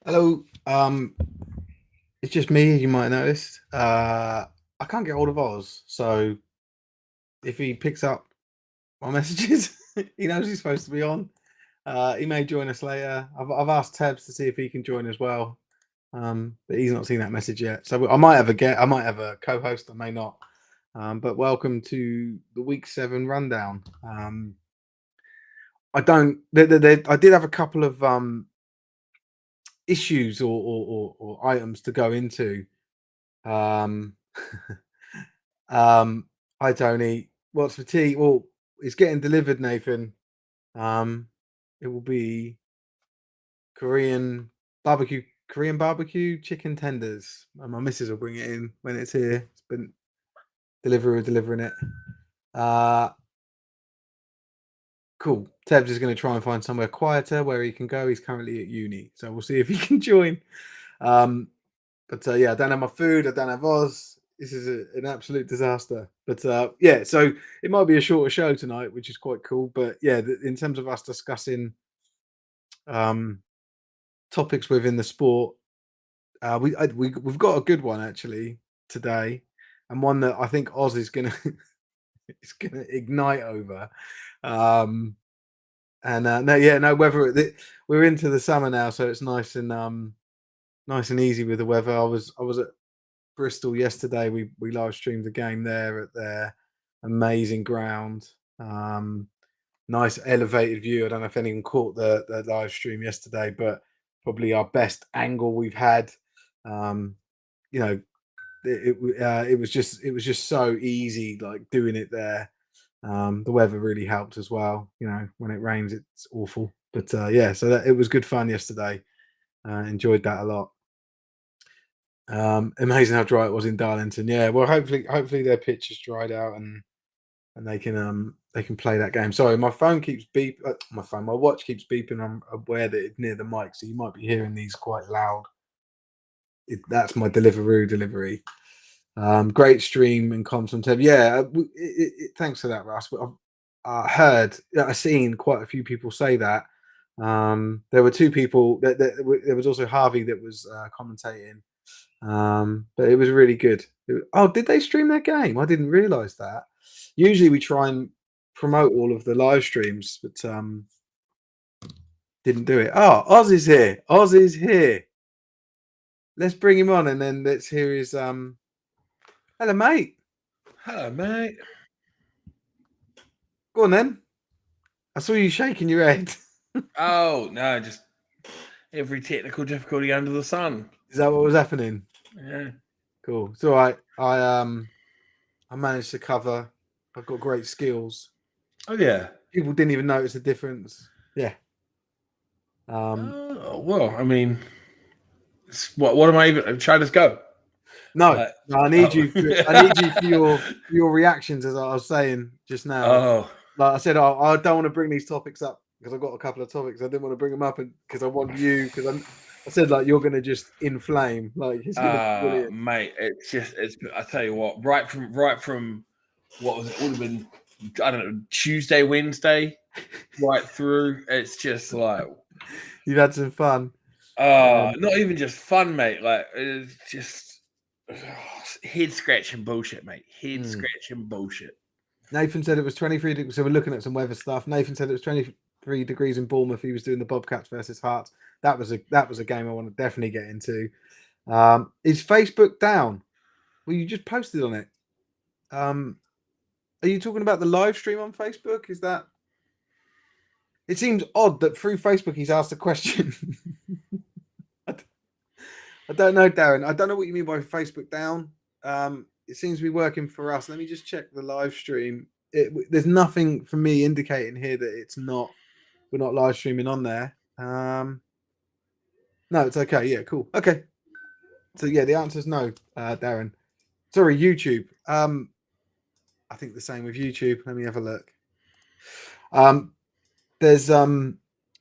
Hello. It's just me, as you might have noticed. I can't get hold of Oz, so if he picks up my messages, he knows he's supposed to be on. He may join us later. I've asked Tebs to see if he can join as well, but he's not seen that message yet. So I might have I might have a co-host, I may not. But welcome to the week 7 rundown. I don't. I did have a couple of issues or items to go into. Um, Hi Tony. What's for tea? Well, it's getting delivered, Nathan. Um, it will be Korean barbecue chicken tenders. And my missus will bring it in when it's here. It's been delivering it. Uh, cool. Tebs is going to try and find somewhere quieter where he can go. He's currently at uni, so we'll see if he can join. But yeah, I don't have my food. I don't have Oz. This is an absolute disaster. But yeah, so it might be a shorter show tonight, which is quite cool. But yeah, in terms of us discussing um, topics within the sport, we've got a good one actually today, and one that I think Oz is gonna is gonna ignite over. Um, and no, we're into the summer now, so it's nice and easy with the weather. I was at Bristol yesterday. We live streamed the game there at their amazing ground. Nice elevated view. I don't know if anyone caught the live stream yesterday, but probably our best angle we've had. Um, you know, it was just so easy, like doing it there. The weather really helped as well. You know, when it rains, it's awful. But yeah, so it was good fun yesterday. Enjoyed that a lot. Amazing how dry it was in Darlington. Yeah, well, hopefully their pitch is dried out and they can play that game. Sorry, my phone keeps beep. My watch keeps beeping. I'm aware that it's near the mic, so you might be hearing these quite loud. That's my Deliveroo delivery. Great stream and comms from Ted. Yeah, thanks for that, Russ. I've seen quite a few people say that. There were two people. There was also Harvey that was commentating. But it was really good. Oh, did they stream their game? I didn't realize that. Usually we try and promote all of the live streams, but didn't do it. Oh, Oz is here. Oz is here. Let's bring him on and then let's hear his hello mate. Hello, mate. Go on then. I saw you shaking your head. Oh no, just every technical difficulty under the sun. Is that what was happening? Yeah. Cool. It's all right. I managed to cover. I've got great skills. Oh yeah. People didn't even notice the difference. Yeah. Um Well, I mean, what am I even trying to go? No, Like, no, I need oh, you. I need you for your reactions, as I was saying just now. oh, Like I said, I don't want to bring these topics up because I've got a couple of topics. I didn't want to bring them up because I want you because I said like you're going to just inflame. Like it's going to be brilliant. mate. It's. I tell you what. Right from what was it? Would have been, I don't know, Tuesday, Wednesday, right through. It's just like, You've had some fun. Um, not even just fun, mate. Like it's just head scratching bullshit, mate. Head mm. scratching bullshit. Nathan said it was 23 degrees. So we're looking at some weather stuff. Nathan said it was 23 degrees in Bournemouth. He was doing the Bobcats versus Hearts. That was a game I want to definitely get into. Is Facebook down? Well, you just posted on it. Are you talking about the live stream on Facebook? Is that? It seems odd that through Facebook he's asked a question. I don't know, Darren. I don't know what you mean by Facebook down. It seems to be working for us. Let me just check the live stream. There's nothing for me indicating here that it's not. We're not live streaming on there. No, it's okay. Yeah, cool. Okay. So yeah, the answer is no, Darren. Sorry, YouTube. I think the same with YouTube. Let me have a look. There's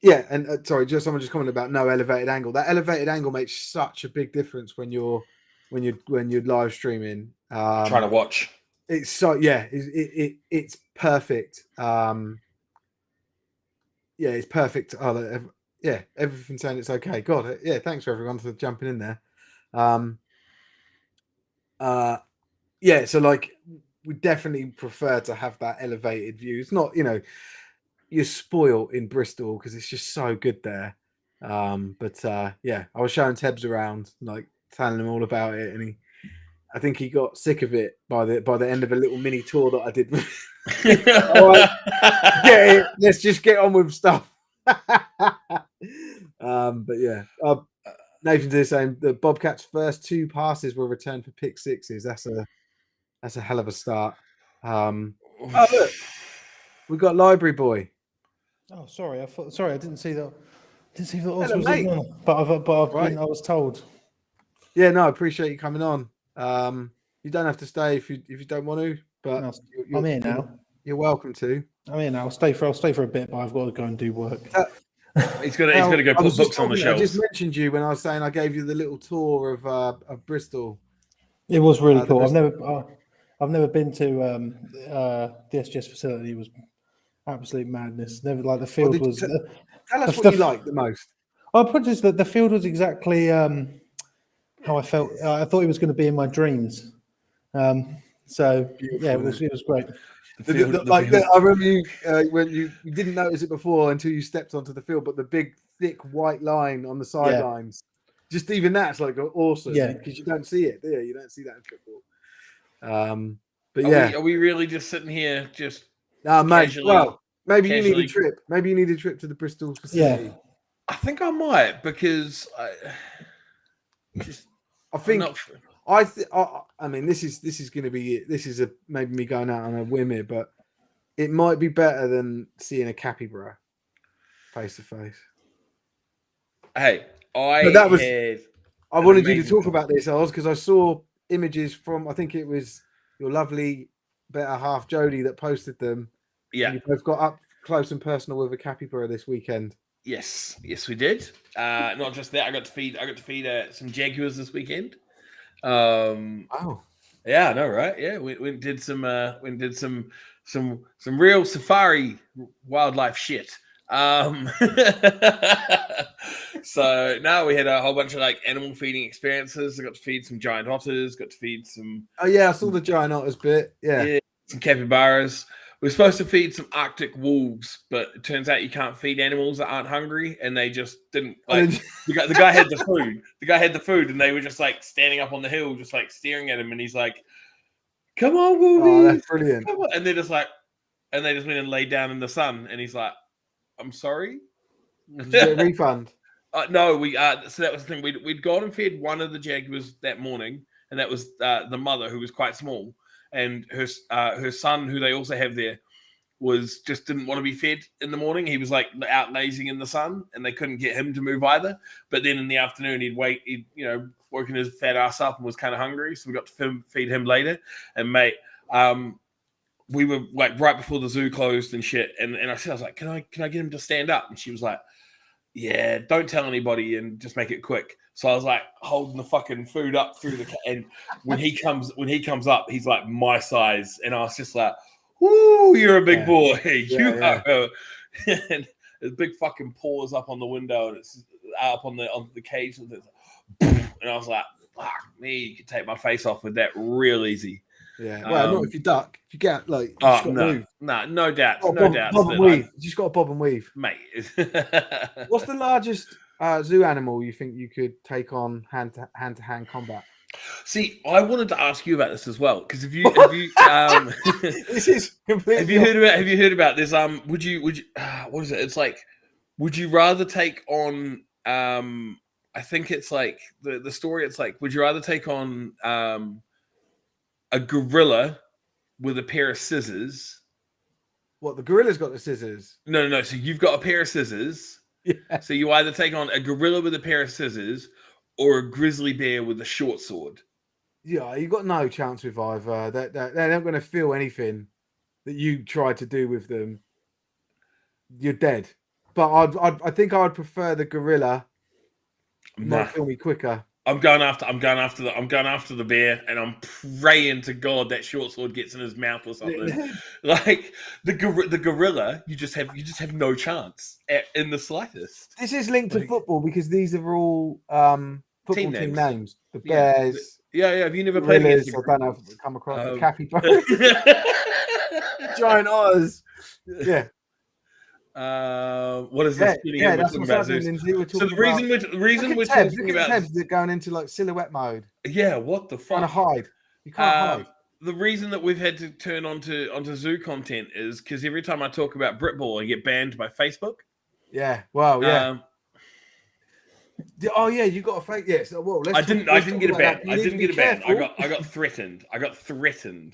yeah, and sorry, just someone just commented about no elevated angle. That elevated angle makes such a big difference when you're live streaming. Trying to watch. It's so yeah, it's perfect. Yeah, it's perfect. Oh, yeah, everything saying it's okay. God, yeah, thanks for everyone for jumping in there. Um, yeah, so like we definitely prefer to have that elevated view. It's not, you're spoiled in Bristol because it's just so good there. But yeah, I was showing Tebs around, like telling him all about it, and I think he got sick of it by the end of a little mini tour that I did. All right, get it. Let's just get on with stuff. But yeah, Nathan did the same. The Bobcats' first 2 passes were returned for pick sixes. That's a hell of a start. Oh look, we got Library Boy. Oh, sorry. I didn't see that. Didn't see that Oz Hello, was mate. in there. But Right. I was told. Yeah, no, I appreciate you coming on. You don't have to stay if you don't want to, but No, I'm here now. You're welcome to. I'm here now. I'll stay for a bit, but I've got to go and do work. He's got to go put books on the I shelves. just mentioned you when I was saying I gave you the little tour of Bristol. It was really cool. I've never been to the SGS facility. It was absolute madness. Never like the field was. Tell us what you liked the most. I'll put this that the field was exactly how I felt. I thought it was going to be in my dreams. So Beautiful, yeah, it was great. I remember you when you didn't notice it before until you stepped onto the field, but the big thick white line on the sidelines, just even that's like awesome. Yeah, because you don't see it, do you? You don't see that in football. But are we really just sitting here just? Mate. Well, maybe you need a trip. Maybe you need a trip to the Bristol facility. Yeah, I think I might because I mean, this is going to be maybe me going out on a whim here, but it might be better than seeing a capybara face to face. Hey, I wanted you to talk about this, Oz, because I saw images from, I think it was your lovely better half Jody that posted them. Yeah, you both got up close and personal with a capybara this weekend. Yes, we did. Not just that, I got to feed some jaguars this weekend. Oh, yeah, I know, right? Yeah, we did some real safari wildlife shit. So now we had a whole bunch of like animal feeding experiences. I got to feed some giant otters. Got to feed some. Oh yeah, I saw the giant otters bit. Yeah, some capybaras. We're supposed to feed some Arctic wolves, but it turns out you can't feed animals that aren't hungry, and they just didn't. Like the guy had the food. The guy had the food, and they were just like standing up on the hill, just like staring at him, and he's like, "Come on, wolves!" Oh, that's brilliant. And they're just like, and they just went and laid down in the sun, and he's like, "I'm sorry." Did you get a refund? No, we. So that was the thing. We'd gone and fed one of the jaguars that morning, and that was the mother, who was quite small. And her son, who they also have there, just didn't want to be fed in the morning. He was like out lazing in the sun, and they couldn't get him to move either. But then in the afternoon, he'd woken his fat ass up and was kind of hungry, so we got to feed him later. And mate, we were like right before the zoo closed and shit. And I said, I was like, can I get him to stand up? And she was like, yeah, don't tell anybody and just make it quick. So I was like holding the fucking food up through and when he comes up, he's like my size, and I was just like, "Ooh, you're a big boy." And his big fucking paws up on the window, and it's up on the cage, and I was like, "Fuck me, you could take my face off with that real easy." Yeah, well, not if you duck. If you get like, no doubt. Bob and weave. You just got to bob and weave, mate. What's the largest zoo animal you think you could take on hand to hand combat? See, I wanted to ask you about this as well, because have you this is completely. Have you heard about this? Would you what is it? It's like, would you rather take on I think it's like the story. It's like, would you rather take on a gorilla with a pair of scissors? What, the gorilla's got the scissors? No. So you've got a pair of scissors. Yeah. So you either take on a gorilla with a pair of scissors or a grizzly bear with a short sword. Yeah, you've got no chance with either. They're not going to feel anything that you try to do with them. You're dead. But I think I would prefer the gorilla. Might kill me quicker. I'm going after the bear, and I'm praying to God that short sword gets in his mouth or something. Like the gorilla, you just have no chance in the slightest. This is linked to Like- football because these are all football Team team names. names. The Yeah. Bears, Yeah. Have you never played gorillas. against I don't know if I've come across the Um, capybara, giant otters. Yeah, what is this? yeah. That's what's happening. Lindsay. We're So talking the reason about. we're Look at talking Tebs, about they're going into like silhouette mode, yeah, what the trying to fuck? hide. You can't hide. The reason that we've had to turn onto zoo content is because every time I talk about Britball, I get banned by Facebook. Yeah. Well, yeah. Um, You got a fake. Yes. Yeah, so, well, I didn't get a ban. I didn't get a ban. Careful. I got threatened.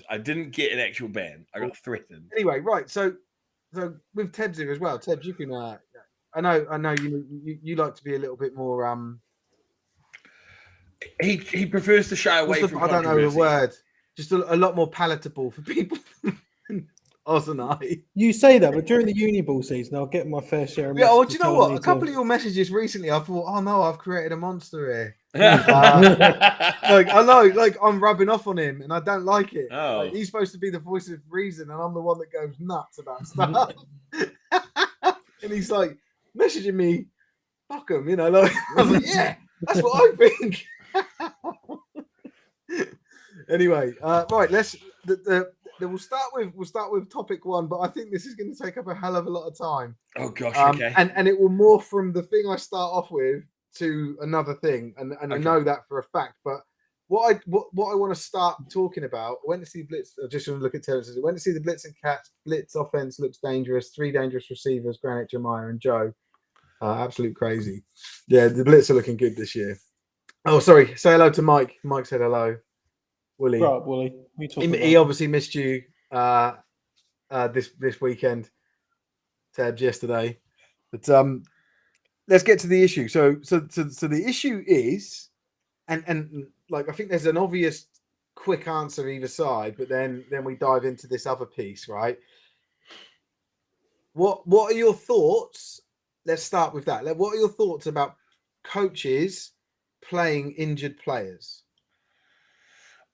I didn't get an actual ban. I got threatened. Anyway, right. So with Tebs here as well. Tebs, you can. I know. You like to be a little bit more. He prefers to shy away from. I don't know the controversy. word. Just a lot more palatable for people. Oz and I. You say that, but during the uni ball season, I'll get my fair share of Yeah. Oh, messages do you know telling what? me A couple to- of your messages recently, I thought, oh no, I've created a monster here. I know, like I'm rubbing off on him, and I don't like it. Oh. Like, he's supposed to be the voice of reason, and I'm the one that goes nuts about stuff. And he's like messaging me, "Fuck him," Like I was like, "Yeah, that's what I think." Anyway, right. We'll start with topic one, but I think this is going to take up a hell of a lot of time. Oh gosh. Okay. And it will morph from the thing I start off with to another thing, and I Okay. know that for a fact. But what I want to start talking about, I went to see Blitz. I just want to look at Terrence. I went to see the Blitz and Cats. Blitz offense looks dangerous. 3 dangerous receivers: Granite, Jemiah, and Joe. Absolute crazy. Yeah, the Blitz are looking good this year. Oh, sorry. Say hello to Mike. Mike said hello. Willie. Right, Wooly. We talking He about? obviously missed you this weekend, Tabs, yesterday. But let's get to the issue. So the issue is, and like I think there's an obvious quick answer either side, but then we dive into this other piece, right? What are your thoughts? Let's start with that. What are your thoughts about coaches playing injured players?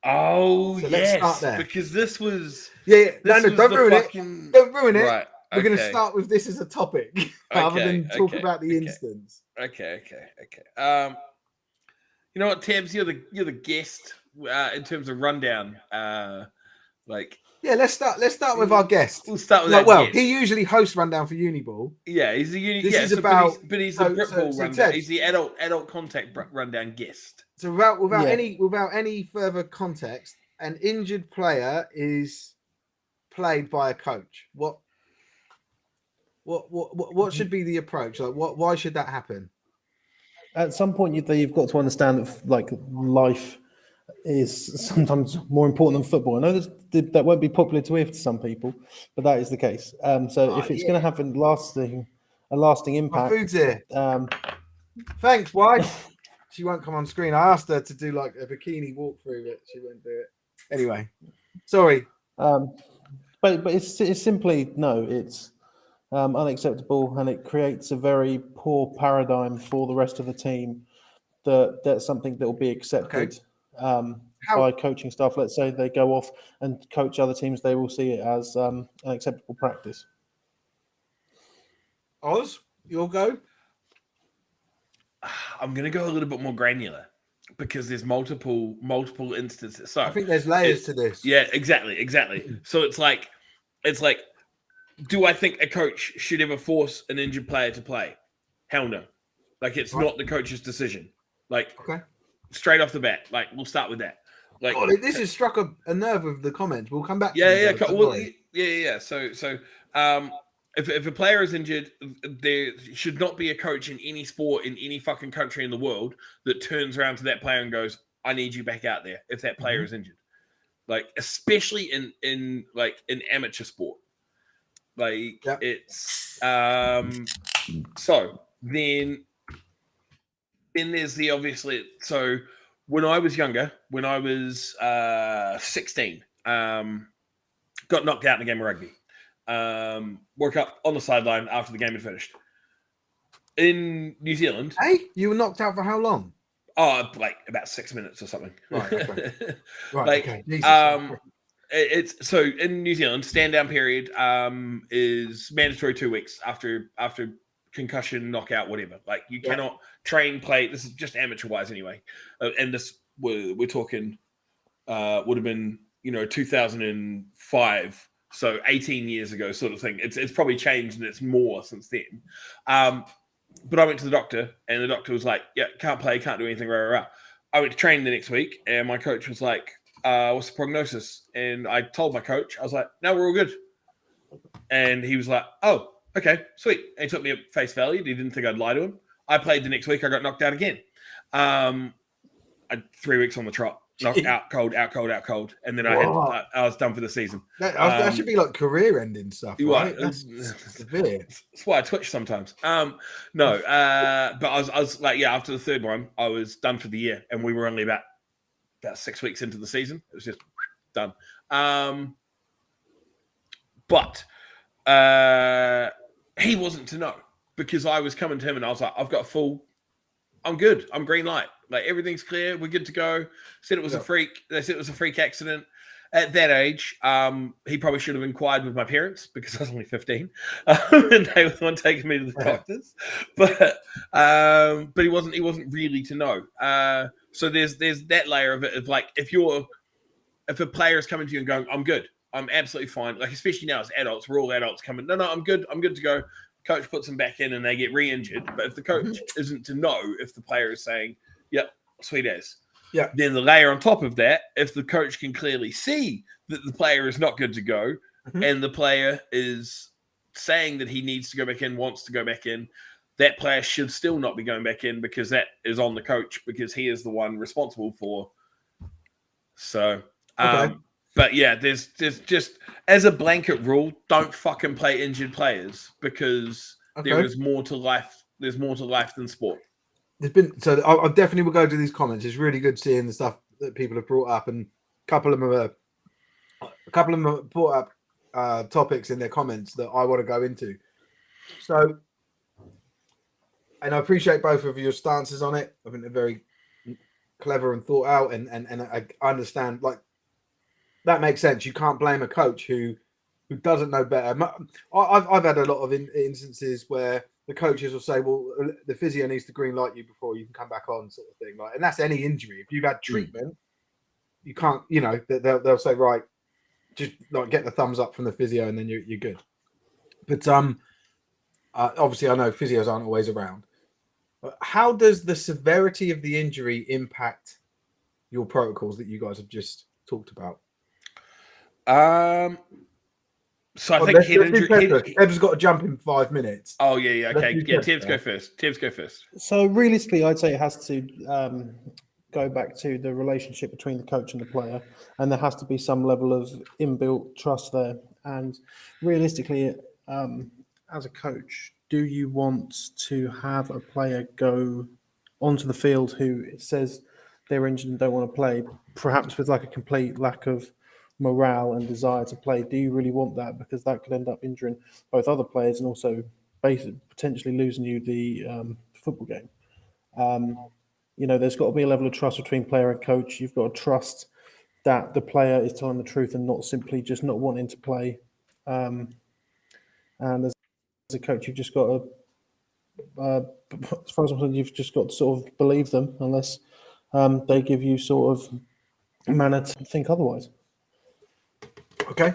Oh, So let's yes, start there. because this was Yeah. No, this was don't the ruin it. fucking- Don't ruin it. Right. We're going to okay, start with this as a topic rather Okay, than talk okay, about the okay. instance. Okay. You know what, Tabs? You're the guest in terms of rundown. Like Yeah, let's start with our guest. we'll start with Like, that. well, guest. he usually hosts Rundown for Uniball. Yeah, he's the uni. This yeah, is so, about- but he's so- the Britball so rundown. Tebs- He's the adult contact rundown guest. So without Yeah. any further context, an injured player is played by a coach. What should be the approach? Like, why should that happen? At some point, you've got to understand that like life is sometimes more important than football. I know that won't be popular to hear to some people, but that is the case. So if it's going to have a lasting My impact, food's here. Thanks, wife. She won't come on screen. I asked her to do like a bikini walkthrough, but she won't do it. Anyway, sorry. but it's simply no. It's unacceptable, and it creates a very poor paradigm for the rest of the team. That's something that will be accepted by coaching staff. Let's say they go off and coach other teams, they will see it as an acceptable practice. Oz, you'll go. I'm going to go a little bit more granular because there's multiple instances. So I think there's layers to this. yeah, exactly. So it's like, do I think a coach should ever force an injured player to play? Hell no. Like it's Right. not the coach's decision. Like Okay. straight off the bat. Like we'll start with that. Like God, this has struck a nerve with the comments. We'll come back. to yeah. these, don't Well, worry. yeah. So if a player is injured, there should not be a coach in any sport in any fucking country in the world that turns around to that player and goes, "I need you back out there." If that player is injured, like especially in amateur sport, like Yep. it's so then there's the obviously so. When I was younger, when I was 16, got knocked out in a game of rugby. Woke up on the sideline after the game had finished. In New Zealand, Hey, you were knocked out for how long? Oh, like about 6 minutes or something. Right, okay. Right, Like, okay. Jesus. it's so in New Zealand, stand down period is mandatory 2 weeks after concussion, knockout, whatever. Like you cannot train, play. This is just amateur wise anyway. And this we're talking would have been 2005, so 18 years ago, sort of thing. It's probably changed and it's more since then. But I went to the doctor, and the doctor was like, "Yeah, can't play, can't do anything." Rah, rah, rah. I went to train the next week, and my coach was like, "What's the prognosis?" And I told my coach, I was like, "No, we're all good." And he was like, "Oh, okay, sweet." And he took me at face value. He didn't think I'd lie to him. I played the next week. I got knocked out again. 3 weeks on the trot. Knocked out cold. And then I was done for the season. That should be like career-ending stuff, right? That's severe. That's why I twitch sometimes. No, but I was like, after the third one, I was done for the year, and we were only about 6 weeks into the season. It was just done. But he wasn't to know, because I was coming to him and I was like, I'm good. I'm green light. Like everything's clear. We're good to go. Said it was a freak. They said it was a freak accident. At that age, he probably should have inquired with my parents, because I was only 15, and they were the one taking me to the doctors. But he wasn't really to know. So there's that layer of it of like, if a player is coming to you and going, "I'm good. I'm absolutely fine." Like especially now as adults, we're all adults coming. No, I'm good. I'm good to go. Coach puts them back in and they get re-injured. But if the coach isn't to know if the player is saying, "Yep, sweet as," then the layer on top of that, if the coach can clearly see that the player is not good to go, and the player is saying that he needs to go back in, wants to go back in, that player should still not be going back in, because that is on the coach, because he is the one responsible for. So, but yeah, there's just, as a blanket rule, don't fucking play injured players, because there is more to life. There's more to life than sport. There's been, so I definitely will go to these comments. It's really good seeing the stuff that people have brought up, and a couple of them have brought up topics in their comments that I want to go into. So, and I appreciate both of your stances on it. I think they're very clever and thought out, and I understand, like, that makes sense. You can't blame a coach who doesn't know better. I've had a lot of instances where the coaches will say, "Well, the physio needs to green light you before you can come back on," sort of thing. Like, and that's any injury. If you've had treatment, you can't. They'll say, "Right, just like get the thumbs up from the physio, and then you're good." But obviously, I know physios aren't always around. But how does the severity of the injury impact your protocols that you guys have just talked about? So I think head injury. Ev's got to jump in 5 minutes. Oh yeah, okay. Yeah, Tev's go first. So realistically, I'd say it has to go back to the relationship between the coach and the player, and there has to be some level of inbuilt trust there. And realistically, as a coach, do you want to have a player go onto the field who says they're injured and don't want to play, perhaps with like a complete lack of morale and desire to play? Do you really want that? Because that could end up injuring both other players and also basically potentially losing you the football game. There's got to be a level of trust between player and coach. You've got to trust that the player is telling the truth and not simply just not wanting to play. And as a coach, you've just got to, as far as I'm concerned, you've just got to sort of believe them, unless they give you sort of manner to think otherwise. Okay.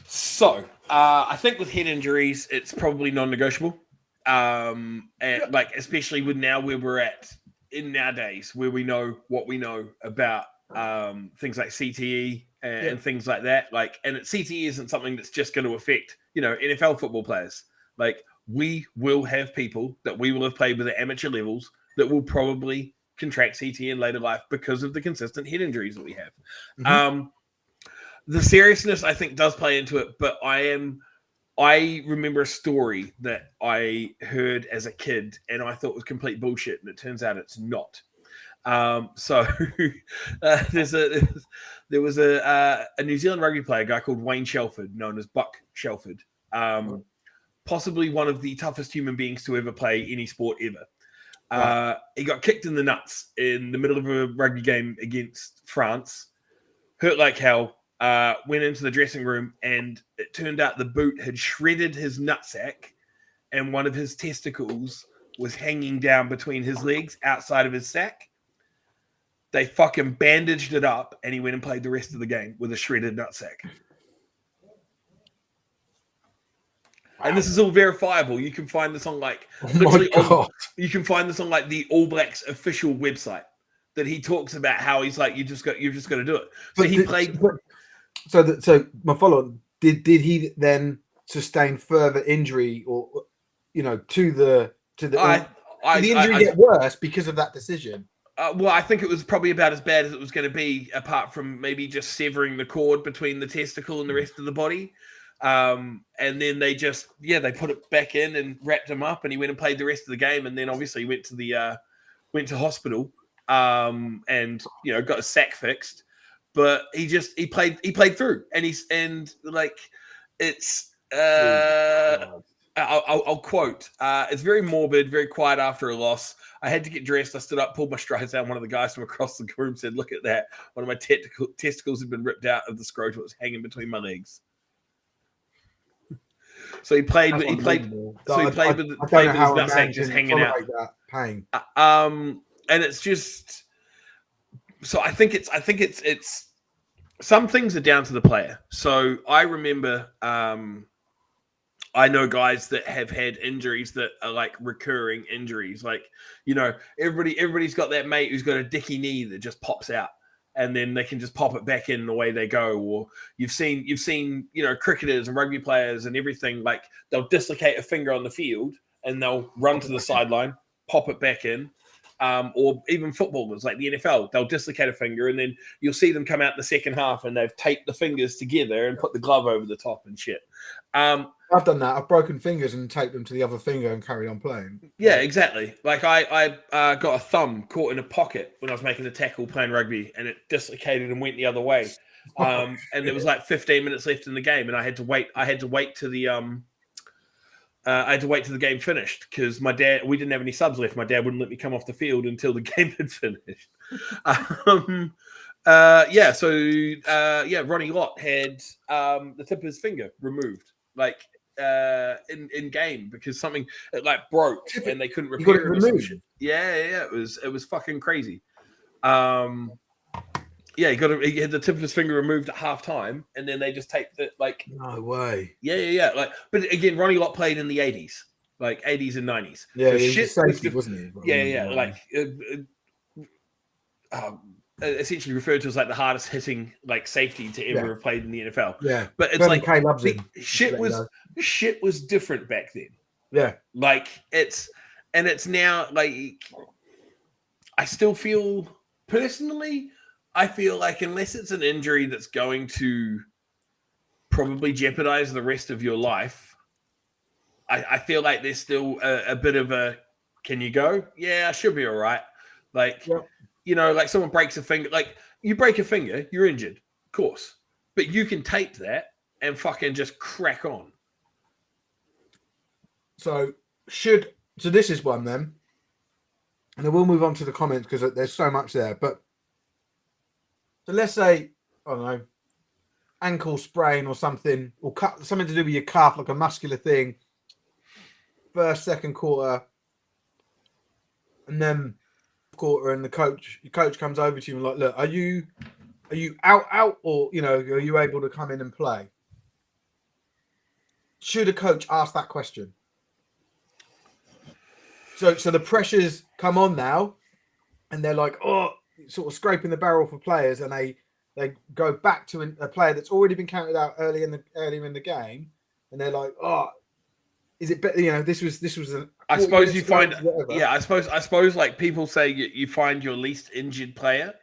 So I think with head injuries, it's probably non-negotiable. And like, especially with now where we're at in nowadays, where we know what we know about things like CTE and things like that. Like, and CTE isn't something that's just going to affect, NFL football players. Like, we will have people that we will have played with at amateur levels that will probably contract CTE in later life because of the consistent head injuries that we have. The seriousness, I think, does play into it, but I remember a story that I heard as a kid and I thought was complete bullshit, and it turns out it's not. So there was a New Zealand rugby player, a guy called Wayne Shelford, known as Buck Shelford, possibly one of the toughest human beings to ever play any sport ever. He got kicked in the nuts in the middle of a rugby game against France. Hurt like hell. Went into the dressing room, and it turned out the boot had shredded his nutsack, and one of his testicles was hanging down between his legs outside of his sack. They fucking bandaged it up, and he went and played the rest of the game with a shredded nutsack. And this is all verifiable. You can find this on you can find this on like the All Blacks official website, that he talks about how he's like, you've just got to do it. So he played. So my follow-on, did he then sustain further injury, or to the did the injury get worse because of that decision? Well, I think it was probably about as bad as it was going to be, apart from maybe just severing the cord between the testicle and the rest of the body. And then they put it back in and wrapped him up, and he went and played the rest of the game, and then obviously went to hospital, and got his sack fixed. But he played through, and I'll quote, it's very morbid, very quiet after a loss. I had to get dressed. I stood up, pulled my strides down. One of the guys from across the room said, "Look at that. One of my testicles had been ripped out of the scrotum. It was hanging between my legs." So he played with his nutsack just hanging out. That pain. And it's just, so I think it's some things are down to the player. So I remember, I know guys that have had injuries that are like recurring injuries. Like, everybody's got that mate who's got a dicky knee that just pops out, and then they can just pop it back in and away they go. Or you've seen, cricketers and rugby players and everything, like they'll dislocate a finger on the field and they'll run to the sideline, pop it back in. Or even footballers like the NFL, they'll dislocate a finger, and then you'll see them come out in the second half and they've taped the fingers together and put the glove over the top and shit. I've done that. I've broken fingers and taped them to the other finger and carried on playing. Yeah, exactly. Like I got a thumb caught in a pocket when I was making a tackle playing rugby, and it dislocated and went the other way. And there was like 15 minutes left in the game, and I had to wait till the game finished, because we didn't have any subs left. My dad wouldn't let me come off the field until the game had finished. Ronnie Lott had the tip of his finger removed, like in game, because something it like broke and they couldn't repair it. Yeah, it was fucking crazy. He had the tip of his finger removed at halftime, and then they just taped it. Like, no way. Yeah. Like, but again, Ronnie Lott played in the 80s, like 80s and 90s. Yeah, so he was safety, wasn't he? Yeah. Like, essentially referred to as like the hardest hitting like safety to ever have played in the NFL. Yeah, but it's Bernie like Kay loves him. Shit was different back then. Yeah, like it's now like I still feel personally. I feel like unless it's an injury that's going to probably jeopardize the rest of your life, I feel like there's still a bit of a, can you go? Yeah, I should be all right. Like, like someone breaks a finger. Like, you break a finger, you're injured, of course. But you can tape that and fucking just crack on. So this is one then. And then we'll move on to the comments because there's so much there. But so let's say, I don't know, ankle sprain or something, or something to do with your calf, like a muscular thing. First, second quarter, and then quarter, and your coach comes over to you and like, look, are you out, or are you able to come in and play? Should a coach ask that question? So the pressures come on now, and they're like, sort of scraping the barrel for players, and they go back to a player that's already been counted out earlier in the game, and they're like, is it better? This was an. I suppose you find, I suppose like people say you find your least injured player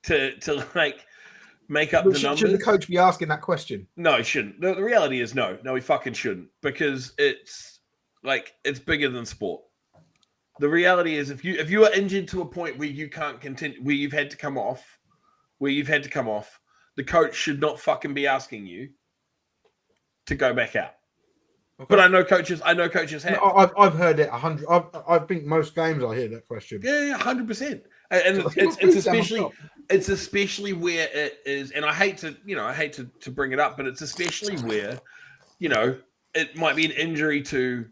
to like make up the numbers. Should the coach be asking that question? No, he shouldn't. The reality is no, he fucking shouldn't, because it's bigger than sport. The reality is, if you are injured to a point where you can't continue, where you've had to come off, the coach should not fucking be asking you to go back out. Okay. But I know coaches have. No, I've heard it 100. I think most games I hear that question. Yeah, 100%. And So, it's please, especially Sam, it's especially where it is, and I hate to bring it up, but it's especially where, it might be an injury to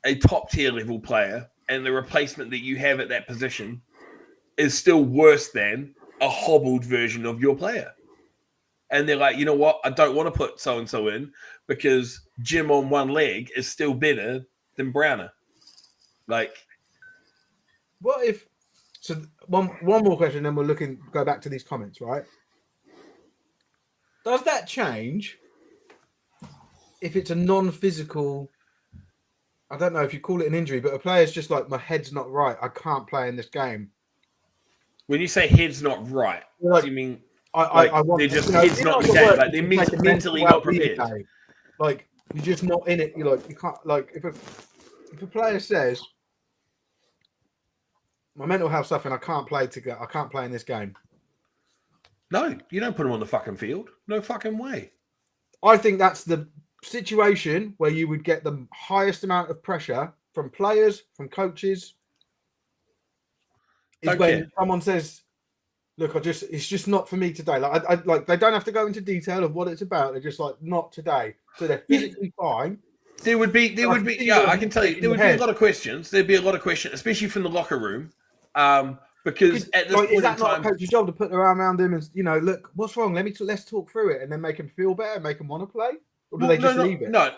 a top tier level player, and the replacement that you have at that position is still worse than a hobbled version of your player. And they're like, you know what? I don't want to put so and so in because Jim on one leg is still better than Browner. Like, what if? So one more question, then we'll go back to these comments. Right? Does that change if it's a non-physical? I don't know if you call it an injury, but a player's just like, my head's not right. I can't play in this game. when you say head's not right, Like, do you mean I want they're just head's not the day, word, like they're you take a mentally mental not well-being prepared? day. Like, you're just not in it. You're like, you can't. Like, if a player says, my mental health suffering, I can't play in this game. No, you don't put them on the fucking field. No fucking way. I think that's the situation where you would get the highest amount of pressure from players, from coaches. Is Don't when care. someone says, "Look, it's just not for me today." Like, I like, they don't have to go into detail of what it's about. They're just like, not today. So they're physically fine. There would be, yeah, I can tell you, there would be a lot of questions. There'd be a lot of questions, especially from the locker room, because at this Like, is point in that not time, a coach's job to put their arm around him and, look, what's wrong? Let's talk through it, and then make him feel better, make him want to play, or do they just leave it? No.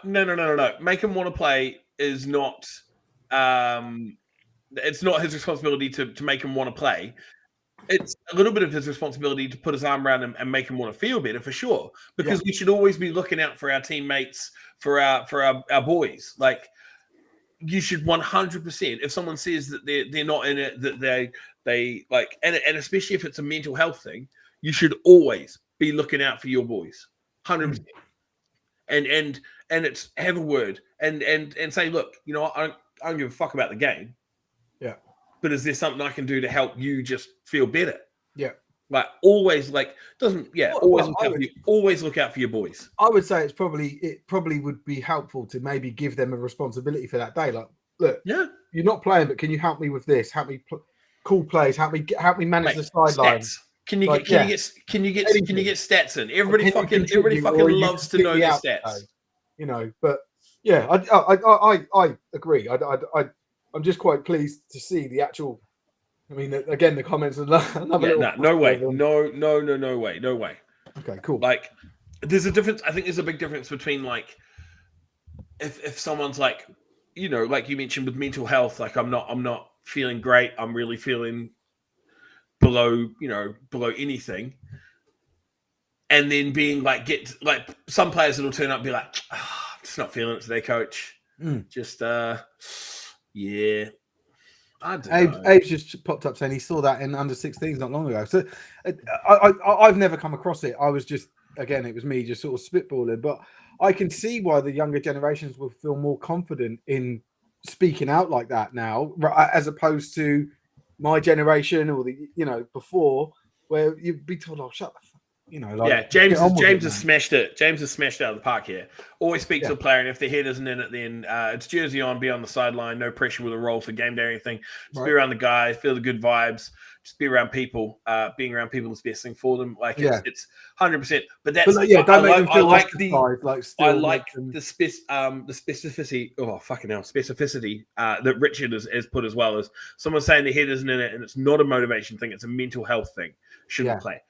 Make him want to play is not. It's not his responsibility to make him want to play. It's a little bit of his responsibility to put his arm around him and make him want to feel better, for sure. Because we should always be looking out for our teammates, for our boys. Like, you should 100%. If someone says that they're not in it, that they like, and especially if it's a mental health thing, you should always be looking out for your boys, 100%. And it's have a word and say, look, I don't give a fuck about the game. Yeah. But is there something I can do to help you just feel better? Yeah. Like, always, always look out for your boys. I would say it probably would be helpful to maybe give them a responsibility for that day. Like, look, Yeah. you're not playing, but can you help me with this? Help me call plays. Help me manage the sideline. Can you get stats in? Everybody fucking loves to know the stats. But yeah, I agree. I'm just quite pleased to see the actual. I mean, again, the comments are another. No way. No way. Okay, cool. Like, there's a difference. I think there's a big difference between, like, if someone's like, like you mentioned with mental health, like, I'm not feeling great. I'm really feeling below anything. And then being like, some players that'll turn up and be like, I'm just not feeling it today, coach. Just, yeah. I don't know. Abe's just popped up saying he saw that in under 16s not long ago. So I've never come across it. I was just, again, it was me just sort of spitballing, but I can see why the younger generations will feel more confident in speaking out like that now, as opposed to my generation or before, where you'd be told, "Oh, shut the fuck." James has smashed it. James has smashed it out of the park here. Always speak to the player, and if their head isn't in it, then it's jersey on, be on the sideline, no pressure with a role for game day or anything. Just be around the guys, feel the good vibes, just be around people. Being around people is the best thing for them. Like, it's 100%. But that's I like the specificity. Oh, fucking hell, specificity that Richard has put, as well as someone saying their head isn't in it, and it's not a motivation thing; it's a mental health thing. Shouldn't play.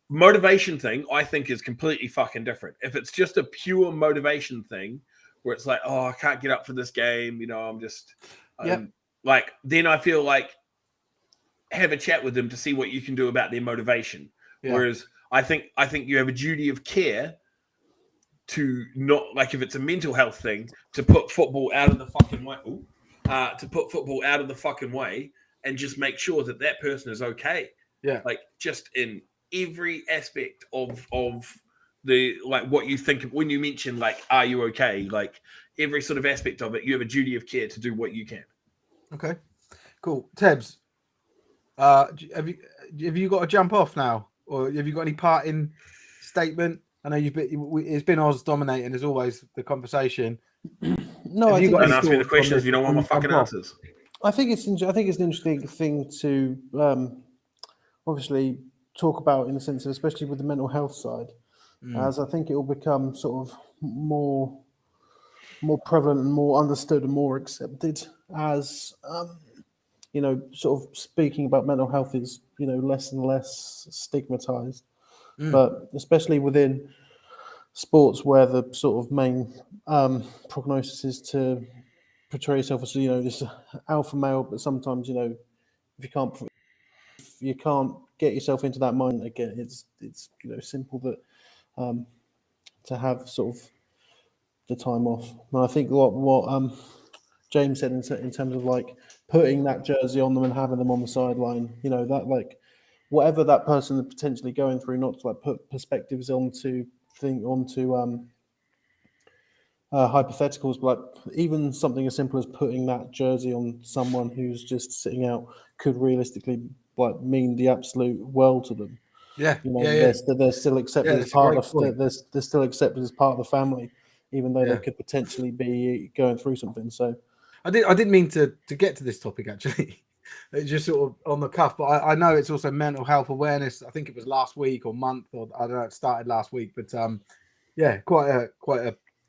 Motivation thing, I think, is completely fucking different. If it's just a pure motivation thing where it's like, oh, I can't get up for this game, I'm just like, then I feel like have a chat with them to see what you can do about their motivation. Whereas I think you have a duty of care to not, like, if it's a mental health thing, to put football out of the fucking way, and just make sure that person is okay. Yeah. Like, just in every aspect of the, like, what you think of when you mention, like, are you okay? Like, every sort of aspect of it, you have a duty of care to do what you can. Okay, cool. Tebs, have you got to jump off now, or have you got any parting statement? I know it's been Oz dominating as always the conversation. No, Have I you think got Don't any ask me the thoughts on questions this if you don't want my before we fucking jump off? answers. I think it's an interesting thing to obviously talk about in the sense of, especially with the mental health side, as I think it will become sort of more prevalent and more understood and more accepted as sort of speaking about mental health is less and less stigmatized, but especially within sports where the sort of main prognosis is to portray yourself as this alpha male, but sometimes if you can't get yourself into that mind again, it's simple that to have sort of the time off. And I think what James said in terms of like putting that jersey on them and having them on the sideline, that like whatever that person is potentially going through, not to like put perspectives onto hypotheticals, but like even something as simple as putting that jersey on someone who's just sitting out could realistically like mean the absolute world to them. Yeah, They're still accepted as that's a part great of point. they're still accepted as part of the family, even though Yeah. they could potentially be going through something. So I didn't mean to get to this topic actually. It's just sort of on the cuff, but I know it's also mental health awareness. I think it was last week or month, or I don't know, it started last week, but yeah, quite a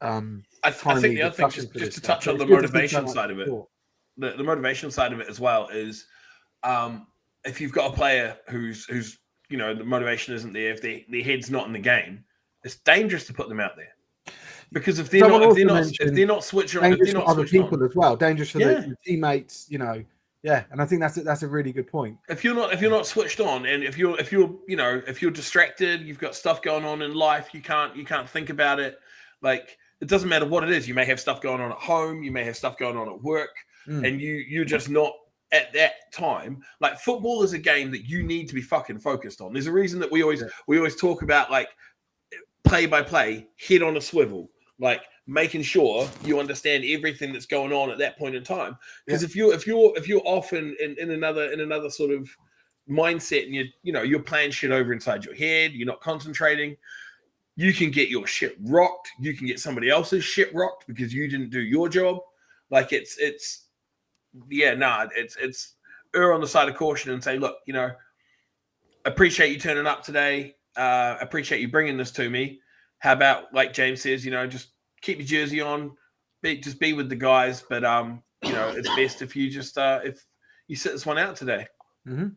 I timely think the other thing, discussion for just this to stuff. touch But on it's the good to see so motivation much side of it, support. the motivation side of it as well is if you've got a player who's the motivation isn't there, if their head's not in the game, it's dangerous to put them out there. Because if they're Someone not also if they're not switching on, if dangerous they're for not other switching people on, as well, dangerous for Yeah. the teammates, Yeah, and I think that's a really good point. if you're not switched on, and if you're distracted, you've got stuff going on in life, you can't think about it. Like, it doesn't matter what it is. You may have stuff going on at home, you may have stuff going on at work, and you're just not at that time. Like, football is a game that you need to be fucking focused on. There's a reason that we always talk about, like, play by play, head on a swivel, like making sure you understand everything that's going on at that point in time. Because if you're off in another sort of mindset, and you're playing shit over inside your head, you're not concentrating, you can get your shit rocked. You can get somebody else's shit rocked because you didn't do your job. Like, it's err on the side of caution and say, look, appreciate you turning up today. Appreciate you bringing this to me. How about, like James says, just keep your jersey on, be with the guys. But it's best if you just if you sit this one out today. Mm-hmm.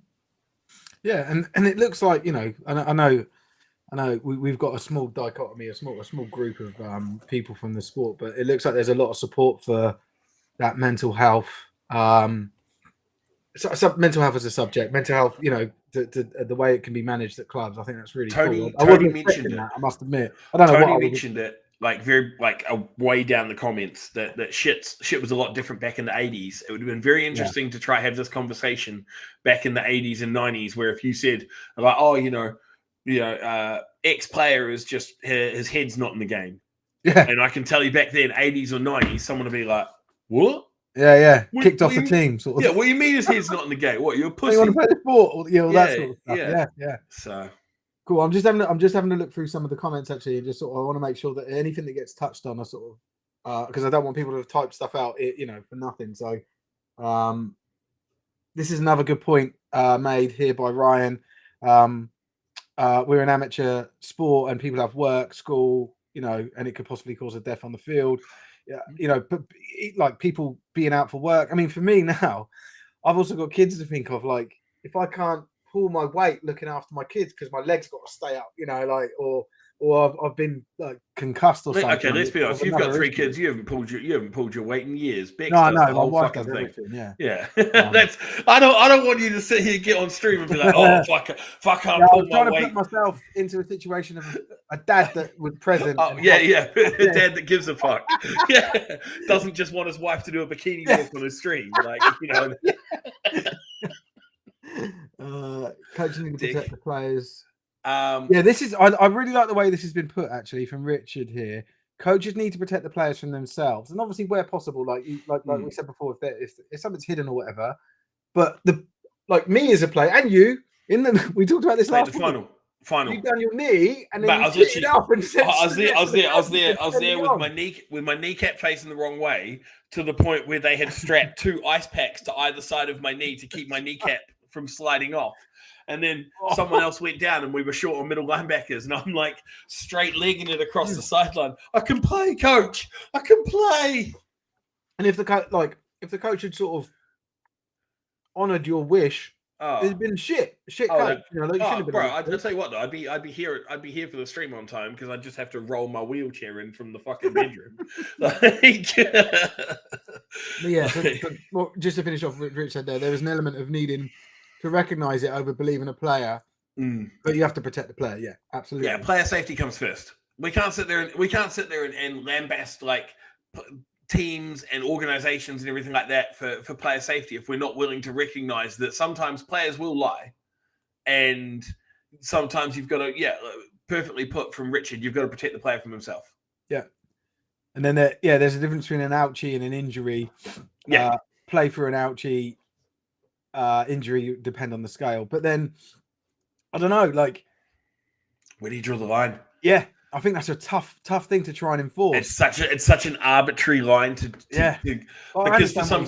Yeah, and it looks like I know we've got a small dichotomy, a small group of people from the sport, but it looks like there's a lot of support for that mental health. Mental health as a subject, mental health, the way it can be managed at clubs. I think that's really cool. I wasn't expecting that, I must admit. I don't know Tony what mentioned it, like way down the comments, that shit was a lot different back in the 80s. It would have been very interesting to try have this conversation back in the 80s and 90s, where if you said about, X player is just his head's not in the game. Yeah. And I can tell you back then, 80s or 90s, someone would be like, what? Yeah. Kicked off the team, sort of. Yeah, what do you mean his head's not in the game? What, you're a pussy? You want to play the sport? All that sort of stuff. Yeah. So cool. I'm just having a look through some of the comments actually, and just sort of, I want to make sure that anything that gets touched on, I sort of, because I don't want people to type stuff out, for nothing. So, this is another good point made here by Ryan. We're an amateur sport, and people have work, school, and it could possibly cause a death on the field. Yeah, but like people being out for work. I mean, for me now, I've also got kids to think of. Like, if I can't pull my weight looking after my kids because my legs got to stay up, or I've been like concussed or something. Okay, let's be honest. You've got 3 kids. You haven't pulled your weight in years. Bex no, does the my whole wife fucking does thing. everything. Yeah. That's. I don't want you to sit here, get on stream, and be like, oh fuck, I can't pull my weight. I'm trying to put myself into a situation of a dad that was present. Oh yeah. A dad that gives a fuck. Yeah, doesn't just want his wife to do a bikini walk on his stream, like Coaches need to protect the players. Yeah, this is. I really like the way this has been put. Actually, from Richard here, coaches need to protect the players from themselves, and obviously where possible, like we said before, if something's hidden or whatever. But like me as a player, and you we talked about this last final Final. You done your knee, and then Mate, you I was picked literally- it up and said, I was there with my kneecap facing the wrong way to the point where they had strapped 2 ice packs to either side of my knee to keep my kneecap from sliding off. And then someone else went down, and we were short on middle linebackers, and I'm like straight legging it across the sideline. I can play, coach. I can play. And if the coach had sort of honoured your wish, it'd been shit coach. You know, like, you shouldn't have been bro, able to. I'll tell you what though, I'd be here for the stream on time because I just have to roll my wheelchair in from the fucking bedroom. But yeah, well, just to finish off what Rich said there was an element of needing to recognise it over believing a player, but you have to protect the player. Yeah, absolutely. Yeah, player safety comes first. We can't sit there and lambast like teams and organizations and everything like that for player safety if we're not willing to recognize that sometimes players will lie, and sometimes you've got to perfectly put from Richard, you've got to protect the player from himself. Yeah. And then there's a difference between an ouchie and an injury. Yeah. Play for an ouchie, injury depend on the scale. But then I don't know, like, where do you draw the line? Yeah, I think that's a tough thing to try and enforce. It's such an arbitrary line to because for some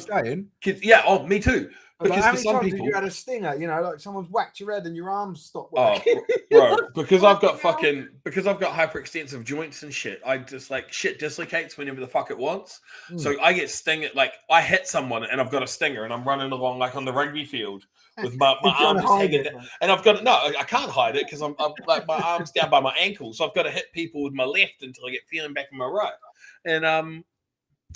kids, me too. Because like, for some people, you had a stinger, you know, like someone's whacked your head and your arms stopped working. Bro, because I've got hyperextensive joints and shit. I just like shit dislocates whenever the fuck it wants. So I get sting. Like I hit someone and I've got a stinger and I'm running along like on the rugby field with my arms hanging down. And I've got I can't hide it because I'm like my arms down by my ankles. So I've got to hit people with my left until I get feeling back in my right. And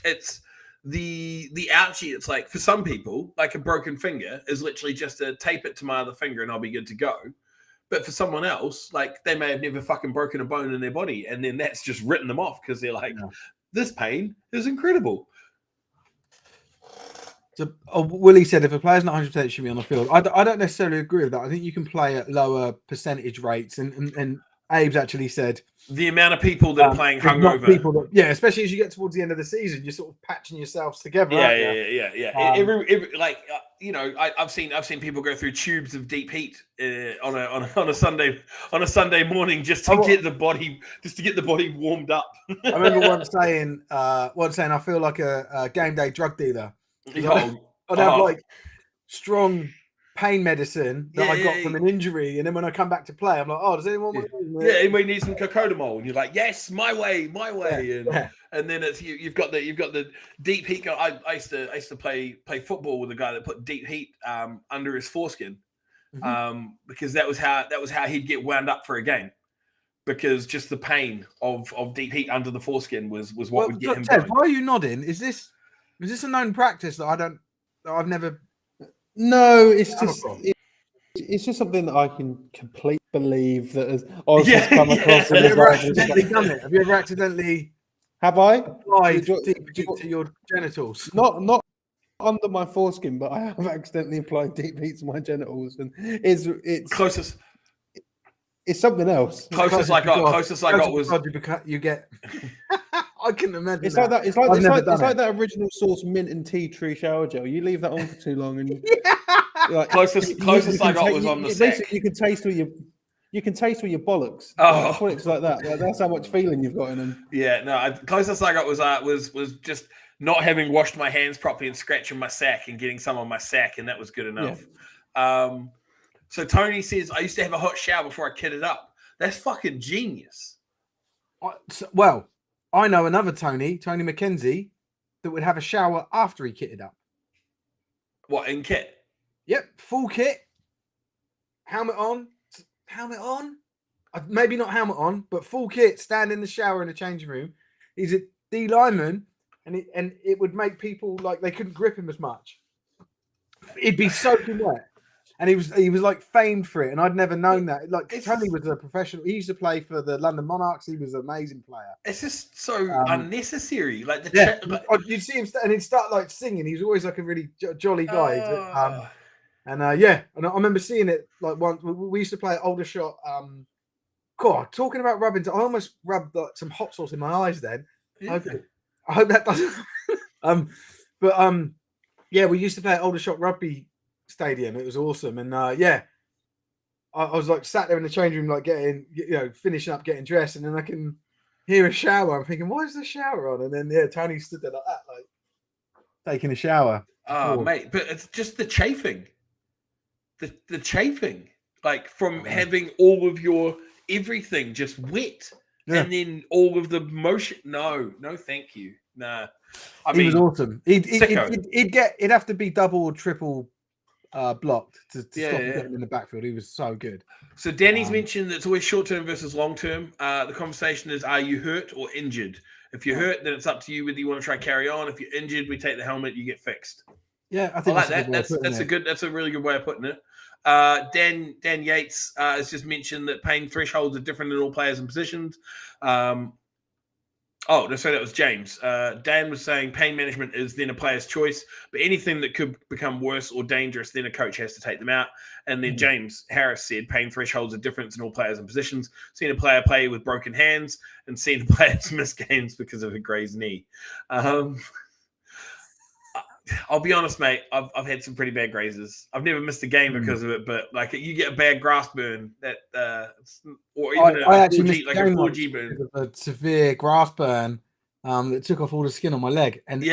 it's the ouchie. It's like for some people, like a broken finger is literally just to tape it to my other finger and I'll be good to go. But for someone else, like they may have never fucking broken a bone in their body, and then that's just written them off because they're like, this pain is incredible. So Willie said if a player's not 100% should be on the field. I don't necessarily agree with that. I think you can play at lower percentage rates, and Abe's actually said the amount of people that are playing hungover. Especially as you get towards the end of the season, you're sort of patching yourselves together. Every I've seen people go through tubes of deep heat on a Sunday morning just to get the body warmed up. I remember once saying I feel like a game day drug dealer. I'd have like strong pain medicine that I got from an injury, and then when I come back to play, I'm like, oh, does anyone want anybody need some cocodamol? And you're like, yes, my way. And then it's you've got the deep heat. I used to play football with a guy that put deep heat under his foreskin, because that was how he'd get wound up for a game, because just the pain of deep heat under the foreskin was what would get him Ted, going. why are you nodding? Is this a known practice that I've never? No, it's just something that I can completely believe that has come across. Have you ever accidentally done it? Have you ever accidentally? Have I applied deep heat to your genitals? Not under my foreskin, but I have accidentally applied deep heat to my genitals, and it's closest. It's something else. Closest I got was you get. I couldn't imagine. It's like that. It's like that original source mint and tea tree shower gel. You leave that on for too long, and like, closest I got was on the sack. You can taste where your bollocks. Oh, that's what it's like that. Like, that's how much feeling you've got in them. Yeah, no. Closest I got was just not having washed my hands properly and scratching my sack and getting some on my sack, and that was good enough. Yeah. So Tony says I used to have a hot shower before I kitted up. That's fucking genius. Well, I know another Tony McKenzie, that would have a shower after he kitted up. What, in kit? Yep, full kit, helmet on. Maybe not helmet on, but full kit. Stand in the shower in the changing room. He's a D lineman, and it would make people like they couldn't grip him as much. He'd be soaking wet. And he was like famed for it, and I'd never known that. Like Tony was a professional. He used to play for the London Monarchs. He was an amazing player. It's just so unnecessary. Like you'd see him and he'd start like singing. He was always like a really jolly guy. And I remember seeing it like once. We used to play at Aldershot. God, talking about rubbing, I almost rubbed like, some hot sauce in my eyes. Then I hope that doesn't. We used to play at Aldershot Rugby Stadium. It was awesome, and I was like sat there in the change room, like finishing up, getting dressed, and then I can hear a shower. I'm thinking, why is the shower on? And then Tony stood there like that, like taking a shower. Oh, before. mate, but it's just the chafing. The chafing, like from having all of your everything just wet, and then all of the motion. No, thank you. Nah, He was awesome. He'd have to be double or triple blocked to stop him getting in the backfield. He was so good. So Danny's mentioned that it's always short term versus long term. The conversation is: are you hurt or injured? If you're hurt, then it's up to you whether you want to try carry on. If you're injured, we take the helmet. You get fixed. Yeah, I think like that. That's a really good way of putting it. Dan Yates has just mentioned that pain thresholds are different in all players and positions. That was James. Dan was saying pain management is then a player's choice, but anything that could become worse or dangerous, then a coach has to take them out. And then James Harris said pain thresholds are different in all players and positions. Seen a player play with broken hands and seen a players miss games because of a grazed knee. I'll be honest, mate. I've had some pretty bad grazes. I've never missed a game because of it, but like you get a bad grass burn that, or even a 4G burn, a severe grass burn that took off all the skin on my leg, and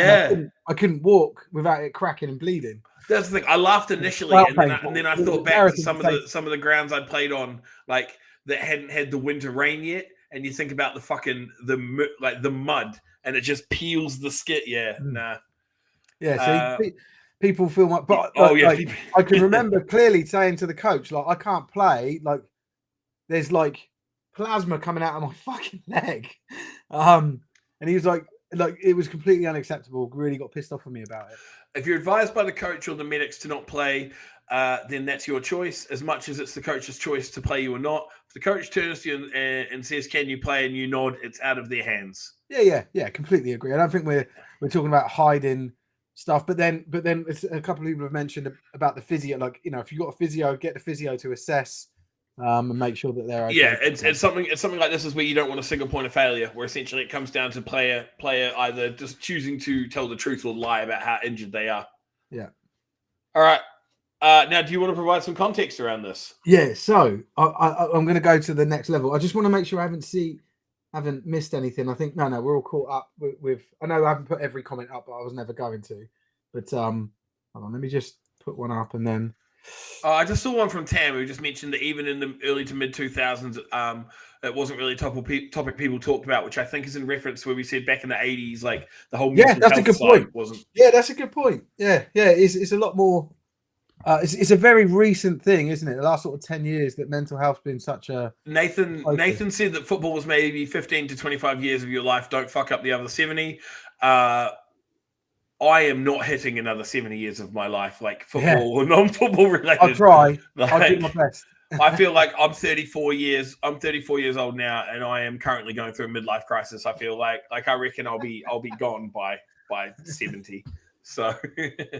I couldn't walk without it cracking and bleeding. That's the thing. I laughed initially, and then I thought back to some of the grounds I'd played on, like that hadn't had the winter rain yet, and you think about the mud, and it just peels the skin. Yeah, nah. Yeah, so people feel like, but I can remember clearly saying to the coach, like, I can't play, like, there's like plasma coming out of my fucking leg, and he was like it was completely unacceptable. Really got pissed off on me about it. If you're advised by the coach or the medics to not play, then that's your choice. As much as it's the coach's choice to play you or not, if the coach turns to you and says, "Can you play?" and you nod, it's out of their hands. Yeah, completely agree. I don't think we're talking about hiding stuff, but then it's, a couple of people have mentioned about the physio, like, if you've got a physio, get the physio to assess and make sure that they're okay. Yeah, it's something like this is where you don't want a single point of failure, where essentially it comes down to player either just choosing to tell the truth or lie about how injured they are. Yeah. All right. Now, do you want to provide some context around this? Yeah, so I'm going to go to the next level. I just want to make sure I haven't missed anything. I think no, we're all caught up with. I know I haven't put every comment up, but I was never going to. But hold on, let me just put one up and then. I just saw one from Tam who just mentioned that even in the early to mid 2000s, it wasn't really a topic people talked about, which I think is in reference where we said back in the 80s, like the whole that's a good point. Wasn't. Yeah, that's a good point. Yeah, it's a lot more. It's a very recent thing, isn't it? The last sort of 10 years that mental health's been such a... Nathan said that football was maybe 15 to 25 years of your life. Don't fuck up the other 70. I am not hitting another 70 years of my life, like football or non-football related. I'll try. I'll do my best. I feel like I'm 34 years old now, and I am currently going through a midlife crisis. I feel like I reckon I'll be gone by 70. So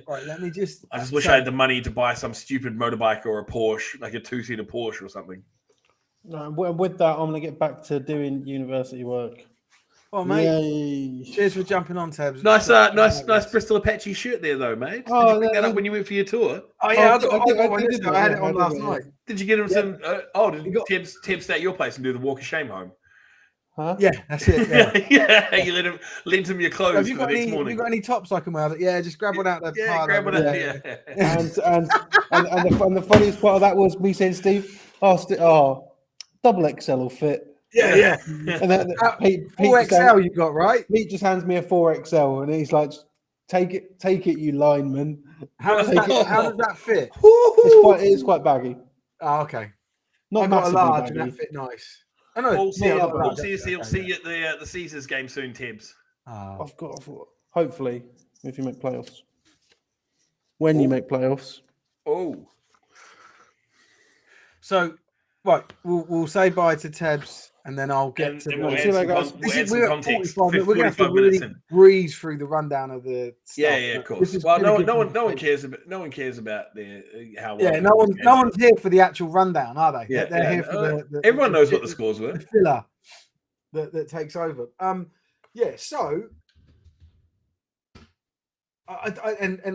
right, let me just. I just wish I had the money to buy some stupid motorbike or a Porsche, like a 2-seater Porsche or something. No, with that, I'm gonna get back to doing university work. Oh, mate! Yay. Cheers for jumping on, Tabs. Nice Bristol Apache shirt there, though, mate. Did you pick that up when you went for your tour? Oh yeah, I had it on last night. Did you get him some? Did Tim stay at your place and do the walk of shame home? Huh? Yeah, that's it. Yeah, you lent him your clothes for the next morning. Have you got any tops I can wear? Yeah, just grab one out of the pile. Grab one out. Yeah. And the funniest part of that was me saying, Steve, double XL will fit. Yeah. And then Pete 4XL you got, right? Pete just hands me a 4XL and he's like, take it, you lineman. How does that fit? It's quite baggy. Oh, okay. Not I got a large baggy. and that fit nice. I know. We'll see you at the Caesars game soon, Tibbs. I've got hopefully if you make playoffs. When you make playoffs. Oh. So right, we'll say bye to Tebs and then I'll get to we'll add some context. We're going to have to really breeze through the rundown of the stuff. Yeah, of course. Well, no one cares about how. Yeah, no one's here for the actual rundown, are they? Yeah, they're here for the everyone knows what the scores were. The filler that takes over. Yeah. So, I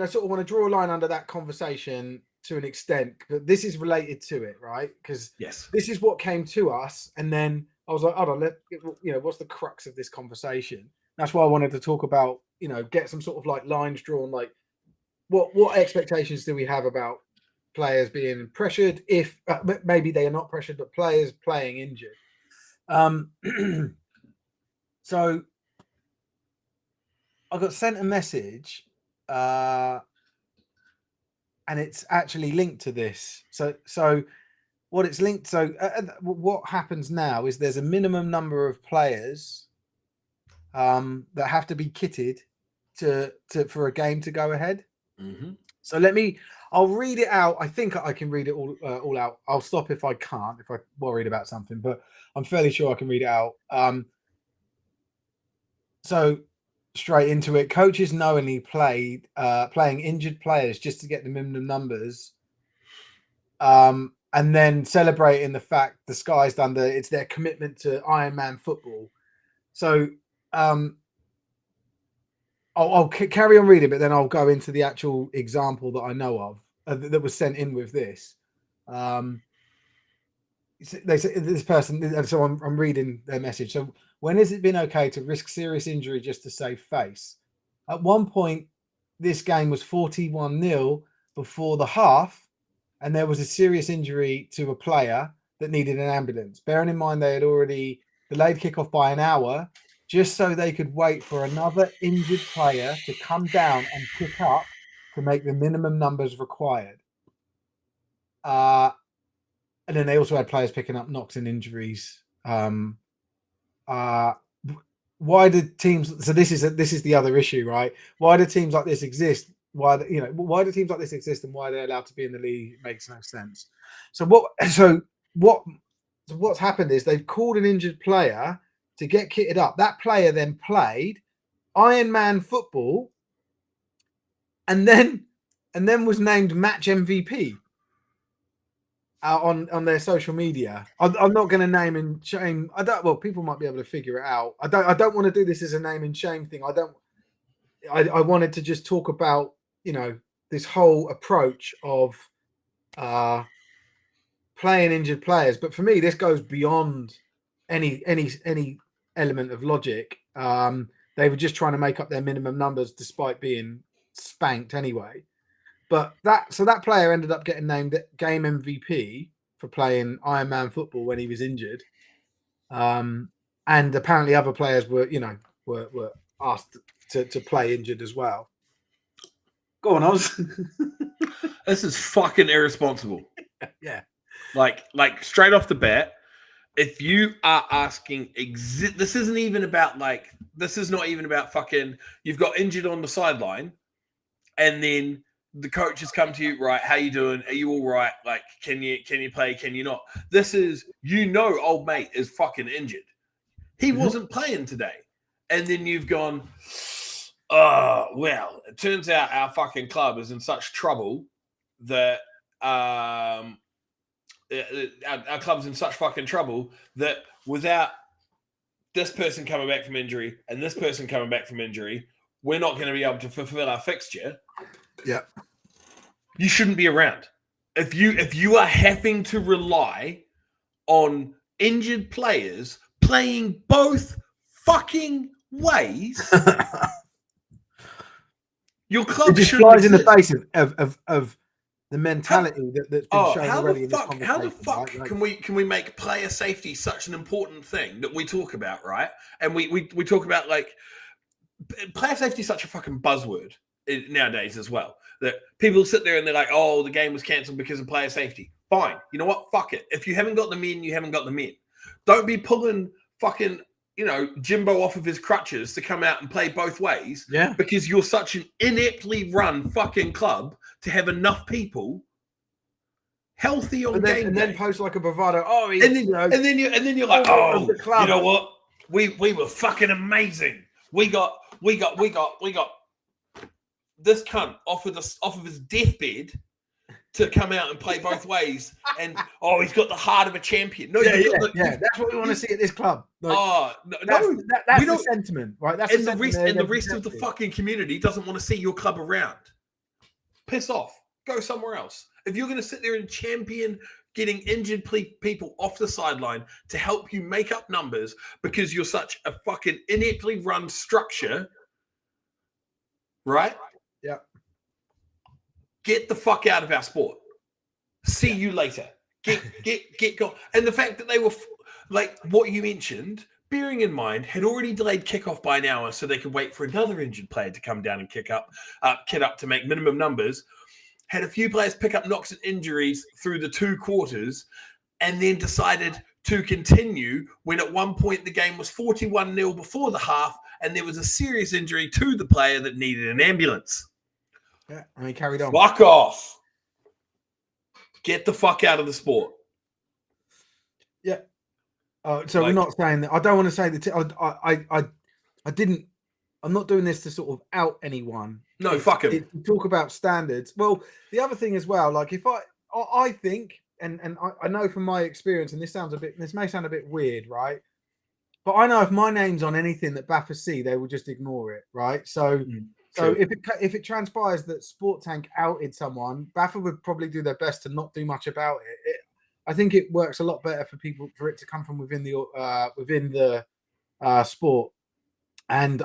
sort of want to draw a line under that conversation to an extent, but this is related to it, right? Because Yes. this is what came to us, and then I was like, hold on, what's the crux of this conversation? That's why I wanted to talk about, get some sort of like lines drawn, like what expectations do we have about players being pressured, if maybe they are not pressured, but players playing injured. So I got sent a message, and it's actually linked to this. So what it's linked. So what happens now is there's a minimum number of players that have to be kitted to for a game to go ahead. Mm-hmm. So I'll read it out. I think I can read it all out. I'll stop if I can't, if I'm worried about something, but I'm fairly sure I can read it out. So straight into it, coaches knowingly playing injured players just to get the minimum numbers, and then celebrating the fact the Sky's done it's their commitment to Iron Man football. So I'll carry on reading, but then I'll go into the actual example that I know of that was sent in with this. They say this person, and so I'm reading their message. So, when has it been okay to risk serious injury just to save face? At one point, this game was 41-0 before the half, and there was a serious injury to a player that needed an ambulance. Bearing in mind they had already delayed kickoff by an hour, just so they could wait for another injured player to come down and pick up to make the minimum numbers required. And then they also had players picking up knocks and injuries. Why do teams? So this is the other issue, right? Why do teams like this exist? Why do teams like this exist, and why they're allowed to be in the league? It makes no sense. So what's happened is they've called an injured player to get kitted up. That player then played Iron Man football, and then was named match MVP on their social media. I'm not going to name and shame. Well, people might be able to figure it out. I don't want to do this as a name and shame thing. I wanted to just talk about this whole approach of playing injured players. But for me, this goes beyond any element of logic. They were just trying to make up their minimum numbers despite being spanked anyway. But that player ended up getting named game MVP for playing Iron Man football when he was injured. And apparently other players were asked to play injured as well. Go on, Oz. This is fucking irresponsible. Yeah. Like straight off the bat, if you are asking, this isn't even about this is not even about fucking, you've got injured on the sideline and then the coach has come to you, right? How you doing? Are you all right? Like, can you play? Can you not? This is, old mate is fucking injured. He wasn't playing today. And then you've gone, well, it turns out our fucking club is in such trouble that our club's in such fucking trouble that without this person coming back from injury and this person coming back from injury, we're not going to be able to fulfill our fixture. Yeah. You shouldn't be around. If you are having to rely on injured players playing both fucking ways, your club it just shouldn't flies in the exist. face of the mentality that's been shown already in this conversation. How the fuck right? can we make player safety such an important thing that we talk about, right? And we talk about player safety is such a fucking buzzword nowadays as well, that people sit there and they're like, oh, the game was cancelled because of player safety. Fine. You know what? Fuck it. If you haven't got the men, you haven't got the men. Don't be pulling fucking, Jimbo off of his crutches to come out and play both ways. Yeah. Because you're such an ineptly run fucking club to have enough people healthy on game day. And then post like a bravado. Oh, and then you're like, oh, you know what? We were fucking amazing. We got this cunt off of his deathbed to come out and play both ways, and he's got the heart of a champion. No, that's what we want to see at this club. That's the sentiment, right? That's the rest of the fucking community doesn't want to see your club around. Piss off. Go somewhere else. if you're going to sit there and champion getting injured people off the sideline to help you make up numbers because you're such a fucking ineptly run structure, right? Yeah. Get the fuck out of our sport. See you later. Get going. And the fact that they were like what you mentioned, bearing in mind, had already delayed kickoff by an hour so they could wait for another injured player to come down and kit up to make minimum numbers. Had a few players pick up knocks and injuries through the 2 quarters, and then decided to continue when at one point the game was 41-0 before the half, and there was a serious injury to the player that needed an ambulance. Yeah, and he carried on. Fuck off. Get the fuck out of the sport. Yeah. So we're not saying that. I don't want to say that. I didn't. I'm not doing this to sort of out anyone. No, fuck him. Talk about standards. Well, the other thing as well, like if I think, and I know from my experience, and this may sound a bit weird, right? But I know if my name's on anything that Baffa see, they will just ignore it, right? So. So if it transpires that Sport Tank outed someone, Baffa would probably do their best to not do much about it. I think it works a lot better for it to come from within the sport. And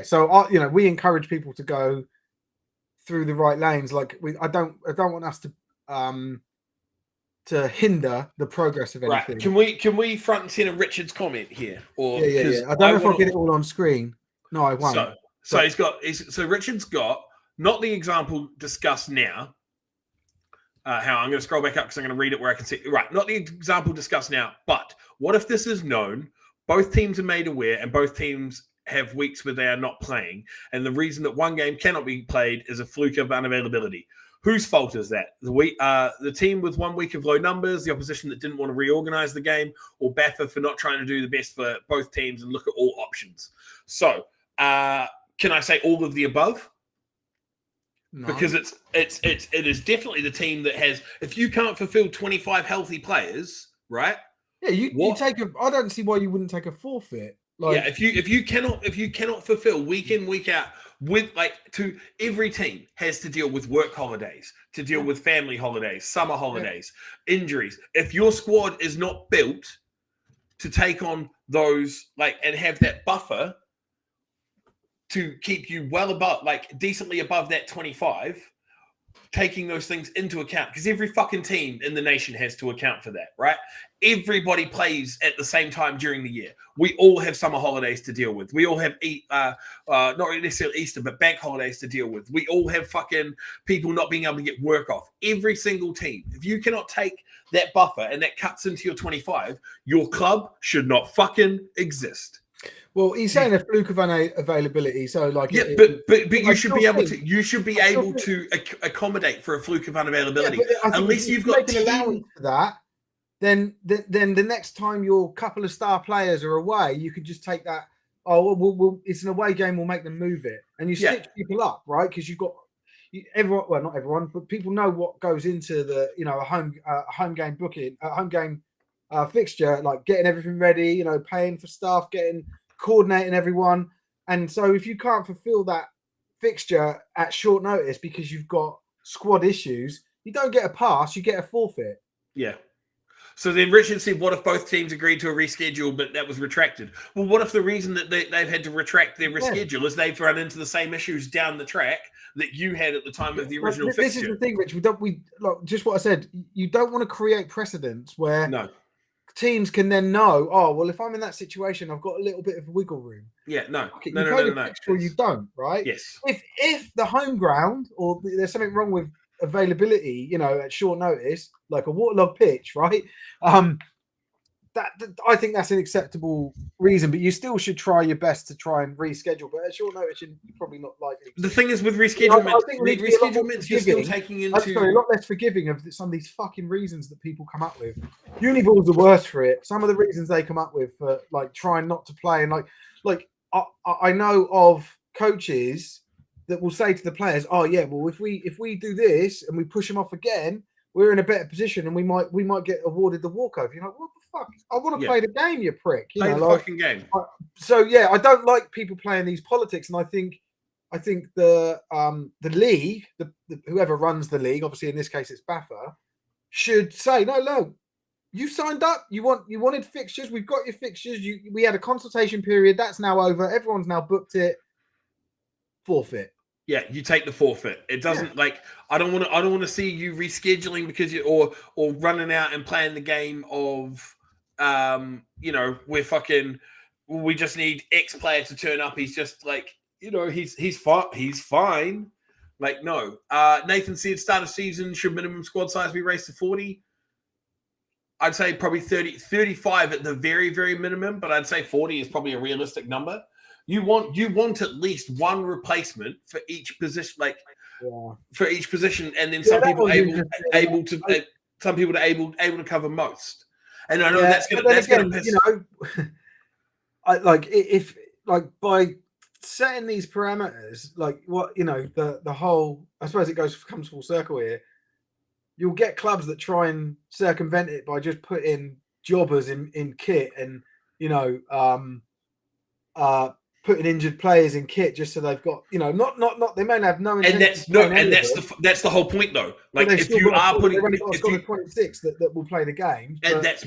so we encourage people to go through the right lanes. Like I don't want us to hinder the progress of anything. Right. Can we front and center Richard's comment here? Or yeah. I don't know if I'll get it all on screen. No, I won't. So Richard's got not the example discussed now. How I'm going to scroll back up because I'm going to read it where I can see. Right, not the example discussed now, but what if this is known? Both teams are made aware, and both teams have weeks where they are not playing, and the reason that one game cannot be played is a fluke of unavailability. Whose fault is that? The team with 1 week of low numbers, the opposition that didn't want to reorganize the game, or Baffa for not trying to do the best for both teams and look at all options? So, can I say all of the above? No. Because it is definitely the team that has. If you can't fulfill 25 healthy players, right? Yeah, you take a. I don't see why you wouldn't take a forfeit. If you cannot fulfill week in week out with every team has to deal with work holidays, to deal with family holidays, summer holidays, injuries. If your squad is not built to take on those and have that buffer to keep you well above, decently above that 25, taking those things into account, because every fucking team in the nation has to account for that, right? Everybody plays at the same time during the year. We all have summer holidays to deal with. We all have not necessarily Easter, but bank holidays to deal with. We all have fucking people not being able to get work off. Every single team. If you cannot take that buffer and that cuts into your 25, your club should not fucking exist. Well, he's saying a fluke of availability. So, but you should be able to. You should be able to accommodate for a fluke of unavailability. Yeah, unless you've got an allowance for that, then the next time your couple of star players are away, you could just take that. Oh, well, it's an away game. We'll make them move it, and you stitch people up, right? Because you've got everyone. Well, not everyone, but people know what goes into the a home game booking, a home game fixture, like getting everything ready. Paying for stuff, coordinating everyone. And so if you can't fulfill that fixture at short notice because you've got squad issues, you don't get a pass, you get a forfeit. Yeah. So then Richard said, what if both teams agreed to a reschedule, but that was retracted? Well, what if the reason that they've had to retract their reschedule is they've run into the same issues down the track that you had at the time of the original fixture? This is the thing, Rich. Just what I said, you don't want to create precedents where teams can then know, oh, well, if I'm in that situation, I've got a little bit of wiggle room. Yeah, no. Or you don't, right? Yes. If the home ground or there's something wrong with availability, at short notice, like a waterlogged pitch, right? That I think that's an acceptable reason, but you still should try your best to try and reschedule. But at short notice, you're probably not likely. The thing is with reschedulement, you're still taking into a lot less forgiving of some of these fucking reasons that people come up with. Uniball's the worst for it. Some of the reasons they come up with for trying not to play, and I know of coaches that will say to the players, "Oh yeah, well if we do this and we push them off again, we're in a better position and we might get awarded the walkover." You're like, what the fuck? I want to play the game, you prick. Play the fucking game. So yeah, I don't like people playing these politics, and I think I think the league, whoever runs the league, obviously in this case it's BAFA, should say, no, you signed up. You wanted fixtures. We've got your fixtures. We had a consultation period. That's now over. Everyone's now booked it. Forfeit. Yeah, you take the forfeit. It doesn't like I don't want to see you rescheduling because you or running out and playing the game of we just need X player to turn up. He's just like, he's fine. Like, no. Nathan said start of season should minimum squad size be raised to 40. I'd say probably 35 at the very, very minimum, but I'd say 40 is probably a realistic number. You want at least one replacement for each position, for each position, and then some people able to cover most. And I know that's gonna piss. If by setting these parameters, the whole, I suppose it comes full circle here. You'll get clubs that try and circumvent it by just putting jobbers in kit and putting injured players in kit just so they've got not they may have no intention. And that's the whole point though. Like if you are putting 26 that will play the game, and that's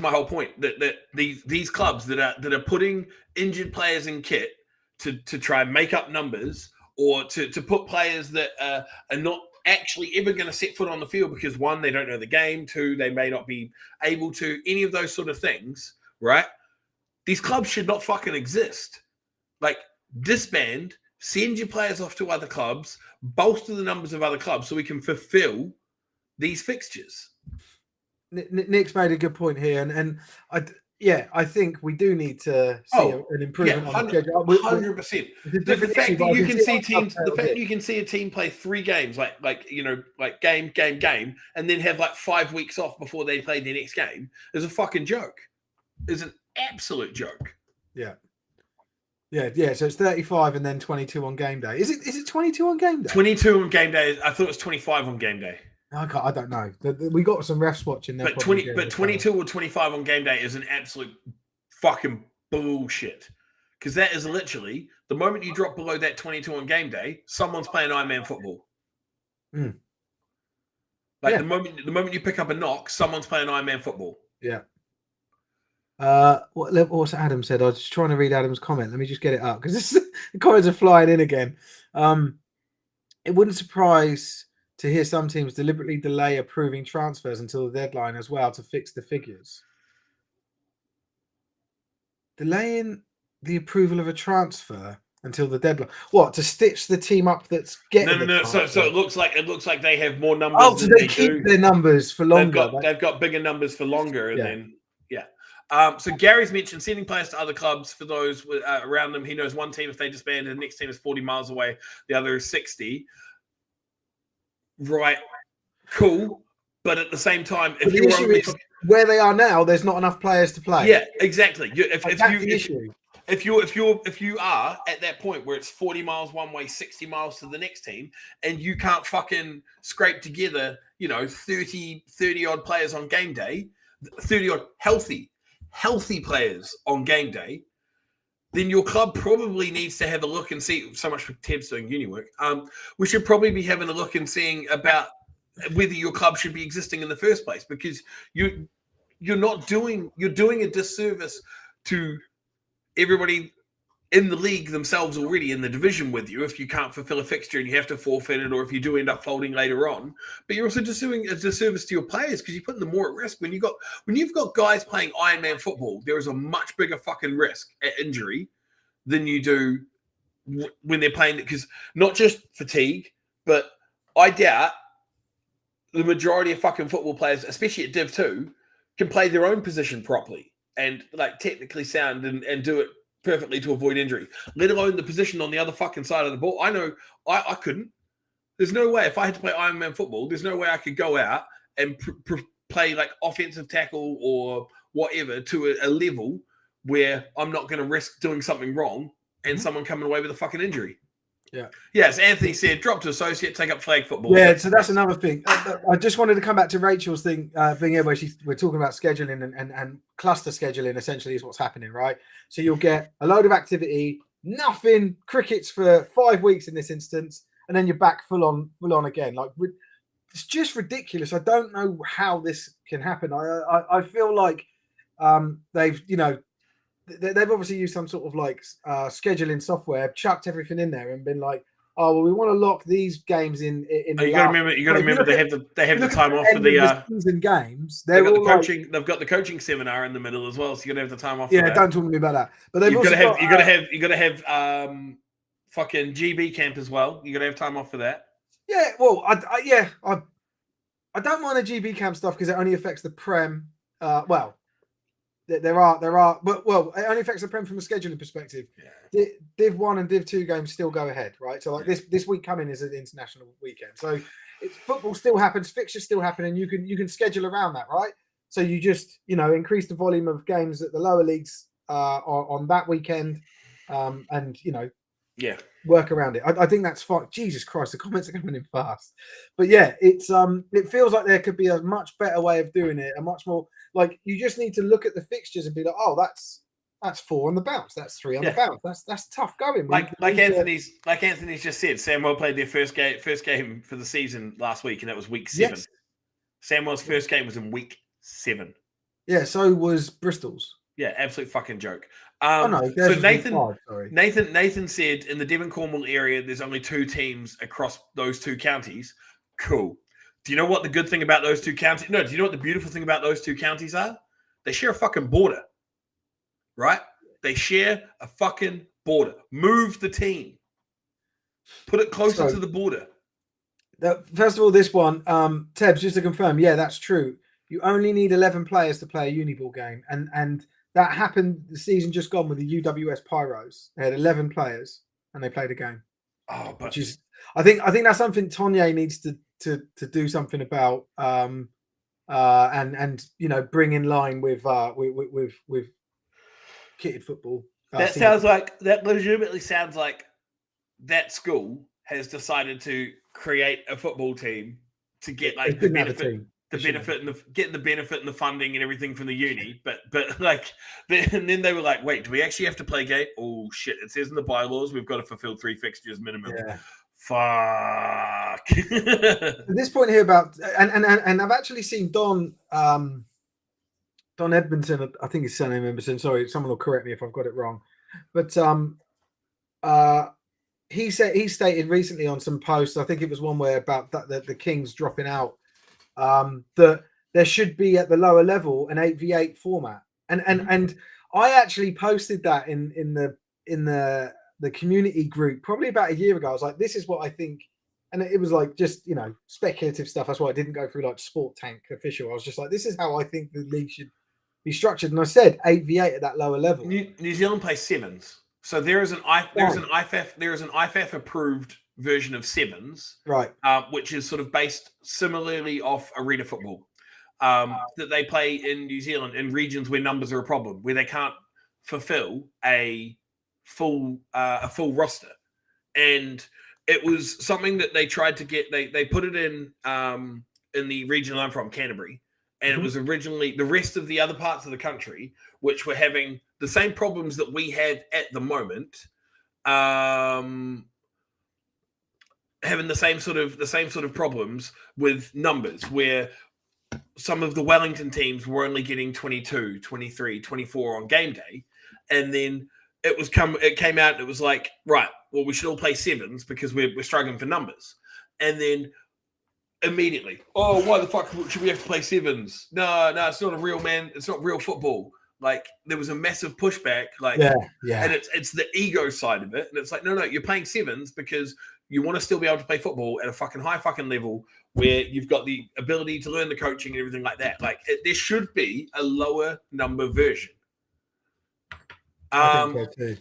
my whole point that these clubs that are putting injured players in kit to try and make up numbers or to put players that are not actually ever going to set foot on the field because one, they don't know the game, two, they may not be able to, any of those sort of things, right? These clubs should not fucking exist. Like, disband, send your players off to other clubs, bolster the numbers of other clubs so we can fulfill these fixtures. Nick's made a good point here, and I think we do need to see an improvement on the schedule. 100%. The fact that you can see teams, the fact that you can see a team play 3 games, like game, and then have like 5 weeks off before they play their next game is a fucking joke. Is an absolute joke. Yeah. So it's 35 and then 22 on game day. Is it 22 on game day? 22 on game day. I thought it was 25 on game day. I don't know. We got some refs watching there. But 22 or 25 on game day is an absolute fucking bullshit. Because that is literally the moment you drop below that 22 on game day, someone's playing Ironman football. Mm. The moment you pick up a knock, someone's playing Ironman football. Yeah. What's Adam said? I was just trying to read Adam's comment. Let me just get it up because the comments are flying in again. It wouldn't surprise to hear some teams deliberately delay approving transfers until the deadline as well to fix the figures. Delaying the approval of a transfer until the deadline. What, to stitch the team up that's getting No. So it looks like they have more numbers. Oh, so they keep their numbers for longer. They've got bigger numbers for longer, and then. So Gary's mentioned sending players to other clubs for those around them. He knows one team, if they disband, the next team is 40 miles away. The other is 60. Right. Cool. But at the same time, if the issue is where they are now, there's not enough players to play. Yeah, exactly. If you are at that point where it's 40 miles one way, 60 miles to the next team, and you can't fucking scrape together, 30 odd players on game day, 30 odd healthy players on game day, then your club probably needs to have a look and see. So much for Teb's doing uni work. We should probably be having a look and seeing about whether your club should be existing in the first place, because you're doing a disservice to everybody in the league themselves already in the division with you if you can't fulfill a fixture and you have to forfeit it, or if you do end up folding later on. But you're also just doing a disservice to your players because you're putting them more at risk. When you've got guys playing Ironman football, there is a much bigger fucking risk at injury than you do when they're playing it, because not just fatigue, but I doubt the majority of fucking football players, especially at Div 2, can play their own position properly and like technically sound and do it perfectly to avoid injury, let alone the position on the other fucking side of the ball. I know I couldn't. There's no way if I had to play Ironman football, there's no way I could go out and play like offensive tackle or whatever to a level where I'm not going to risk doing something wrong and someone coming away with a fucking injury. Yeah. Yes, Anthony said, drop to associate, take up flag football. Yeah, so that's another thing. I just wanted to come back to Rachel's thing here where we're talking about scheduling and cluster scheduling essentially is what's happening, right? So you'll get a load of activity nothing. Crickets for 5 weeks in this instance, and then you're back full on again. Like it's just ridiculous. I don't know how this can happen. I feel like they've they've obviously used some sort of like scheduling software, chucked everything in there, and been like, oh well, we want to lock these games in. Oh, you got to remember. You got to remember they have the time off for the season games. They've got all the coaching. They've got the coaching seminar in the middle as well, so you got to have the time off. Yeah, for that. don't talk to me about that. But they've you also got to have fucking GB camp as well. You got to have time off for that. Yeah, well, I don't mind the GB camp stuff because it only affects the Prem. Well, there are, but it only affects the Prem from a scheduling perspective. Yeah. Div 1 and Div 2 games still go ahead, right? So like this week coming is an international weekend. So football still happens, fixtures still happen, and you can schedule around that, right? So you just increase the volume of games at the lower leagues on that weekend, and work around it. I think that's fine. Jesus Christ, the comments are coming in fast. But yeah, it feels like there could be a much better way of doing it, a much more like you just need to look at the fixtures and be like, oh, that's 4 on the bounce, that's 3 on the bounce. That's tough going. Like Anthony's just said, Samwell played their first game for the season last week, and that was week 7. Yes. Samwell's first game was in week 7. Yeah, so was Bristol's. Yeah, absolute fucking joke. So Nathan said in the Devon Cornwall area, there's only 2 teams across those 2 counties. Cool. Do you know what the good thing about those 2 counties? No, do you know what the beautiful thing about those 2 counties are? They share a fucking border, right? They share a fucking border. Move the team. Put it closer to the border. First of all, this one, Tebs, just to confirm, yeah, that's true. You only need 11 players to play a Uniball game, and that happened the season just gone with the UWS Pyros. They had 11 players and they played a game. Oh, but I think that's something Tonye needs to do something about, and bring in line with kitted football. That legitimately sounds like that school has decided to create a football team to get like the benefit. Getting the benefit and the funding and everything from the uni, but and then they were like, wait, do we actually have to play game? Oh shit! It says in the bylaws we've got to fulfill 3 fixtures minimum. Yeah. Fuck. At this point here about and I've actually seen Don Edmondson. I think his surname Edmondson. Sorry, someone will correct me if I've got it wrong. But he stated recently on some posts. I think it was one where about that the Kings dropping out. That there should be at the lower level an 8v8 format, and I actually posted that in the community group probably about a year ago. I was like, this is what I think, and it was like just speculative stuff. That's why I didn't go through like Sport Tank official. I was just like, this is how I think the league should be structured, and I said 8v8 at that lower level. New Zealand plays 7s, so there is an IFAF approved version of 7s, right? Which is sort of based similarly off arena football that they play in New Zealand in regions where numbers are a problem, where they can't fulfill a full roster. And it was something that they tried to get. They put it in the region I'm from, Canterbury, and it was originally the rest of the other parts of the country which were having the same problems that we have at the moment. Having the same sort of problems with numbers, where some of the Wellington teams were only getting 22, 23, 24 on game day. And then it came out and it was like, right, well, we should all play 7s because we're struggling for numbers. And then immediately, oh, why the fuck should we have to play 7s? No, it's not a real man. It's not real football. Like there was a massive pushback, and it's the ego side of it. And it's like, no, you're playing 7s because you want to still be able to play football at a fucking high fucking level where you've got the ability to learn the coaching and everything like that. Like there should be a lower number version. I think so too.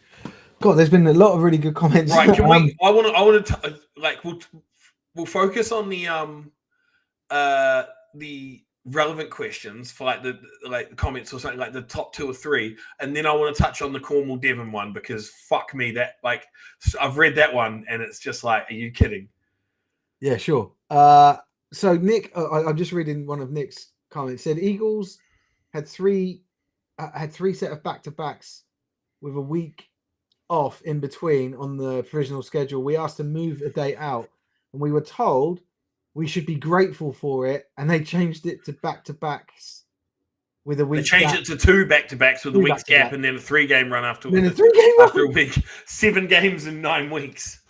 God, there's been a lot of really good comments. Right? Can we? I want to like we'll focus on the relevant questions for like the comments or something, like the top 2 or 3, and then I want to touch on the Cornwall Devon one because fuck me, that like I've read that one and it's just like, are you kidding? Yeah, sure. So Nick, I'm just reading one of Nick's comments. Said Eagles had three set of back-to-backs with a week off in between on the provisional schedule. We asked to move a date out, and we were told we should be grateful for it, and they changed it to back-to-backs with a They week. changed it to 2 back-to-backs with a Two week's back-to-back. gap and then a 3-game run Then a 3-game after a run. week. 7 games in 9 weeks.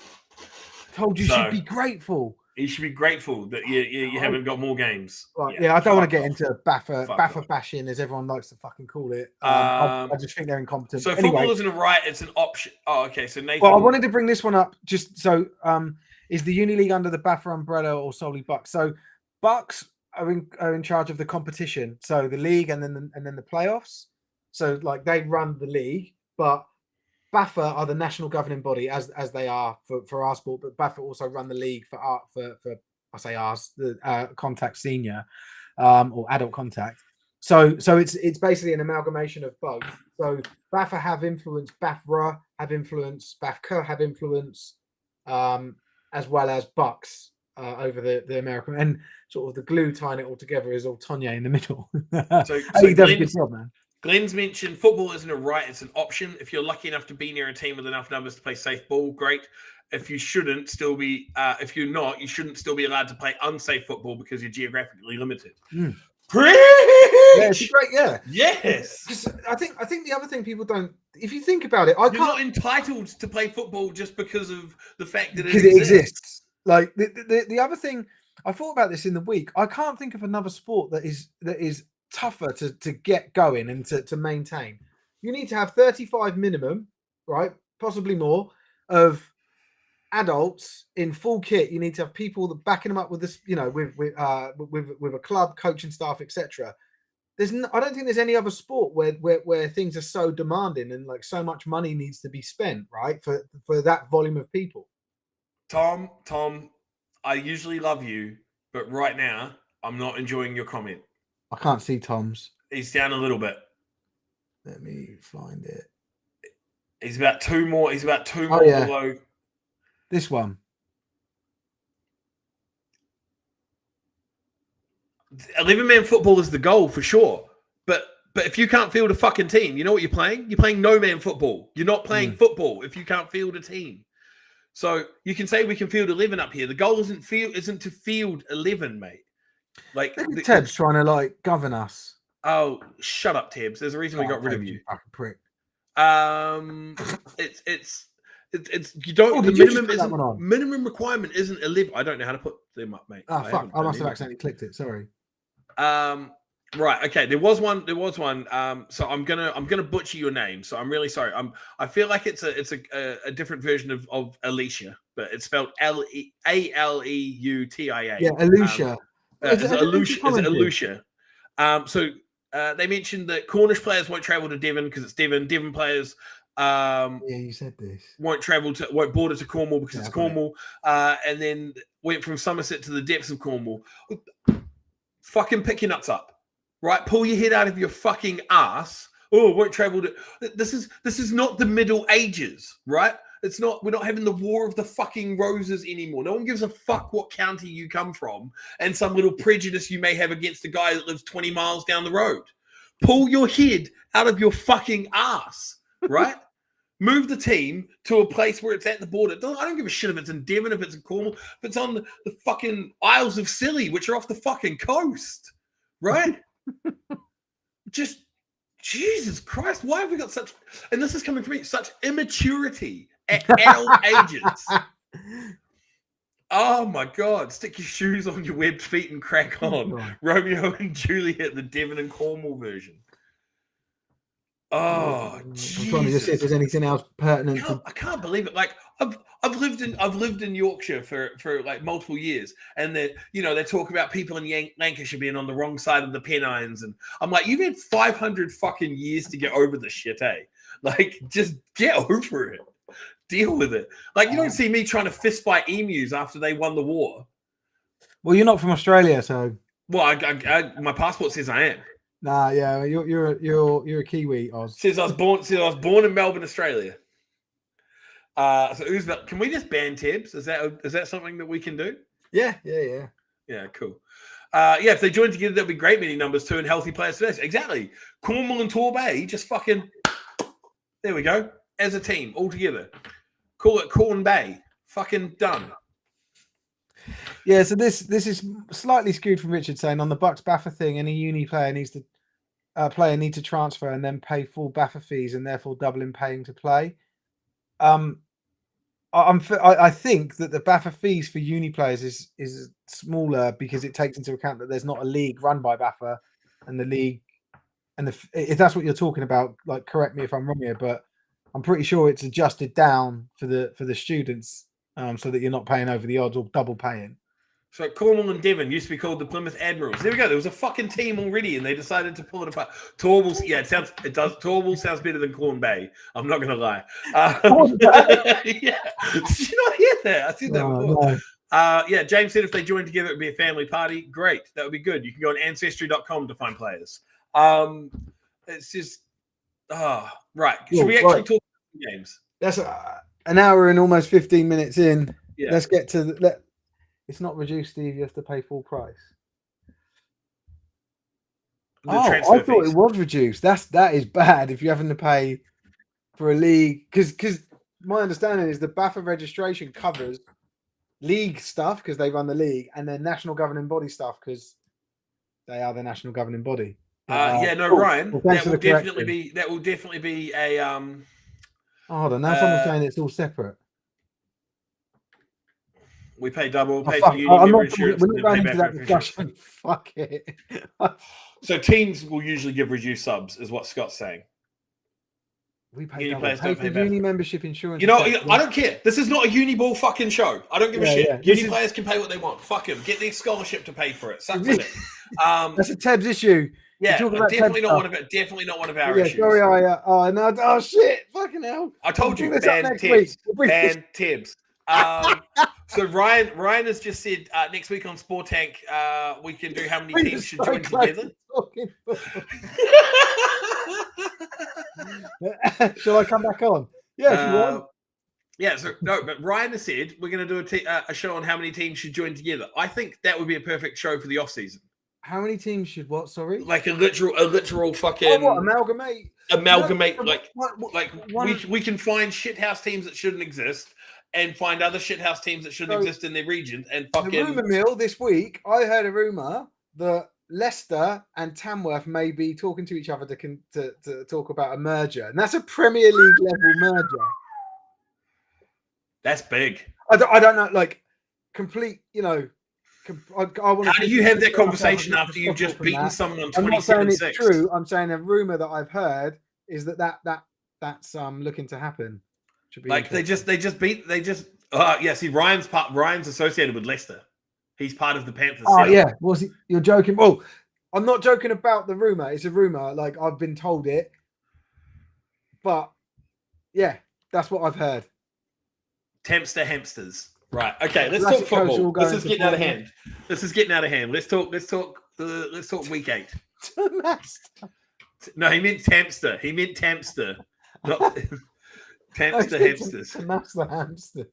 Told you So- should be grateful. You should be grateful that you haven't got more games. Right, yeah, I don't want to fuck get off. into Baffa Fuck off. bashing, as everyone likes to fucking call it. Um, I just think they're incompetent. So Anyway, football isn't a right; it's an option. Oh, okay. So Nathan, well, I wanted to bring this one up just so is the Uni League under the Baffa umbrella or solely Bucks? So Bucks are in charge of the competition, so the league and then the playoffs. So like they run the league, but Baffa are the national governing body as they are for our sport, but Baffa also run the league for I say ours, the contact senior or adult contact. So it's basically an amalgamation of both. So Baffa have influence, Bafra have influence, Bafka have influence, as well as Bucks over the American, and sort of the glue tying it all together is all Tonye in the middle. So He does a good job, man. Glenn's mentioned football isn't a right; it's an option. If you're lucky enough to be near a team with enough numbers to play safe ball, great. If you shouldn't still be, if you're not, you shouldn't still be allowed to play unsafe football because you're geographically limited. Mm. Preach! Yeah, it's great. Yeah. Yes. Just, I think the other thing people don't, if you think about it, I You're can't not entitled to play football just because of the fact that because it exists. Like the other thing, I thought about this in the week. I can't think of another sport that is tougher to get going and to maintain. You need to have 35 minimum, right? Possibly more of adults in full kit. You need to have people that backing them up with this, with a club, coaching staff, etc. I don't think there's any other sport where things are so demanding and like so much money needs to be spent, right, for that volume of people. Tom, I usually love you, but right now I'm not enjoying your comment. I can't see Tom's. He's down a little bit. Let me find it. He's about two more. He's about two Oh, more yeah. below. This one. 11-man football is the goal for sure. But if you can't field a fucking team, you know what you're playing? You're playing no-man football. You're not playing football if you can't field a team. So you can say we can field 11 up here. The goal isn't to field 11, mate. Like Teb's trying to like govern us. Oh, shut up, Tebs. There's a reason we got rid of you. Fucking prick. It's you don't. Oh, the did you just minimum put that one isn't on? minimum requirement isn't 11. I don't know how to put them up, mate. Oh fuck! haven't I done must have anything. accidentally clicked it. Sorry. Right. Okay. There was one. So I'm gonna butcher your name. So I'm really sorry. I feel like it's a different version of Alicia, but it's spelled Aleutia. Yeah, Alicia. Is it Alicia? So they mentioned that Cornish players won't travel to Devon because it's Devon. Devon players Yeah, you said this. won't border to Cornwall because it's I've got it. Cornwall, and then went from Somerset to the depths of Cornwall. Fucking pick your nuts up, right? Pull your head out of your fucking ass. Oh, won't travel to. This is not the Middle Ages, right? It's not. We're not having the War of the fucking Roses anymore. No one gives a fuck what county you come from and some little prejudice you may have against a guy that lives 20 miles down the road. Pull your head out of your fucking ass, right? Move the team to a place where it's at the border. I don't give a shit if it's in Devon, if it's in Cornwall, if it's on the fucking Isles of Scilly, which are off the fucking coast, right? Just, Jesus Christ, why have we got such, and this is coming from me, such immaturity at adult ages? Oh my God, stick your shoes on your webbed feet and crack on. Right. Romeo and Juliet, the Devon and Cornwall version. Oh, I'm trying to just see if there's anything else pertinent. I can't believe it. Like I've lived in Yorkshire for like multiple years, and they talk about people in Lancashire being on the wrong side of the Pennines, and I'm like, you've had 500 fucking years to get over this shit, eh? Like, just get over it, deal with it. Like, you don't see me trying to fist fight emus after they won the war. Well, you're not from Australia, so. Well, I my passport says I am. Nah, yeah, you're a Kiwi, Oz. Says I was born in Melbourne, Australia. So who's that? Can we just ban Tebs? Is that something that we can do? Yeah. Yeah, cool. Yeah, if they join together, that'll be great meeting numbers too and healthy players today. Exactly. Cornwall and Torbay, just fucking. There we go. as a team all together. Call it Corn Bay. Fucking done. Yeah, so this is slightly skewed from Richard saying on the Bucks BAFA thing, any uni player need to transfer and then pay full BAFA fees and therefore doubling paying to play. I think that the BAFA fees for uni players is smaller because it takes into account that there's not a league run by BAFA, and the league, and if that's what you're talking about, like correct me if I'm wrong here, but I'm pretty sure it's adjusted down for the students, so that you're not paying over the odds or double paying. So Cornwall and Devon used to be called the Plymouth Admirals. There we go. There was a fucking team already, and they decided to pull it apart. Torval, yeah, it does. Torval sounds better than Corn Bay. I'm not going to lie. Yeah, did you not hear that? I said that before. No. Yeah, James said if they joined together, it would be a family party. Great, that would be good. You can go on ancestry.com to find players. It's just, right. Should we actually talk about games? That's an hour and almost 15 minutes in. Yeah. Let's get to it's not reduced, Steve. You have to pay full price. I thought it was reduced. That is bad if you're having to pay for a league, because my understanding is the BAFA registration covers league stuff because they run the league, and then national governing body stuff because they are the national governing body. Ryan, well, that will definitely be a Hold on, now someone's saying it's all separate. We pay double, pay for uni member insurance. We're not going into that discussion. Fuck it. So teams will usually give reduced subs, is what Scott's saying. We pay Uni double. players Pay don't for pay uni membership insurance. You know, I don't care. This is not a uni ball fucking show. I don't give a shit. Yeah. Uni players can pay what they want. Fuck them. Get their scholarship to pay for it. Suck with it. That's a Tebs issue. Yeah, definitely not one of it. Definitely not one of our issues. Sorry, oh shit, fucking hell! I told you, ban Tebs. Ban Tebs. So Ryan has just said next week on Sport Tank we can do how many teams should join together. Shall I come back on? Yeah, if you want. Yeah, so no, but Ryan has said we're going to do a show on how many teams should join together. I think that would be a perfect show for the off season. How many teams should what? Sorry, like a literal fucking amalgamate. We can find shithouse teams that shouldn't exist and find other shithouse teams that shouldn't exist in their region and fucking. The rumor mill this week. I heard a rumor that Leicester and Tamworth may be talking to each other to talk about a merger, and that's a Premier League level merger. That's big. I don't know, like complete. You know, I want. How do you have that conversation after you've just beaten someone on 27-6? I'm not saying it's true. I'm saying a rumor that I've heard is that's looking to happen. Like they just see Ryan's associated with Leicester. He's part of the Panthers. Oh yeah, was he? You're joking? Well, I'm not joking about the rumor. It's a rumor. Like I've been told it, but yeah, that's what I've heard. Tempster hamsters. Right. Okay. Let's talk football. This is getting out of hand. Let's talk week 8. No, he meant Tempster. Not hamsters. To mass the hamsters.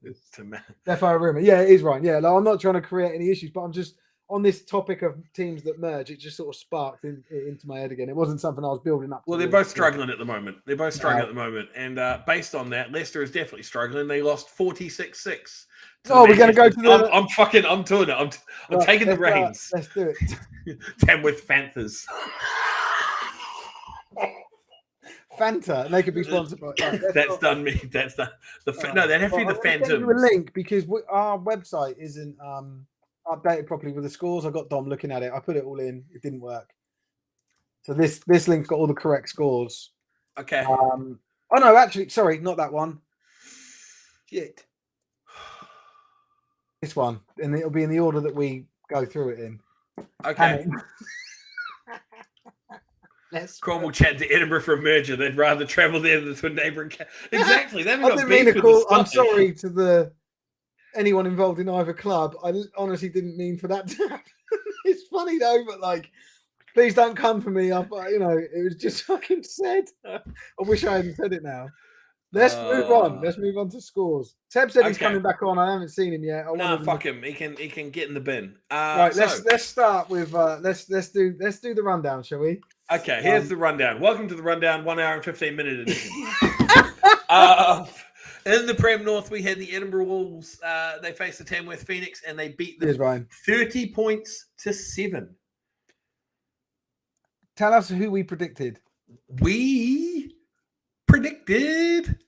Defo rumor. Yeah, it is right. Yeah, like, I'm not trying to create any issues, but I'm just on this topic of teams that merge. It just sort of sparked into my head again. It wasn't something I was building up. Well, they're both struggling at the moment. And based on that, Leicester is definitely struggling. They lost 46-6. Oh, we're going to go to the. I'm doing it. I'm taking the reins. Let's do it. Tamworth Panthers. Fanta, they could be sponsored by. That's done me. That's done. No, they'd have to be the Phantoms. Send you a link because our website isn't updated properly with the scores. I got Dom looking at it. I put it all in. It didn't work. So this link's got all the correct scores. Okay. Oh no, actually, sorry, not that one. Shit. This one, and it'll be in the order that we go through it in. Okay. Cromwell chat to Edinburgh for a merger. They'd rather travel there than to a neighbouring. Exactly. They haven't got beef with the Scottish. I'm sorry to anyone involved in either club. I honestly didn't mean for that to happen. It's funny though, but like, please don't come for me. It was just fucking said. I wish I hadn't said it now. Let's move on. Let's move on to scores. Teb said he's coming back on. I haven't seen him yet. No, fuck him. He can get in the bin. Right. Let's start with let's do the rundown, shall we? Okay. Here's the rundown. Welcome to the rundown. 1 hour and 15 minute edition. In the Prem North, we had the Edinburgh Wolves. They faced the Tamworth Phoenix, and they beat them Cheers, Ryan. 30 points to 7. Tell us who we predicted. We predicted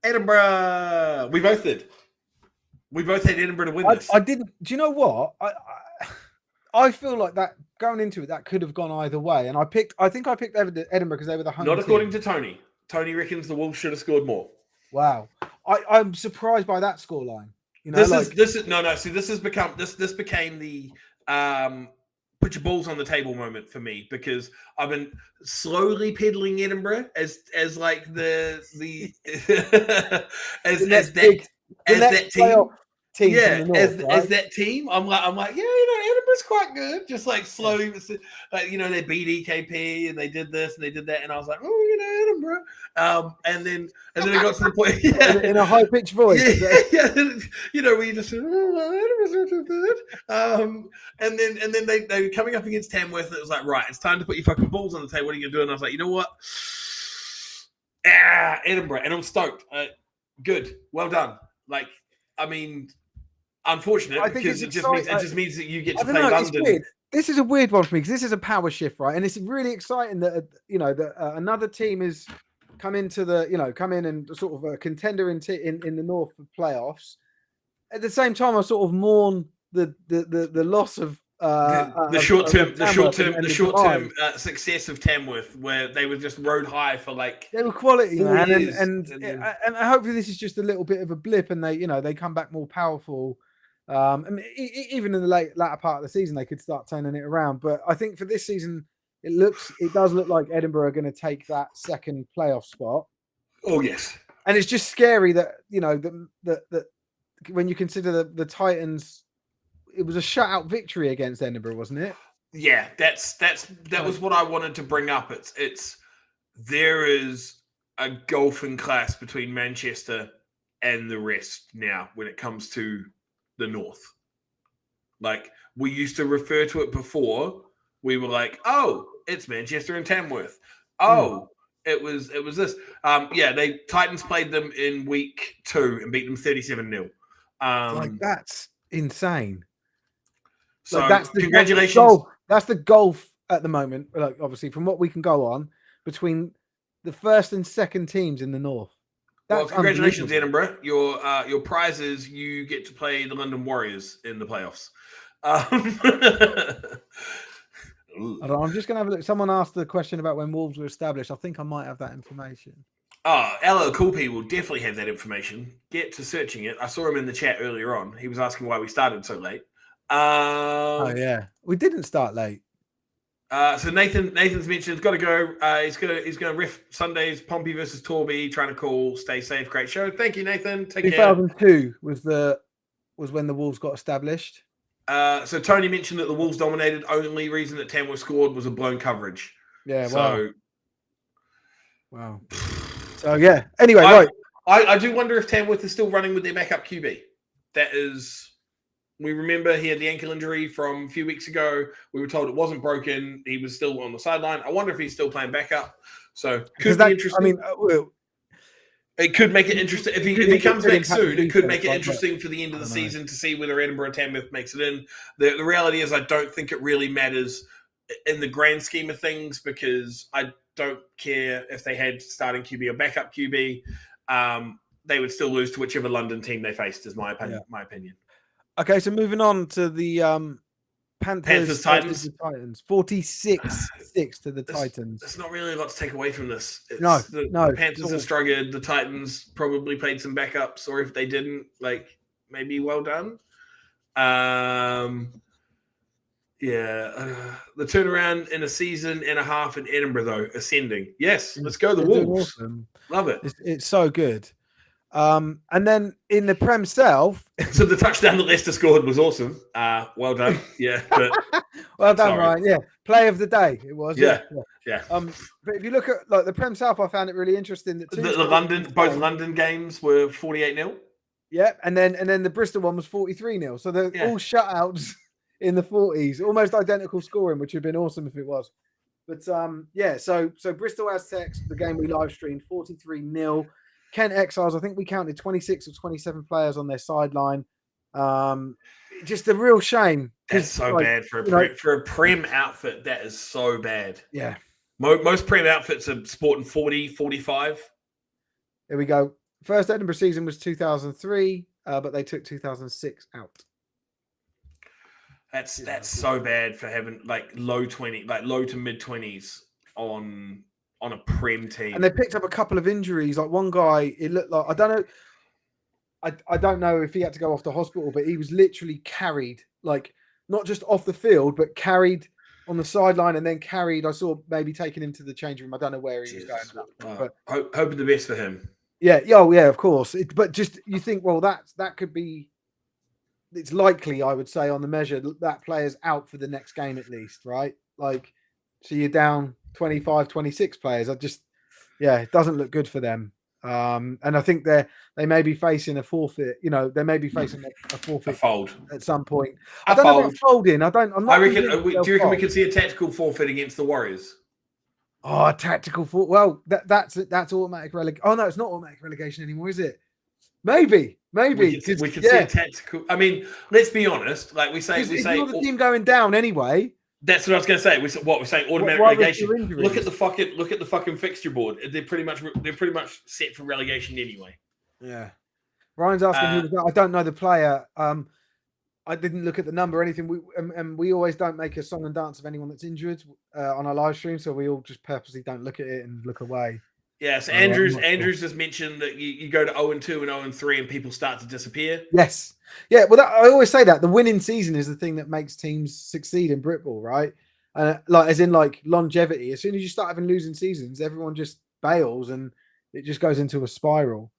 Edinburgh. We both did. We both had Edinburgh to win this. I didn't. Do you know what? I feel like that going into it, that could have gone either way. And I think I picked Edinburgh because they were the home Not team. according to Tony. Tony reckons the Wolves should have scored more. Wow. I'm surprised by that scoreline. You know, This became the put your balls on the table moment for me, because I've been slowly peddling Edinburgh as like the as that team. Yeah, North, as that team, I'm like, yeah, Edinburgh's quite good. Just like slowly, like, they beat EKP and they did this and they did that, and I was like, oh, Edinburgh. And then it got to the point, in a high pitched voice, where you just, Edinburgh's not so good. And then they were coming up against Tamworth, and it was like, right, it's time to put your fucking balls on the table. What are you gonna do? And I was like, you know what? Edinburgh, and I'm stoked. Good, well done. Like, I mean, unfortunate, because it just means that you get to play London. This is a weird one for me because this is a power shift, right? And it's really exciting that another team is come in and sort of a contender in the North for playoffs. At the same time, I sort of mourn the loss of the short term success of Tamworth, where they were just road high for like they were quality, man, years, and hopefully this is just a little bit of a blip, and they come back more powerful. I mean, even in the latter part of the season, they could start turning it around. But I think for this season, it does look like Edinburgh are going to take that second playoff spot. Oh yes, and it's just scary that that when you consider the Titans. It was a shutout victory against Edinburgh, wasn't it? Yeah, that was what I wanted to bring up. There is a golfing class between Manchester and the rest now when it comes to the North. Like, we used to refer to it before. We were like, oh, it's Manchester and Tamworth. Oh, it was this. Titans played them in week 2 and beat them 37-0. That's insane. So that's congratulations. That's the golf at the moment. Like, obviously, from what we can go on between the first and second teams in the North. Well, congratulations, Edinburgh. Your prize is you get to play the London Warriors in the playoffs. I'm just going to have a look. Someone asked the question about when Wolves were established. I think I might have that information. Oh, LL Cool P will definitely have that information. Get to searching it. I saw him in the chat earlier on. He was asking why we started so late. Oh yeah, we didn't start late. So Nathan's mentioned it's got to go. He's gonna riff Sundays Pompey versus Torby. Trying to call. Stay safe. Great show. Thank you, Nathan. Take 2002 care. was when the Wolves got established. So Tony mentioned that the Wolves dominated. Only reason that Tamworth scored was a blown coverage. Yeah. So wow. So yeah. Anyway, right. I do wonder if Tamworth is still running with their backup QB. That is. We remember he had the ankle injury from a few weeks ago. We were told it wasn't broken. He was still on the sideline. I wonder if he's still playing backup. So could be interesting. I mean, it could make it interesting. If he comes back soon, it could make it interesting for the end of the season to see whether Edinburgh Tamworth makes it in. The reality is I don't think it really matters in the grand scheme of things, because I don't care if they had starting QB or backup QB. They would still lose to whichever London team they faced, is my opinion. Yeah. Okay, so moving on to the Panthers Titans. 46-6 to the Titans. There's not really a lot to take away from this. The Panthers have struggled. The Titans probably played some backups, or if they didn't, maybe well done. The turnaround in a season and a half in Edinburgh, though, ascending. Yes, let's go the Wolves. Awesome. Love it. It's so good. And then in the Prem South, so the touchdown that Leicester scored was awesome. Well done. Yeah. But, well done, Ryan. Yeah. Play of the day. It was. Yeah. But if you look at the Prem South, I found it really interesting that both London games were 48-0. Yeah. And then the Bristol one was 43-0. So they're all shutouts in the 40s, almost identical scoring, which would have been awesome if it was. But yeah, so Bristol Aztecs, the game we live streamed, 43-0. Kent Exiles, I think we counted 26 or 27 players on their sideline. Just a real shame. That's so bad for a Prem outfit. That is so bad. Yeah. Most Prem outfits are sporting 40, 45. There we go. First Edinburgh season was 2003, but they took 2006 out. That's so bad for having like low to mid 20s on a Prem team. And they picked up a couple of injuries. Like one guy, it looked like, I don't know. I don't know if he had to go off to hospital, but he was literally carried, like not just off the field, but carried on the sideline and then carried. I saw maybe taking him to the change room. I don't know where he was going. But hoping the best for him. Yeah. Oh, yeah, of course. But just you think, well, that could be. It's likely, I would say, on the measure that player's out for the next game at least, right? Like, so you're down 25, 26 players. It doesn't look good for them. And I think they may be facing a forfeit. You know, they may be facing a forfeit fold at some point. I don't know about folding. I'm not. I reckon. Do you reckon we could see a tactical forfeit against the Warriors? Oh, a tactical forfeit. Well, that's automatic relegation. Oh no, it's not automatic relegation anymore, is it? Maybe. We could see a tactical. I mean, let's be honest. Like we say, you're the team going down anyway. That's what I was going to say. We're saying automatic relegation. Look at the fucking fixture board. They're pretty much set for relegation anyway. Yeah. Ryan's asking who was that. I don't know the player. I didn't look at the number or anything. We always don't make a song and dance of anyone that's injured on our live stream, so we all just purposely don't look at it and look away. Yeah, so Andrews just mentioned that you go to 0-2 and 0-3 and people start to disappear. Yes. Yeah, well, I always say that. The winning season is the thing that makes teams succeed in Britball, right? As in longevity. As soon as you start having losing seasons, everyone just bails and it just goes into a spiral.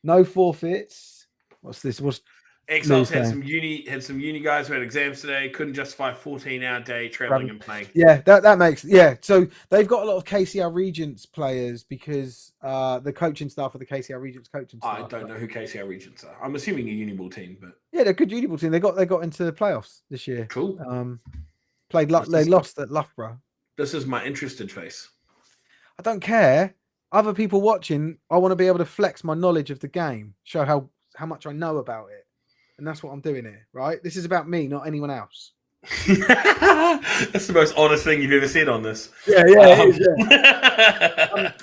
No forfeits. What's this? Exiles had some uni guys who had exams today, couldn't justify a 14-hour day traveling and playing. Yeah, that makes so they've got a lot of KCR Regents players because the coaching staff of the KCR Regents coaching staff. I don't know who KCR Regents are. I'm assuming a Uniball team, but yeah, they're a good Uniball team. They got into the playoffs this year. Cool. They lost at Loughborough. This is my interested face. I don't care. Other people watching, I want to be able to flex my knowledge of the game, show how much I know about it. And that's what I'm doing here, right? This is about me, not anyone else. That's the most honest thing you've ever said on this. Yeah, it is, yeah.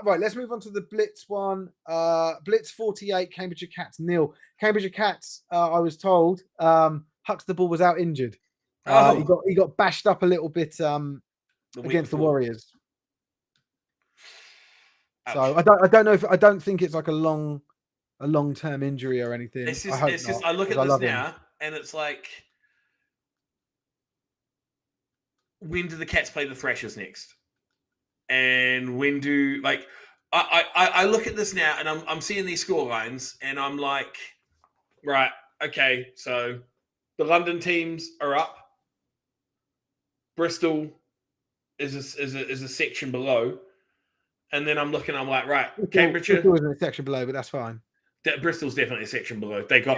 Right, let's move on to the Blitz one. Blitz 48, Cambridgeshire Cats 0. Cambridgeshire Cats, I was told, Huxtable was out injured. He got bashed up a little bit against the Warriors. Ouch. So I don't think it's like a long-term injury or anything. I look at this now and it's like, when do the Cats play the Thrashers next? And when do I look at this now and I'm seeing these score lines and I'm like, right, okay, so the London teams are up. Bristol is a section below. And then I'm looking, I'm like, right, Cambridgeshire. Bristol isn't a section below, but that's fine. Bristol's definitely a section below. They got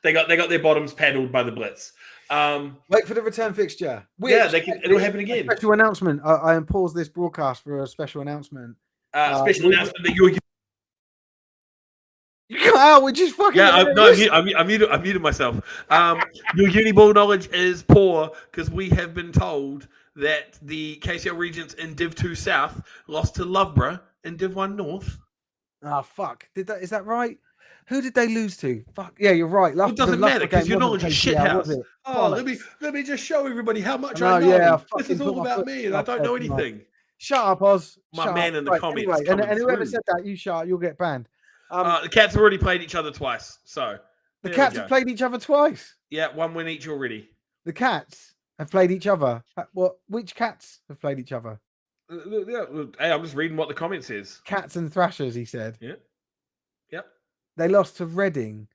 their bottoms paddled by the Blitz. Wait for the return fixture. It'll happen again. Special announcement. I pause this broadcast for a special announcement. Special announcement that you cut out, which is fucking. Yeah, I muted myself. Your Uniball knowledge is poor because we have been told that the KCL Regents in Div 2 South lost to Loughborough in Div 1 North. Oh fuck! Is that right? Who did they lose to? Fuck yeah, you're right. It doesn't matter because your knowledge is shit house. Oh, let me just show everybody how much I know. Yeah, this is all about me, and I don't know anything. Shut up, Oz. My man in the comments. Anyway, and whoever said that, you'll get banned. The Cats have already played each other twice, so the Cats have played each other twice. Yeah, one win each already. The Cats have played each other. What? Which Cats have played each other? Hey, I'm just reading what the comment says. Cats and Thrashers, he said. Yeah. Yep. They lost to Reading.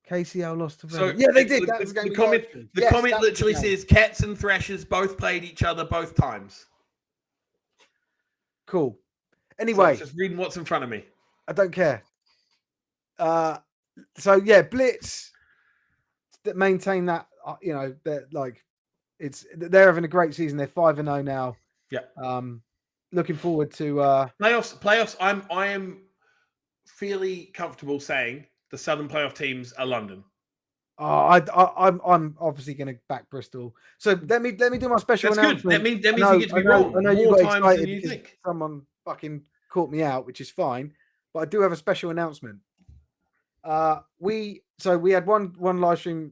KCL lost to Reading. So, yeah, they did. The comment literally says Cats and Thrashers both played each other both times. Cool. Anyway. So just reading what's in front of me. I don't care. So, yeah, Blitz that maintain that, that like they're having a great season. They're 5-0 now. Yeah. Looking forward to Playoffs. I am fairly comfortable saying the Southern playoff teams are London. I'm obviously going to back Bristol. So let me do my special That's good. announcement. That means you get to be wrong I know you more got times excited than you because think. someone fucking caught me out, which is fine. But I do have a special announcement. We had one live stream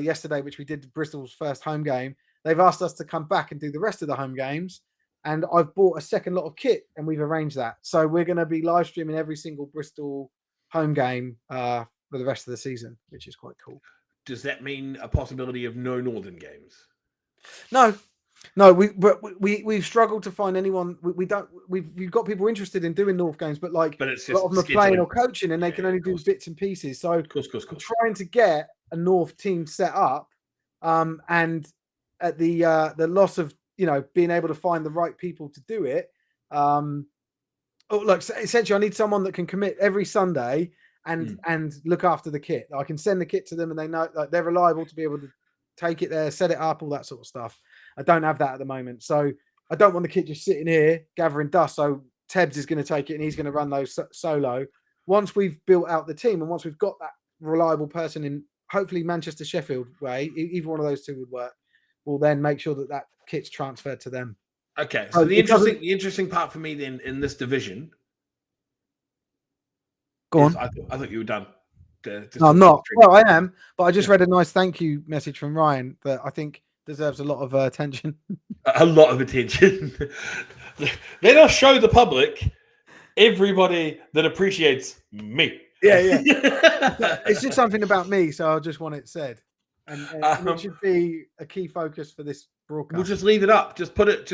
yesterday, which we did Bristol's first home game. They've asked us to come back and do the rest of the home games, and I've bought a second lot of kit, and we've arranged that. So we're going to be live streaming every single Bristol home game for the rest of the season, which is quite cool. Does that mean a possibility of no Northern games? No, we've struggled to find anyone. We've got people interested in doing North games, but it's a lot just of them are playing or coaching, and they can only do course. bits and pieces. So Of course. I'm trying to get a North team set up, and at the loss of being able to find the right people to do it. Essentially, I need someone that can commit every Sunday and look after the kit. I can send the kit to them, and they know they're reliable to be able to take it there, set it up, all that sort of stuff. I don't have that at the moment, so I don't want the kit just sitting here gathering dust. So Tebbs is going to take it, and he's going to run those solo. Once we've built out the team, and once we've got that reliable person in, hopefully Manchester, Sheffield way, either one of those two would work. We'll then make sure that kit's transferred to them. Okay, so the interesting part for me then in this division. Go on. I thought you were done. No, I'm not. Well, I am, but I just read a nice thank you message from Ryan that I think deserves a lot of attention. A lot of attention. Let us show the public everybody that appreciates me. Yeah. It's just something about me, so I just want it said. And it should be a key focus for this broadcast. We'll just leave it up. Just put it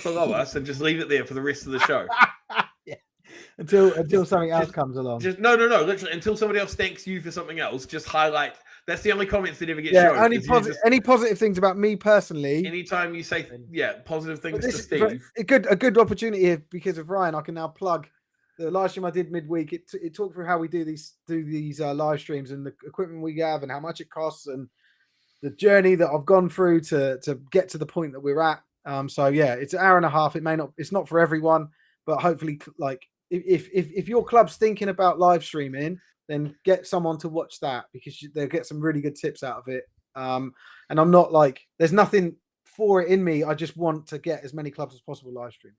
below us and just leave it there for the rest of the show. Yeah. Until something else comes along. No. Literally, until somebody else thanks you for something else, just highlight. That's the only comments that ever get shown. Any positive things about me personally. Anytime you say positive things to Steve. A good opportunity here because of Ryan. I can now plug the live stream I did midweek. It talked through how we do these live streams and the equipment we have and how much it costs and the journey that I've gone through to get to the point that we're at. So yeah, it's an hour and a half. It's not for everyone, but hopefully, if your club's thinking about live streaming, then get someone to watch that because they'll get some really good tips out of it. And I'm not there's nothing for it in me. I just want to get as many clubs as possible live stream.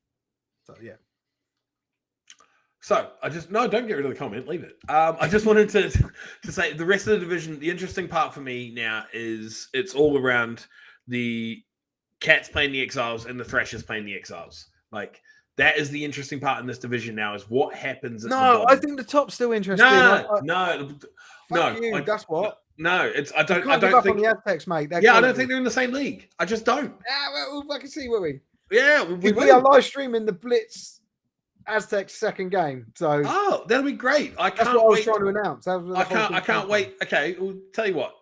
So yeah. So don't get rid of the comment, leave it. I just wanted to say the rest of the division, the interesting part for me now is it's all around the Cats playing the Exiles and the Thrashers playing the Exiles. That is the interesting part in this division now is what happens at the bottom. I think the top's still interesting. No. That's what. No, I don't think on the Aztecs, mate. I don't think they're in the same league. I just don't. Yeah, we'll fucking see, will we? Yeah, we are live streaming the Blitz Aztecs second game. So that'll be great. That's what I was trying to announce. I can't wait. Okay, well, tell you what.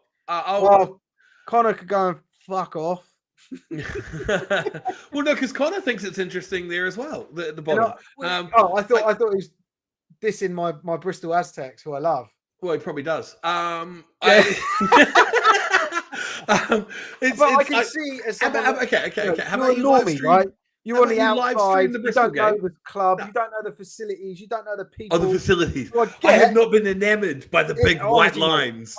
Connor could go and fuck off. Well, no, because Connor thinks it's interesting there as well. The bottom. I thought he was dissing my Bristol Aztecs, who I love. Well, he probably does. But I can see as someone. Okay. How you're about you normie, right? You're on the outside. The you don't know game? the club. No. You don't know the facilities. You don't know the people. The facilities. I have not been enamored by the big white lines.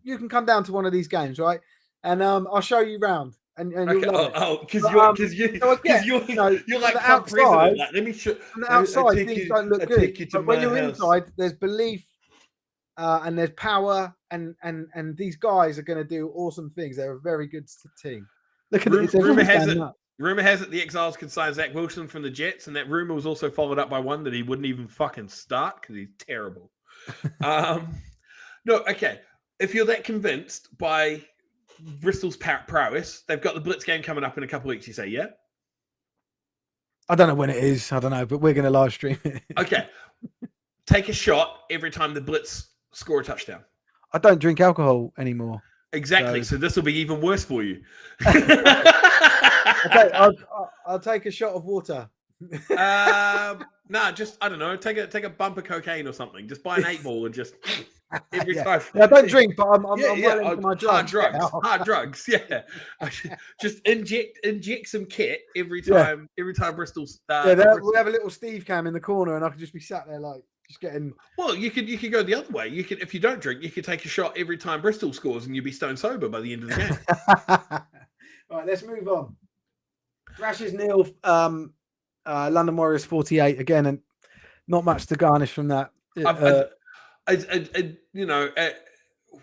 You can come down to one of these games, right? And I'll show you round. And you'll love it. Because you're like club president. Let me show. On the outside, things don't look good. But when you're inside, there's belief, and there's power, and these guys are going to do awesome things. They're a very good team. Look at it. Rumor has it the Exiles could sign Zach Wilson from the Jets, and that rumor was also followed up by one that he wouldn't even fucking start because he's terrible. No, okay. If you're that convinced by Bristol's prowess, they've got the Blitz game coming up in a couple of weeks. You say, yeah? I don't know when it is. I don't know, but we're going to live stream it. Okay. Take a shot every time the Blitz score a touchdown. I don't drink alcohol anymore. Exactly. So this will be even worse for you. Okay, I'll take a shot of water. Just I don't know. Take a bump of cocaine or something. Just buy an 8-ball and just. every Yeah. time. I don't drink, but I'm Yeah, well into my hard drugs. drugs, Yeah. hard drugs. Yeah, just inject some kit every Yeah. time. Every time Bristol's. Yeah, Bristol. we have a little Steve cam in the corner, and I could just be sat there like just getting. Well, you could go the other way. You could, if you don't drink, you could take a shot every time Bristol scores, and you'd be stone sober by the end of the game. All right, let's move on. Thrashers 0, London Warriors 48 again, and not much to garnish from that. You know,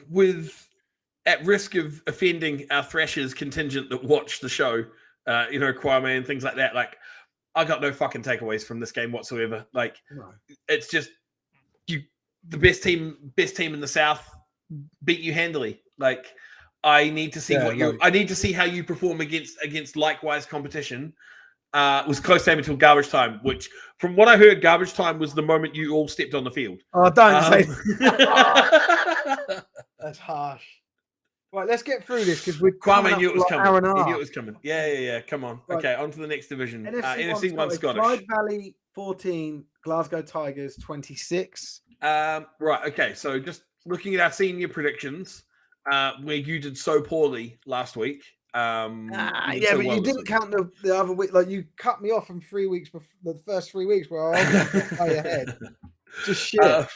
with at risk of offending our Thrashers contingent that watch the show, you know, Kwame and things like that. Like, I got no fucking takeaways from this game whatsoever. Like, it's just the best team in the South beat you handily. Like, I need to see I need to see how you perform against likewise competition. Was close time until garbage time, which, from what I heard, garbage time was the moment you all stepped on the field. Oh, don't say that's harsh. Right, let's get through this because we're Kwame knew it was coming. He knew it was coming. Yeah. Come on. Right. Okay, on to the next division. NFC 1 Scottish. Clyde Valley 14, Glasgow Tigers 26. Right. Okay. So just looking at our senior predictions, where you did so poorly last week. Yeah, but you didn't count the other week. Like, you cut me off from 3 weeks before the first 3 weeks where I was way ahead. Just shit.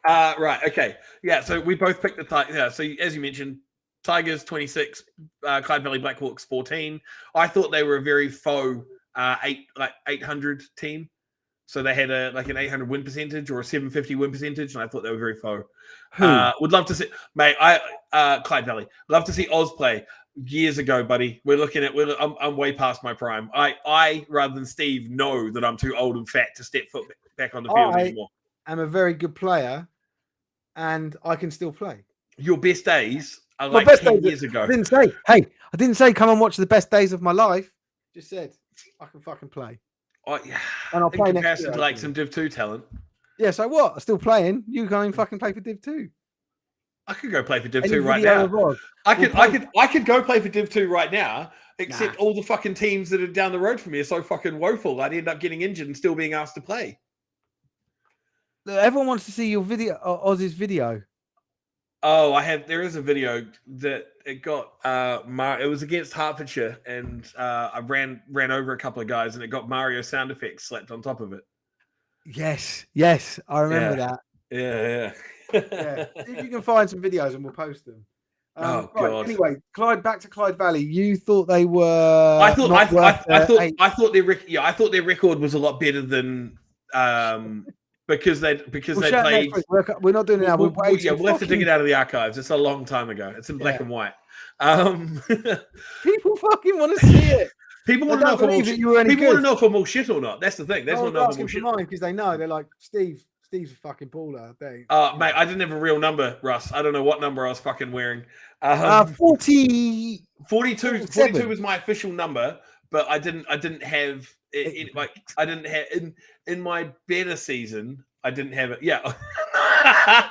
Right. Okay. Yeah. So we both picked the Tigers. Yeah. So as you mentioned, Tigers 26, Clyde Valley Blackhawks 14. I thought they were a very faux 800 team. So they had an 800 win percentage or a 750 win percentage, and I thought they were very faux. Would love to see, mate. Clyde Valley. Love to see Oz play. Years ago, buddy. I'm way past my prime. I rather than Steve know that I'm too old and fat to step foot back on the field anymore. I'm a very good player, and I can still play. Your best days are My like best 10 days- years ago. I didn't say come and watch the best days of my life. Just said I can fucking play. Yeah. And I'll In play next comparison year, to like some Div 2 talent. Yeah, so what? I'm still playing. You can't even fucking play for Div 2. I could go play for Div Any 2 right video now. of Oz? I could go play for Div 2 right now, except all the fucking teams that are down the road from me are so fucking woeful. I'd end up getting injured and still being asked to play. Everyone wants to see your video, Oz's video. Oh, there is a video that it got it was against Hertfordshire, and I ran over a couple of guys, and it got Mario sound effects slapped on top of it. Yes, I remember that. Yeah. Yeah. See if you can find some videos and we'll post them. God. Anyway, back to Clyde Valley. You thought they were? I thought their record was a lot better than because they played. We're not doing it now. We'll have to dig it out of the archives. It's a long time ago. It's in black and white. People fucking want to see it. People want to know if I'm all shit. People want to know if I'm all shit or not. That's the thing. They want to know if I'm all shit. Because they know, they're like, Steve's a fucking baller. Mate, I didn't have a real number, Russ. I don't know what number I was fucking wearing. 42 was my official number, but I didn't have it, I didn't have in my better season. I didn't have it. Yeah. I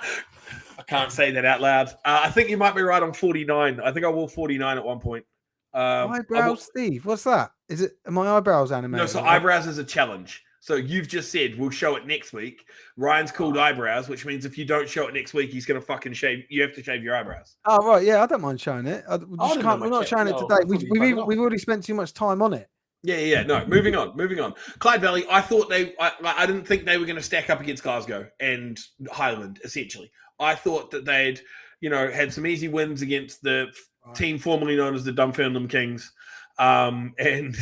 can't say that out loud. I think you might be right on 49. I think I wore 49 at one point. Eyebrows, Steve. What's that? Is it my eyebrows animated? No, so eyebrows is a challenge. So you've just said we'll show it next week. Ryan's called eyebrows, which means if you don't show it next week, he's going to fucking shave. You have to shave your eyebrows. Oh right, yeah, I don't mind showing it. We're not showing it today. We've already spent too much time on it. Yeah. No, moving on. Clyde Valley. I thought I didn't think they were going to stack up against Glasgow and Highland. Essentially, I thought that they'd had some easy wins against the team formerly known as the Dunfermline Kings. And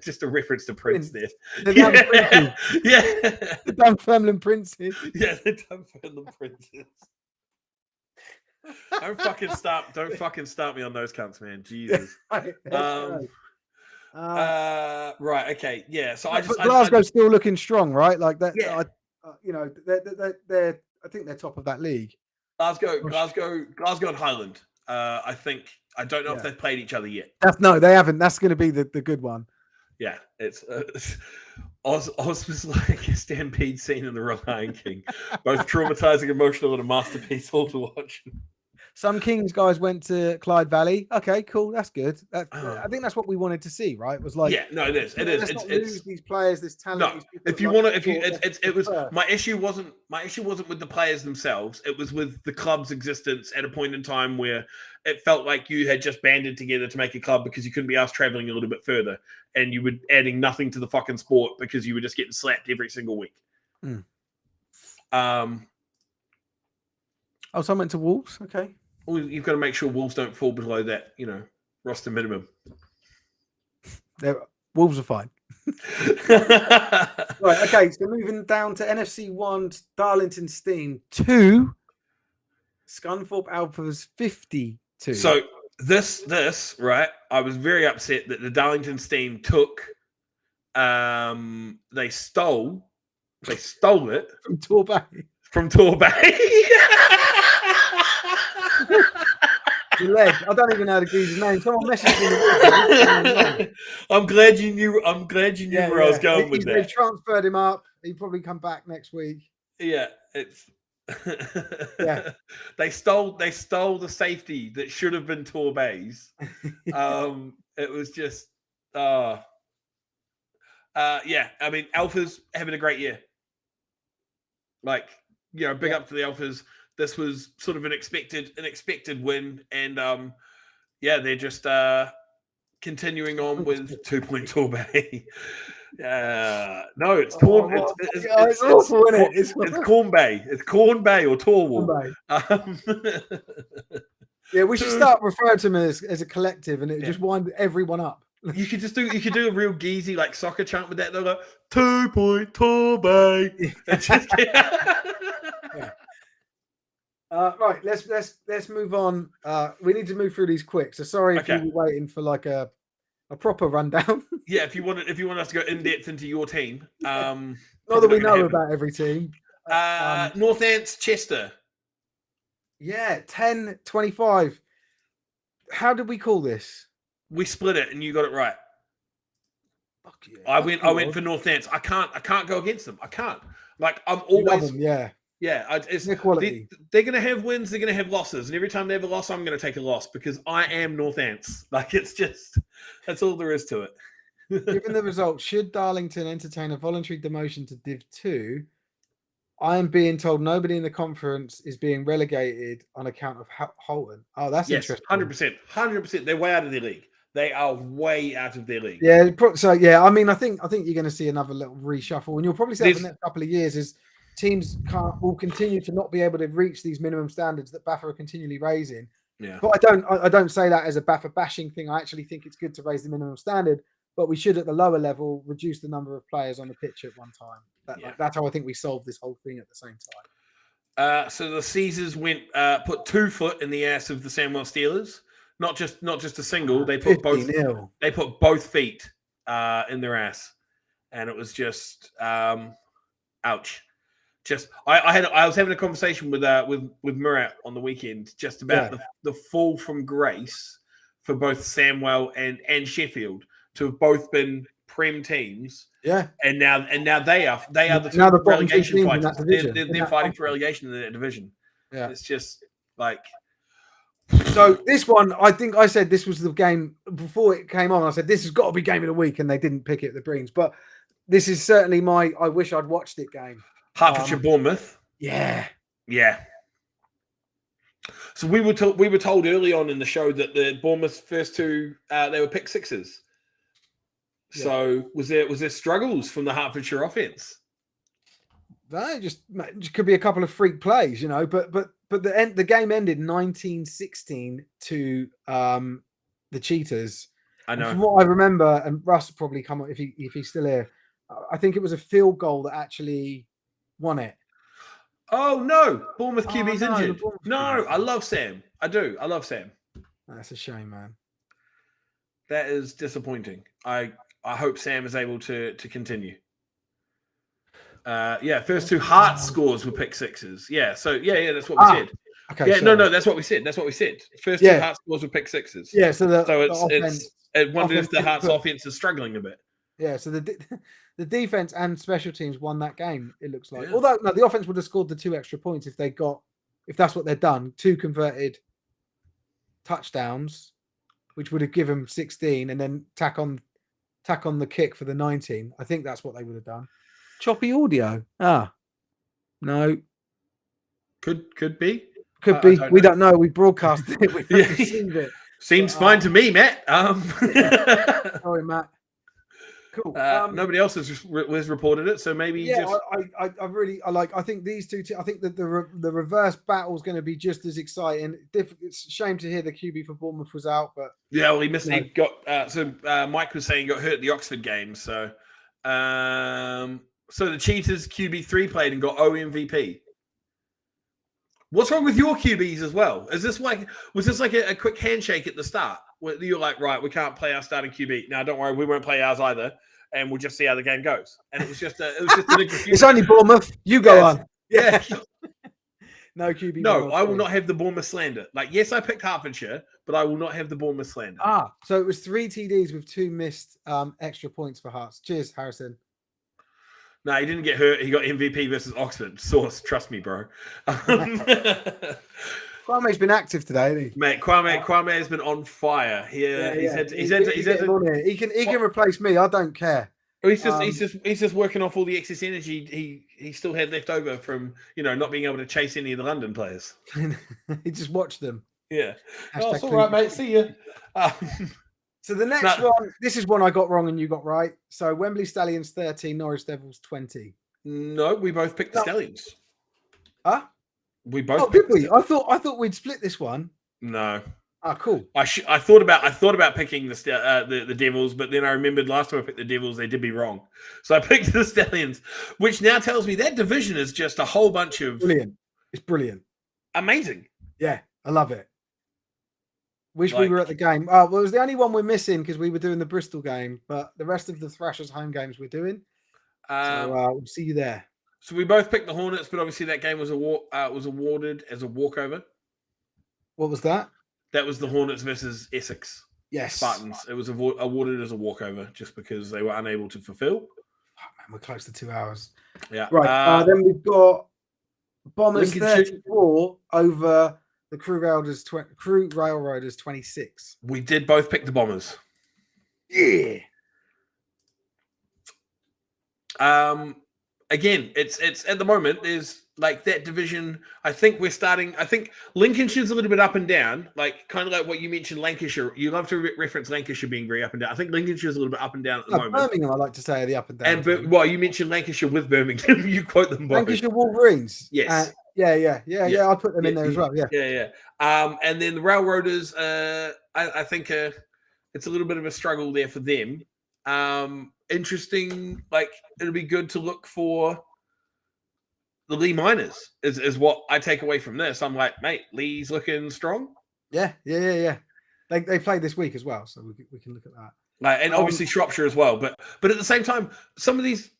just a reference to Prince there. The Dunfermline Princes. Yeah, the Dunfermline Princes. Don't fucking start me on those cunts, man. Jesus. Right. Okay. Yeah. So Glasgow's still looking strong, right? Like that. Yeah. They're. I think they're top of that league. Glasgow, and Highland. I think. I don't know if they've played each other yet. No, they haven't. That's going to be the good one. Yeah, it's Oz was like a stampede scene in The Lion King, both traumatizing, emotional, and a masterpiece all to watch. Some Kings guys went to Clyde Valley. Okay, cool. That's good. I think that's what we wanted to see, right? Was like, yeah, no, it is. It is. Let's not lose these players, this talent. No, these people if that you like want to, sport, it was first. my issue wasn't with the players themselves. It was with the club's existence at a point in time where it felt like you had just banded together to make a club because you couldn't be asked traveling a little bit further, and you were adding nothing to the fucking sport because you were just getting slapped every single week. Mm. Oh, so I went to Wolves. Okay. Well, you've got to make sure Wolves don't fall below that, roster minimum. Wolves are fine. Right. Okay. So moving down to NFC 1, Darlington Steam 2, Scunthorpe Alphas 52. So this right, I was very upset that the Darlington Steam took. They stole it from Torbay. From Torbay. Leg. I don't even know the geezer's name. Someone messaged me. I'm glad you knew where I was going with that. They've transferred him up. He'll probably come back next week. Yeah, it's yeah. They stole the safety that should have been Torbay's. It was just yeah. I mean, Alphas having a great year. Like, big up to the Alphas. This was sort of an expected win, and they're just continuing on with 2 Point Torbay. No, it's Corn. It's awful, isn't it? It's Corn Bay. It's Corn Bay or Torwall. Yeah, we should start referring to them as a collective, and it just wind everyone up. You could do a real geezy like soccer chant with that. They're like 2 Point Torbay. Yeah. Right, let's move on. We need to move through these quick. So sorry if you were waiting for like a proper rundown. Yeah, if you want us to go in depth into your team, not that we know about every team. Northants Chester. Yeah, 10-25. How did we call this? We split it, and you got it right. Fuck yeah. I went for Northants. I can't go against them. I can't. Like, I'm always it's equality. They're going to have wins. They're going to have losses, and every time they have a loss, I'm going to take a loss because I am Northants. Like, it's just that's all there is to it. Given the result, should Darlington entertain a voluntary demotion to Div 2? I am being told nobody in the conference is being relegated on account of Holton. Oh, that's interesting. 100%. They're way out of their league. They are way out of their league. Yeah. So yeah, I mean, I think you're going to see another little reshuffle, and you'll probably see over the next couple of years is teams will continue to not be able to reach these minimum standards that BAFA are continually raising. Yeah. But I don't say that as a BAFA bashing thing. I actually think it's good to raise the minimum standard, but we should at the lower level reduce the number of players on the pitch at one time. That's how I think we solve this whole thing at the same time. So the Caesars put 2 foot in the ass of the Sandwell Steelers. Not just a single. They put both. They put both feet in their ass, and it was just ouch. Just I was having a conversation with Murat on the weekend just about the fall from grace for both Sandwell and Sheffield to have both been Prem teams. Yeah, and now they are the relegation fighters. They're fighting for relegation in that division. Yeah, it's just like. So this one, I think I said this was the game before it came on. I said this has got to be game of the week, and they didn't pick it at the Greens. But this is certainly my I wish I'd watched it game. Hertfordshire Bournemouth. Yeah. So we were told early on in the show that the Bournemouth first 2 they were pick sixes. Yeah. So was there struggles from the Hertfordshire offense? No, just could be a couple of freak plays, But the game ended 19-16 to the Cheetahs. I know. And from what I remember, and Russ will probably come up if he's still here. I think it was a field goal that actually won it. Oh no, Bournemouth QB's injured. No, I love Sam. I do. I love Sam. That's a shame, man. That is disappointing. I hope Sam is able to continue. First 2 Hearts scores were pick sixes. Yeah, so that's what we said. Okay. Yeah, no, that's what we said. First 2 Hearts scores were pick sixes. Yeah, so I wonder if the Hearts offense is struggling a bit. Yeah, so the defense and special teams won that game. It looks like, although no, the offense would have scored the 2 extra points if that's what they'd done. 2 converted touchdowns, which would have given 16, and then tack on the kick for the 19. I think that's what they would have done. Choppy audio. No, Could be. could be. don't We know. don't know. We broadcasted it. We don't Yeah. receive it. Seems But, fine to me, Matt. Sorry, Matt. Cool. Nobody else has reported it, so maybe Yeah, just I really like. I think these two. I think that the reverse battle is going to be just as exciting. It's a shame to hear the QB for Bournemouth was out, but yeah. Well, he missed. No. He got Mike was saying he got hurt at the Oxford game. So the Cheetahs QB3 played and got OMVP. What's wrong with your QBs as well? Was this like a quick handshake at the start? Where you're like, right, we can't play our starting QB. Now, don't worry, we won't play ours either, and we'll just see how the game goes. And it was just a big it's only Bournemouth. You go on. Yeah. No QB. No, Bournemouth I will team. not have the Bournemouth slander. Like, yes, I picked Hertfordshire, but I will not have the Bournemouth slander. So it was 3 TDs with 2 missed extra points for Hearts. Cheers, Harrison. No, he didn't get hurt. He got MVP versus Oxford. Source, trust me, bro. Kwame's been active today, hasn't he? Mate, Kwame has been on fire. He's had Get him on here. He can replace me. I don't care. he's just working off all the excess energy he still had left over from not being able to chase any of the London players. He just watched them. Yeah. Hashtag It's all right, mate. See you. So the next one, this is one I got wrong and you got right. So Wembley Stallions 13, Norwich Devils 20. No, we both picked the No. Stallions. Huh? We both. Oh, picked did we? the- I thought we'd split this one. No. Cool. I thought about picking the Devils, but then I remembered last time I picked the Devils, they did me wrong. So I picked the Stallions, which now tells me that division is just a whole bunch of Brilliant. It's brilliant. amazing. Yeah, I love it. Wish we were at the game. Well, it was the only one we're missing because we were doing the Bristol game, but the rest of the Thrashers home games we're doing. So we'll see you there. So we both picked the Hornets, but obviously that game was awarded as a walkover. What was that? That was the Hornets versus Essex Yes. Spartans. It was awarded as a walkover just because they were unable to fulfill. Oh, man, we're close to 2 hours. Yeah. Right. Then we've got Bombers Lincolnshire- 34 over the Crew Railroaders 26. We did both pick the Bombers. Yeah. Again, it's at the moment there's like that division. I think Lincolnshire's a little bit up and down, like kind of like what you mentioned, Lancashire. You love to reference Lancashire being very up and down. I think Lincolnshire's a little bit up and down at the moment. Birmingham, I like to say, are the up and down. You mentioned Lancashire with Birmingham. You quote them both. Lancashire Wolverines. Yes. Yeah. I put them in there as well. Yeah. Yeah. And then the Railroaders, I think it's a little bit of a struggle there for them. Interesting. Like it'll be good to look for the Lee Miners is what I take away from this. I'm like, mate, Lee's looking strong. Yeah. They play this week as well, so we can look at that. Like, and obviously Shropshire as well. But at the same time, some of these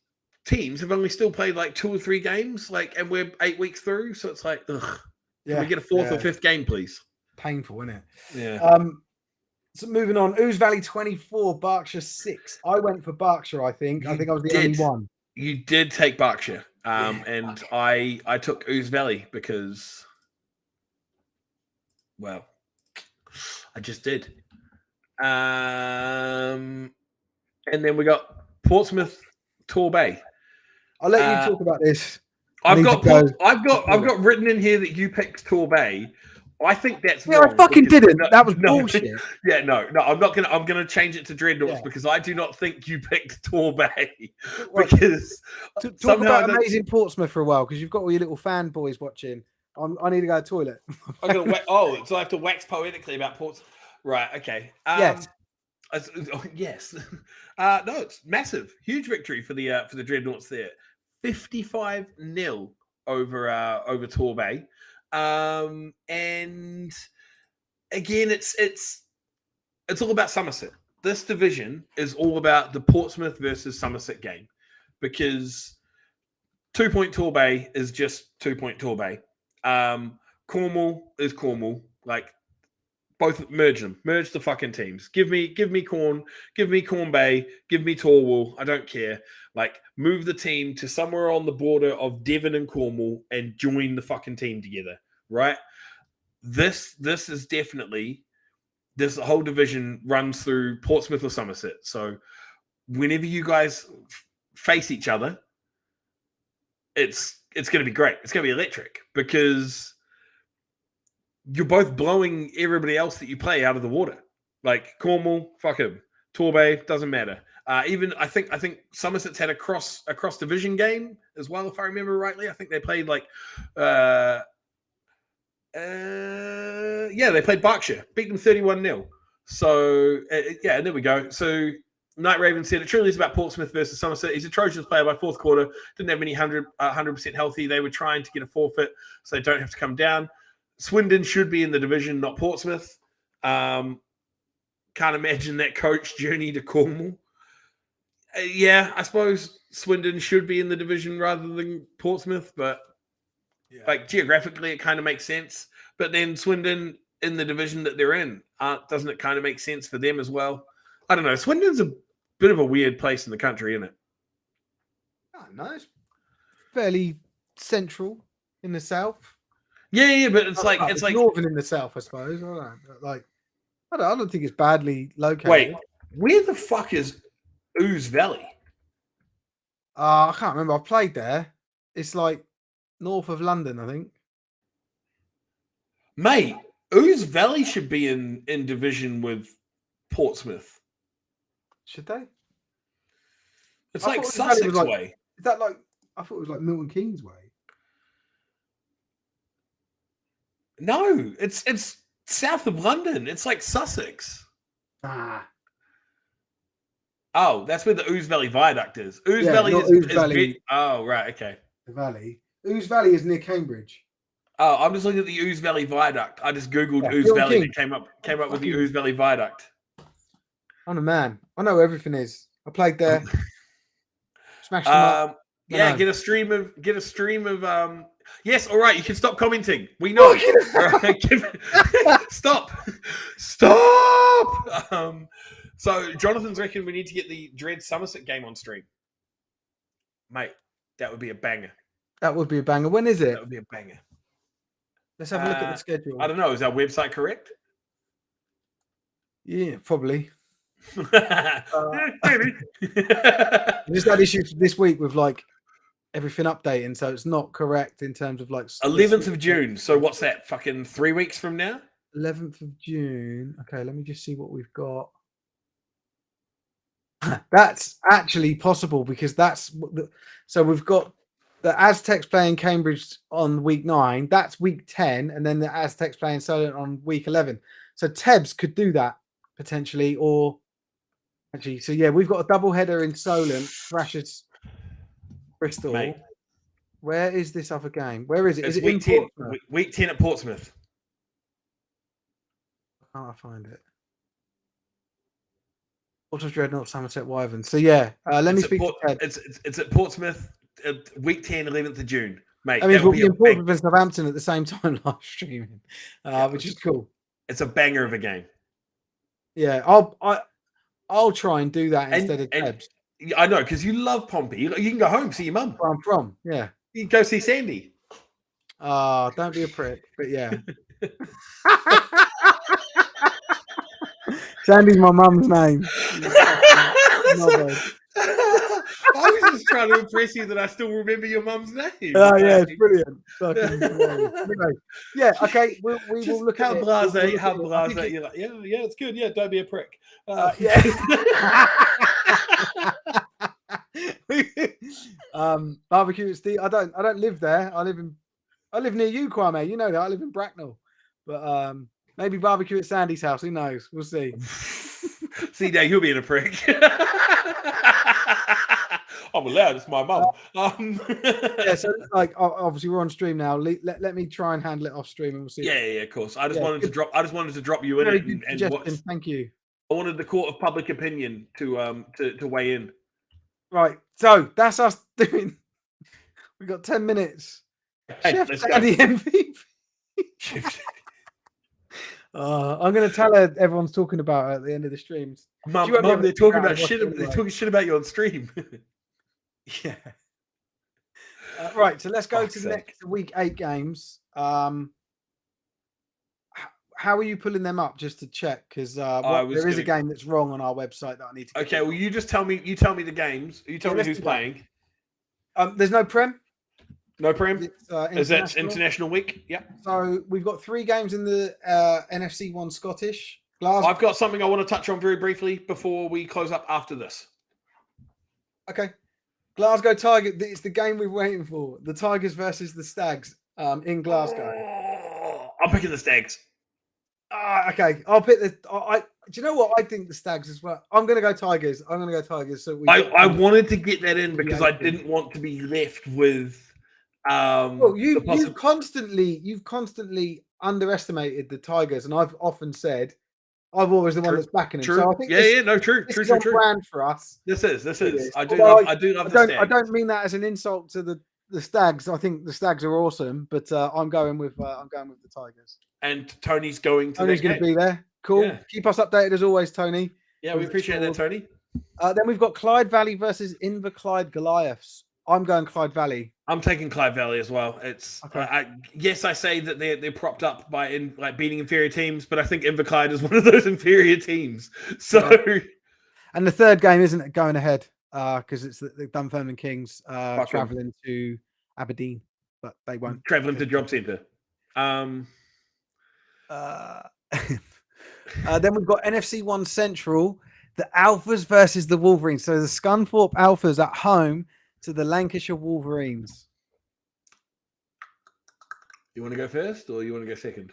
teams have only still played like 2 or 3 games, like, and we're 8 weeks through. So it's like, ugh. Yeah. Can we get a 4th or 5th game, please? Painful, isn't it? Yeah. So moving on, Ouse Valley 24, Berkshire 6. I went for Berkshire, I think. I think I was the only one. You did take Berkshire. And I took Ouse Valley because, well, I just did. And then we got Portsmouth Torbay. I'll let you talk about this. I've got written in here that you picked Torbay. I think that's Yeah, wrong I fucking because- didn't. That was bullshit. Yeah, no, I'm not gonna. I'm gonna change it to Dreadnoughts because I do not think you picked Torbay because Talk somehow I about don't- amazing Portsmouth for a while because you've got all your little fanboys watching. I need to go to the toilet. I'm gonna so I have to wax poetically about Portsmouth. Right. Okay. Yes. Yes. No, it's massive, huge victory for the Dreadnoughts there. 55-0 over Torbay. And again, it's all about Somerset. This division is all about the Portsmouth versus Somerset game because 2 Point Torbay is just 2 Point Torbay. Cornwall is Cornwall. Like both merge the fucking teams. Give me Corn, give me Corn Bay, give me Torwall. I don't care. Like move the team to somewhere on the border of Devon and Cornwall and join the fucking team together. Right? This is definitely this whole division runs through Portsmouth or Somerset. So whenever you guys face each other, it's going to be great. It's going to be electric because you're both blowing everybody else that you play out of the water. Like Cornwall, fuck him. Torbay, doesn't matter. Even I think Somerset's had a cross division game as well, if I remember rightly. I think they played like they played Berkshire, beat them 31-0. So there we go. So Night Raven said it truly is about Portsmouth versus Somerset. He's a Trojans player by fourth quarter. Didn't have any 100% healthy. They were trying to get a forfeit so they don't have to come down. Swindon should be in the division, not Portsmouth. Can't imagine that coach journey to Cornwall. I suppose Swindon should be in the division rather than Portsmouth, but like geographically, it kind of makes sense. But then Swindon in the division that they're in, doesn't it kind of make sense for them as well? I don't know. Swindon's a bit of a weird place in the country, isn't it? I don't know. It's fairly central in the south. Yeah, but it's like northern in the south, I suppose. I don't know. But I don't think it's badly located. Wait, where the fuck is Ouse Valley? I can't remember. I've played there. It's like north of London, I think. Mate, Ouse Valley should be in division with Portsmouth. Should they? It's like Sussex way. Is that like? I thought it was like Milton Keynes way. No, it's south of London. It's like Sussex. Oh, that's where the Ouse Valley Viaduct is. Ouse Valley is oh, right, okay. The valley. Ouse Valley is near Cambridge. Oh, I'm just looking at the Ouse Valley Viaduct. I just googled Ouse Valley and it came up with the Ouse Valley Viaduct. I'm a man. I know where everything is. I played there. Smashed them up. Yeah, get a stream of yes, all right, you can stop commenting. We know. Stop. So Jonathan's reckon we need to get the Dread Somerset game on stream. Mate, that would be a banger. That would be a banger. When is it? That would be a banger. Let's have a look at the schedule. I don't know. Is our website correct? Yeah, probably. Maybe. Just had issues this week with like everything updating, so it's not correct in terms of like 11th of June. So what's that? Fucking 3 weeks from now? 11th of June. Okay, let me just see what we've got. That's actually possible because so we've got the Aztecs playing Cambridge on week 9. That's week 10, and then the Aztecs playing Solent on week 11. So Tebs could do that potentially, or actually. So yeah, we've got a double header in Solent, Thrashers, Bristol. Mate. Where is this other game? Where is it? It's is it week 10. Portsmouth? Week 10 at Portsmouth. Can't I find it? Portsmouth Dreadnought, Somerset Wyvern. So yeah, let me speak to Ted. It's at Portsmouth, week 10, 11th of June, mate. I mean, we'll be in Portsmouth and Southampton at the same time live streaming, which is cool. It's a banger of a game. Yeah, I'll try and do that instead of Tebs. I know, because you love Pompey. You can go home, see your mum. Where I'm from, yeah. You can go see Sandy. Don't be a prick, but yeah. Sandy's my mum's name. I was just trying to impress you that I still remember your mum's name. Oh, yeah, it's brilliant. Anyway, yeah, okay, we will look at it. How blase. You're like, yeah, it's good. Yeah, don't be a prick. Barbecue at Steve. I don't live there. I live near you, Kwame. You know that. I live in Bracknell. But maybe barbecue at Sandy's house. Who knows? We'll see. See, now you're being a prick. I'm allowed. It's my mum. Yeah, so like obviously we're on stream now. Let me try and handle it off stream, and we'll see. Yeah, of course. I just wanted to drop you in it and watch. Thank you. I wanted the court of public opinion to weigh in. Right. So that's us doing. We got 10 minutes. Hey, Chef Sandy MVP. I'm going to tell her everyone's talking about her at the end of the streams. Mum, they're talking about shit. They're talking shit about you on stream. Yeah. Right. So let's go to the next week 8 games. How how are you pulling them up just to check? Because was there is a gonna- game that's wrong on our website that I need to. Get Okay, rid well, of. you just tell me. You tell me the games. You tell Yeah, me let's who's do that. playing. There's no Prem. No Prem. It's, Is that international. International Week? Yep. So we've got 3 games in the NFC 1 Scottish. I've got something I want to touch on very briefly before we close up after this. Okay. Glasgow Tigers. It's the game we're waiting for. The Tigers versus the Stags in Glasgow. I'm picking the Stags. Okay. I'll pick the. Do you know what? I think the Stags as well. I'm going to go Tigers. I'm going to go Tigers. So I wanted to get that in because I 18. didn't want to be left with. Well, you've the constantly underestimated the Tigers, and I've often said I'm always the one True. that's backing them. True. So I think Yeah, true. this is on brand for us. This is. It is. I do Although love the Stags. I don't mean that as an insult to the Stags. I think the Stags are awesome, but I'm going with the Tigers. And Tony's going to Tony's that going to game. be there. Cool. Yeah. Keep us updated as always, Tony. Yeah, we appreciate that, Tony. Then we've got Clyde Valley versus Inverclyde Goliaths. I'm going Clyde Valley. I'm taking Clyde Valley as well. It's Okay. yes, I say that they're propped up by beating inferior teams, but I think Inverclyde is one of those inferior teams. So, And the third game isn't going ahead because it's the Dunfermline Kings traveling to Aberdeen, but they won't. traveling to Job Centre. Then we've got NFC 1 Central, the Alphas versus the Wolverines. So the Scunthorpe Alphas at home to the Lancashire Wolverines. You want to go first, or you want to go second?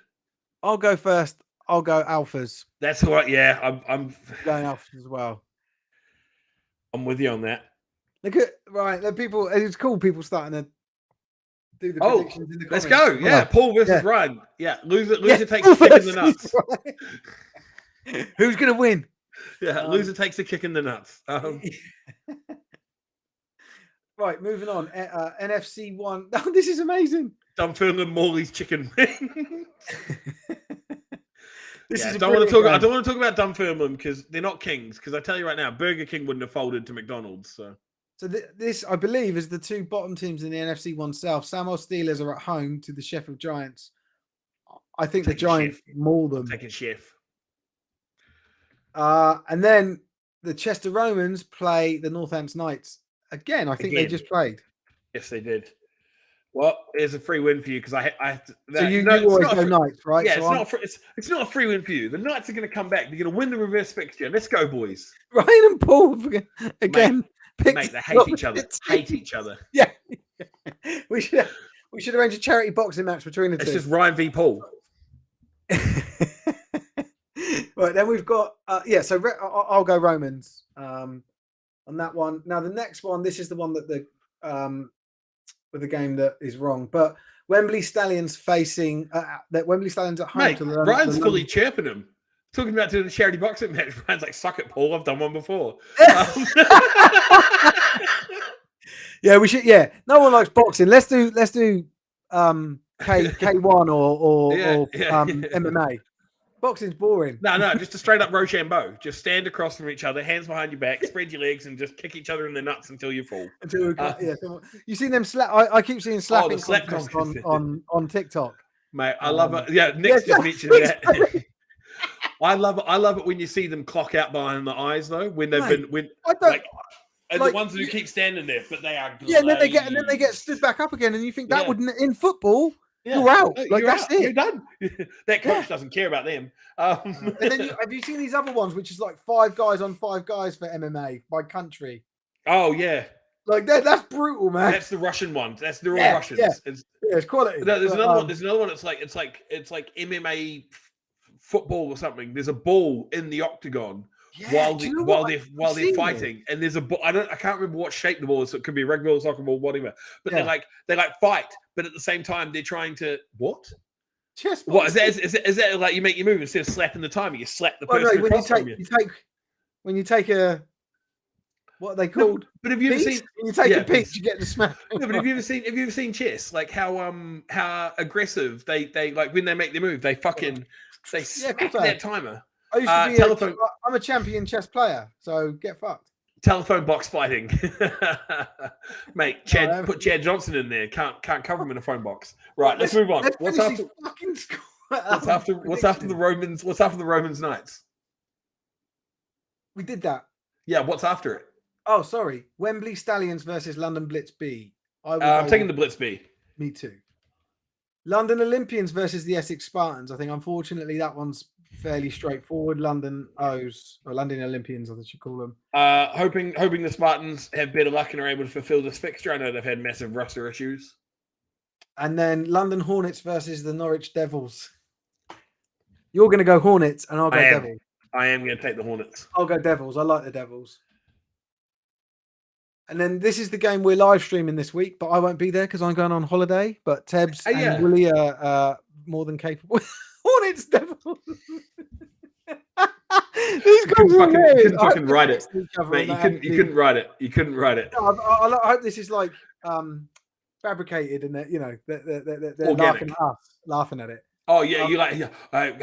I'll go first. I'll go Alphas. That's all right. Yeah, I'm Going Alphas as well. I'm with you on that. Look at the people. It's cool. People starting to do the predictions in the let's comments. go. Yeah, Paul versus Yeah. Ryan. Yeah, loser takes Paul the kick in the versus nuts. Who's going to win? Yeah, loser takes the kick in the nuts. Right, moving on. NFC 1. Oh, this is amazing. Dunfermline Morley's chicken wing. This is I don't want to talk about Dunfermline because they're not kings. Because I tell you right now, Burger King wouldn't have folded to McDonald's. So this, I believe, is the 2 bottom teams in the NFC 1 South. Samuel Steelers are at home to the Sheffield Giants. I think the Giants maul them. Taking Chef. And then the Chester Romans play the Northants Knights. Again, I think they just played. Yes, they did. Well, there's a free win for you because I have to. So you always go Knights, right? Yeah, so it's not a free win for you. The Knights are going to come back. They're going to win the reverse fixture. Let's go, boys. Ryan and Paul again. Mate, they hate each other. Hate each other. Yeah. we should arrange a charity boxing match between the two. It's just Ryan v Paul. Right, then we've got so I'll go Romans on that one. Now the next one, this is the one that with the game that is wrong, but Wembley Stallions facing that Wembley Stallions at home. Mate, Ryan's fully chirping him. Talking about doing a charity boxing match. Ryan's like, suck it, Paul. I've done one before. Yeah, we should. Yeah, no one likes boxing. Let's do K1 or MMA. Boxing's boring. No, just a straight up Rochambeau. Just stand across from each other, hands behind your back, spread your legs, and just kick each other in the nuts until you fall. You see them slap. I keep seeing slapping slap contests contest. on TikTok. Mate, I love it. Yeah, Nick's just mentioned that. I love it when you see them clock out behind the eyes though. When they've the ones who keep standing there, but they are. Yeah, and then they get stood back up again, and you think that wouldn't in football. Yeah. You're out. Like you're that's out. it. You're done. That coach doesn't care about them. And then have you seen these other ones, which is like 5 guys on 5 guys for MMA by country? Oh yeah, like that's brutal, man. That's the Russian one. They're all Russians. Yeah. It's quality. No, there's another one. There's another one. It's like MMA football or something. There's a ball in the octagon. While they're fighting, and there's a ball. I can't remember what shape the ball is. So it could be a rugby ball, soccer ball, whatever. But they fight, but at the same time they're trying to what? Chess. What is that? Is that like you make your move instead of slapping the timer? You slap the person across from you. When you take a what are they called? But have you ever seen? When you take a pitch, you get the smack. No, but have you ever seen chess? Like how aggressive they like when they make their move, they smack that timer. I used to be I'm a champion chess player, so get fucked. Telephone box fighting, mate. Put Chad Johnson in there. Can't cover him in a phone box. Right, let's move on. What's after? Fucking What's after the Romans? What's after the Romans Knights? We did that. Yeah, what's after it? Oh, sorry. Wembley Stallions versus London Blitz B. I'm taking the Blitz B. Me too. London Olympians versus the Essex Spartans. I think, unfortunately, that one's fairly straightforward. London O's, or London Olympians, as I should call them. Hoping the Spartans have better luck and are able to fulfill this fixture. I know they've had massive roster issues. And then London Hornets versus the Norwich Devils. You're going to go Hornets, and I'll go Devils. I am going to take the Hornets. I'll go Devils. I like the Devils. And then this is the game we're live streaming this week, but I won't be there because I'm going on holiday. But Tebs and Willie are more than capable. Hornets, Devils. These guys couldn't fucking write it, mate. You couldn't write it. You couldn't write it. No, I hope this is like fabricated and that they're laughing at us, laughing at it. Oh yeah, you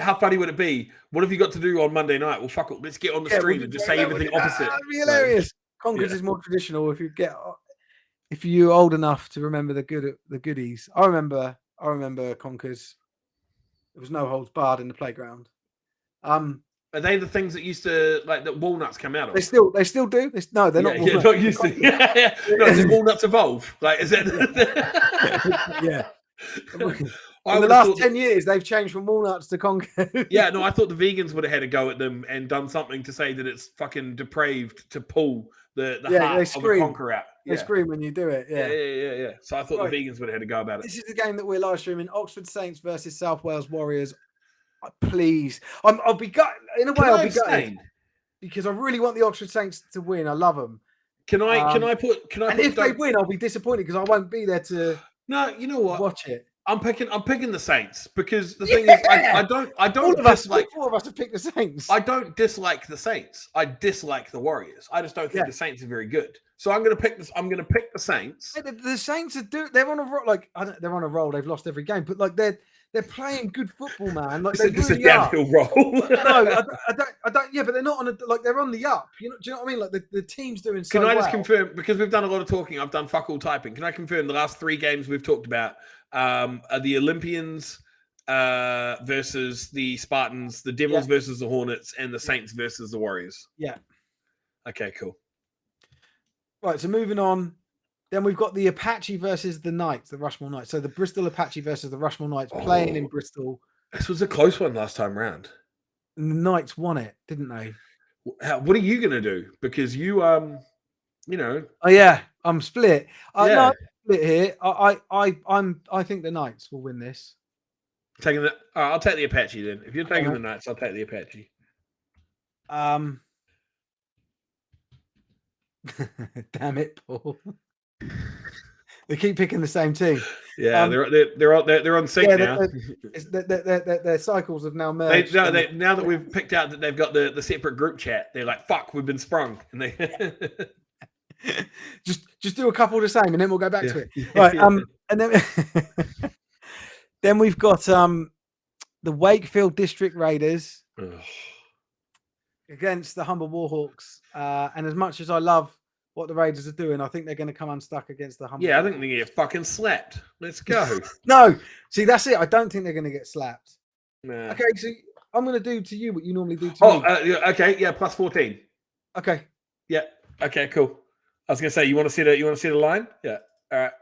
how funny would it be? What have you got to do on Monday night? Well, fuck it. Let's get on the stream and just say everything opposite. That'd be hilarious. Conkers is more traditional. If you're old enough to remember the goodies, I remember Conkers. There was no holds barred in the playground. Are they the things that used to that walnuts come out of? They still do. No, they're not. Yeah, not used to. Yeah. No, does walnuts evolve? Is it? Yeah. In the last 10 years, they've changed from walnuts to Conkers. Yeah, no, I thought the vegans would have had a go at them and done something to say that it's fucking depraved to pull the heart of a conker out. Yeah. They scream when you do it. Yeah. So I thought the vegans would have had a go about it. This is the game that we're live streaming: Oxford Saints versus South Wales Warriors. Please, I'll be in a way. I'll be gutted because I really want the Oxford Saints to win. I love them. Can I? And if they win, I'll be disappointed because I won't be there to. No, you know what? Watch it. I'm picking the Saints because the thing is, I don't dislike. All of us have picked the Saints. I don't dislike the Saints. I dislike the Warriors. I just don't think the Saints are very good. So I'm going to pick this. I'm going to pick the Saints. The Saints they're on a roll. They're on a roll. They've lost every game, but they're playing good football, man. It's a downhill roll. No, I don't. Yeah, but they're not on they're on the up. Do you know what I mean? The team's doing. So Can I just confirm, because we've done a lot of talking, I've done fuck all typing. Can I confirm the last 3 games we've talked about are the Olympians versus the Spartans, the Devils versus the Hornets, and the Saints versus the Warriors? Yeah. Okay, cool. Right, so moving on. Then we've got the Apache versus the Knights, the Rushmore Knights. So the Bristol Apache versus the Rushmore Knights playing in Bristol. This was a close one last time round. And the Knights won it, didn't they? What are you going to do? Because you, Oh yeah, I'm split. No, I'm split here. I think the Knights will win this. I'll take the Apache then. If you're taking the Knights, I'll take the Apache. Damn it, Paul. They keep picking the same team. Yeah, they're on sync now. Their cycles have now merged. Now that we've picked out that they've got the separate group chat, they're like, "Fuck, we've been sprung," and they just do a couple the same, and then we'll go back to it. Right. And then then we've got the Wakefield District Raiders against the Humber Warhawks. And as much as I love what the Raiders are doing, I think they're going to come unstuck against the Humber. Yeah, I think they're going to get fucking slapped. Let's go. No, see, that's it. I don't think they're going to get slapped. Nah. Okay, so I'm going to do to you what you normally do to me. Okay, yeah, plus 14. Okay. Yeah. Okay, cool. I was going to say, you want to see the line? Yeah. All right.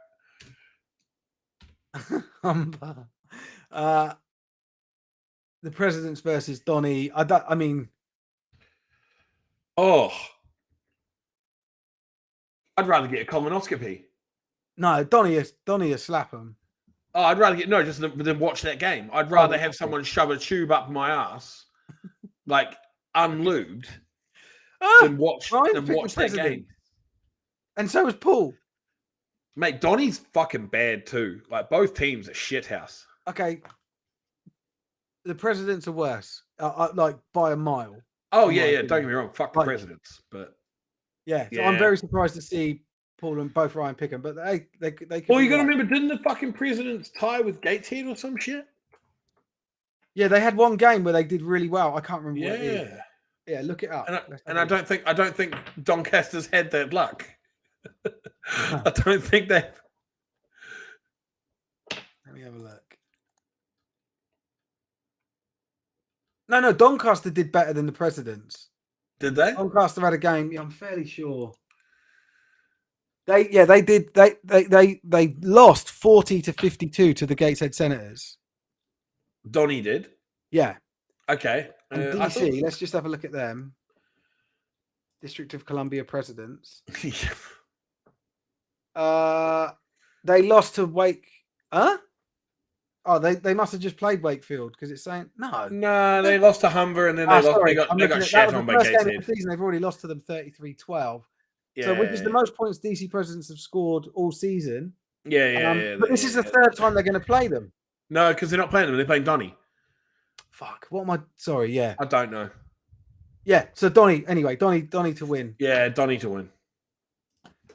Humber. The Presidents versus Donny. I'd rather get a colonoscopy. No, Donny is slap him. Oh, I'd rather just than watch that game. I'd rather have someone shove a tube up my ass, unlubed, than watch that game. And so is Paul. Mate, Donny's fucking bad too. Both teams are shithouse. Okay. The Presidents are worse, by a mile. Oh yeah. Don't get me wrong. Fuck the Presidents, but yeah. So I'm very surprised to see Paul and both Ryan pick them. But they. Well, you got to remember, didn't the fucking Presidents tie with Gateshead or some shit? Yeah, they had one game where they did really well. I can't remember. Yeah. What it is. Yeah, look it up. And I don't think Doncaster's had that luck. I don't think they. Let me have a look. No, Doncaster did better than the Presidents. Did they? Doncaster had a game. Yeah, I'm fairly sure. They did. They lost 40-52 to the Gateshead Senators. Donny did. Yeah. Okay. And I DC, let's just have a look at them. District of Columbia Presidents. They lost to Wake. Huh? Oh, they must have just played Wakefield because it's saying no. No, they lost to Humber and then they lost. They got shat on by Gateshead. Season, they've already lost to them 33-12. Yeah, So which is the most points DC Presidents have scored all season. Yeah. But this is the third time they're going to play them. No, because they're not playing them. They're playing Donny. Fuck. What am I? Sorry. Yeah. I don't know. Yeah. So Donny. Anyway, Donny to win. Yeah, Donny to win.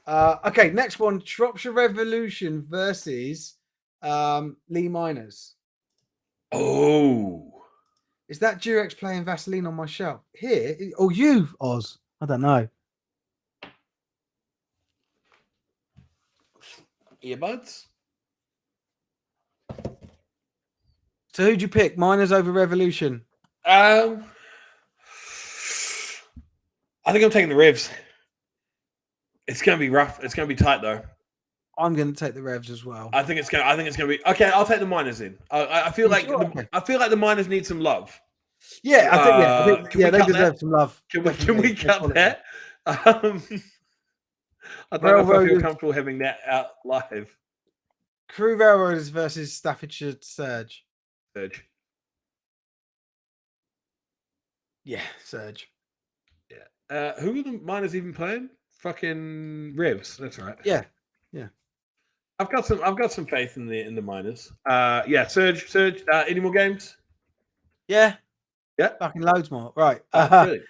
Okay. Next one: Shropshire Revolution versus Lee Miners. Oh, is that Durex playing Vaseline on my shelf here? Or you, Oz? I don't know. Earbuds. So who'd you pick? Miners over Revolution? I think I'm taking the Revs. It's going to be rough. It's going to be tight though. I'm going to take the Revs as well. I think it's going to be okay. I'll take the Miners in. I feel like I feel like the Miners need some love. Yeah, I think they deserve some love. Can we cut that? I don't know if I feel comfortable having that out live. Crew Railroaders versus Staffordshire Surge. Yeah, Surge. Yeah. Who are the Miners even playing? Fucking Revs. That's right. Yeah. I've got some faith in the Miners. Yeah, Surge. Any more games? Yeah. Fucking loads more. Right. Really?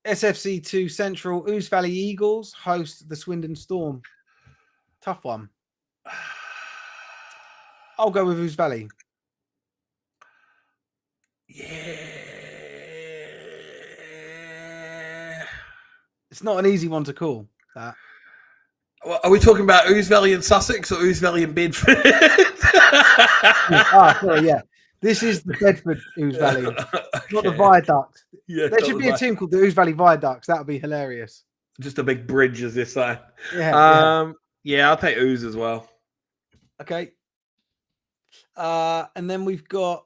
SFC 2 Central, Ouse Valley Eagles host the Swindon Storm. Tough one. I'll go with Ouse Valley. Yeah. It's not an easy one to call, that. Well, are we talking about Ouse Valley and Sussex or Ouse Valley and Bedford? Sorry, yeah. This is the Bedford Ouse Valley, not the Viaduct. Yeah, there should be a team called the Ouse Valley Viaducts. That would be hilarious. Just a big bridge as this side. Yeah. Yeah, I'll take Ouse as well. Okay. And then we've got.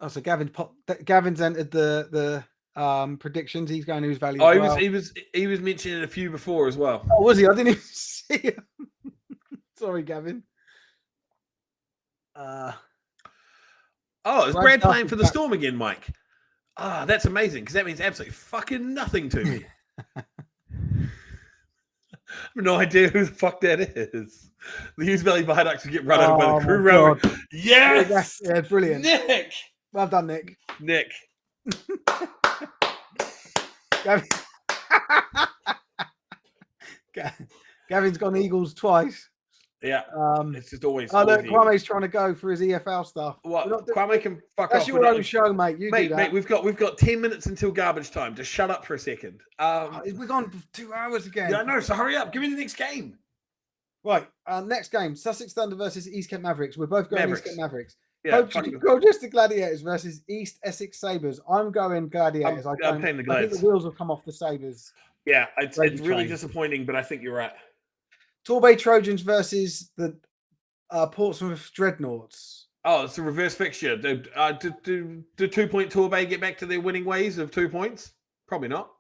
Oh, so Gavin's entered the predictions. He's going Ouse Valley. Oh, as well. he was mentioning a few before as well. Oh, was he? I didn't even see him. Sorry, Gavin. Oh, is Brad playing for the Storm again, Mike? Ah, that's amazing because that means absolutely fucking nothing to me. I have no idea who the fuck that is. The Ouse Valley Viaducts will get run over by the Crew Railroad. Yes! Yeah, brilliant. Nick! Well done, Nick. Gavin's gone Eagles twice. Yeah. It's just always. Oh, look, Kwame's trying to go for his EFL stuff. What? Kwame can fuck That's off. That's your own show, mate. You do that. Mate, we've got 10 minutes until garbage time. Just shut up for a second. We're gone 2 hours again. Yeah, I know. So hurry up. Give me the next game. Right. Next game: Sussex Thunder versus East Kent Mavericks. We're both going East Kent Mavericks. Yeah, Colchester Gladiators versus East Essex Sabres. I'm going Gladiators. I'm playing the Gladiators. I think the wheels will come off the Sabres. Yeah, it's really disappointing, but I think you're right. Torbay Trojans versus the Portsmouth Dreadnoughts. Oh, it's a reverse fixture. Do 2-point Torbay get back to their winning ways of 2 points? Probably not.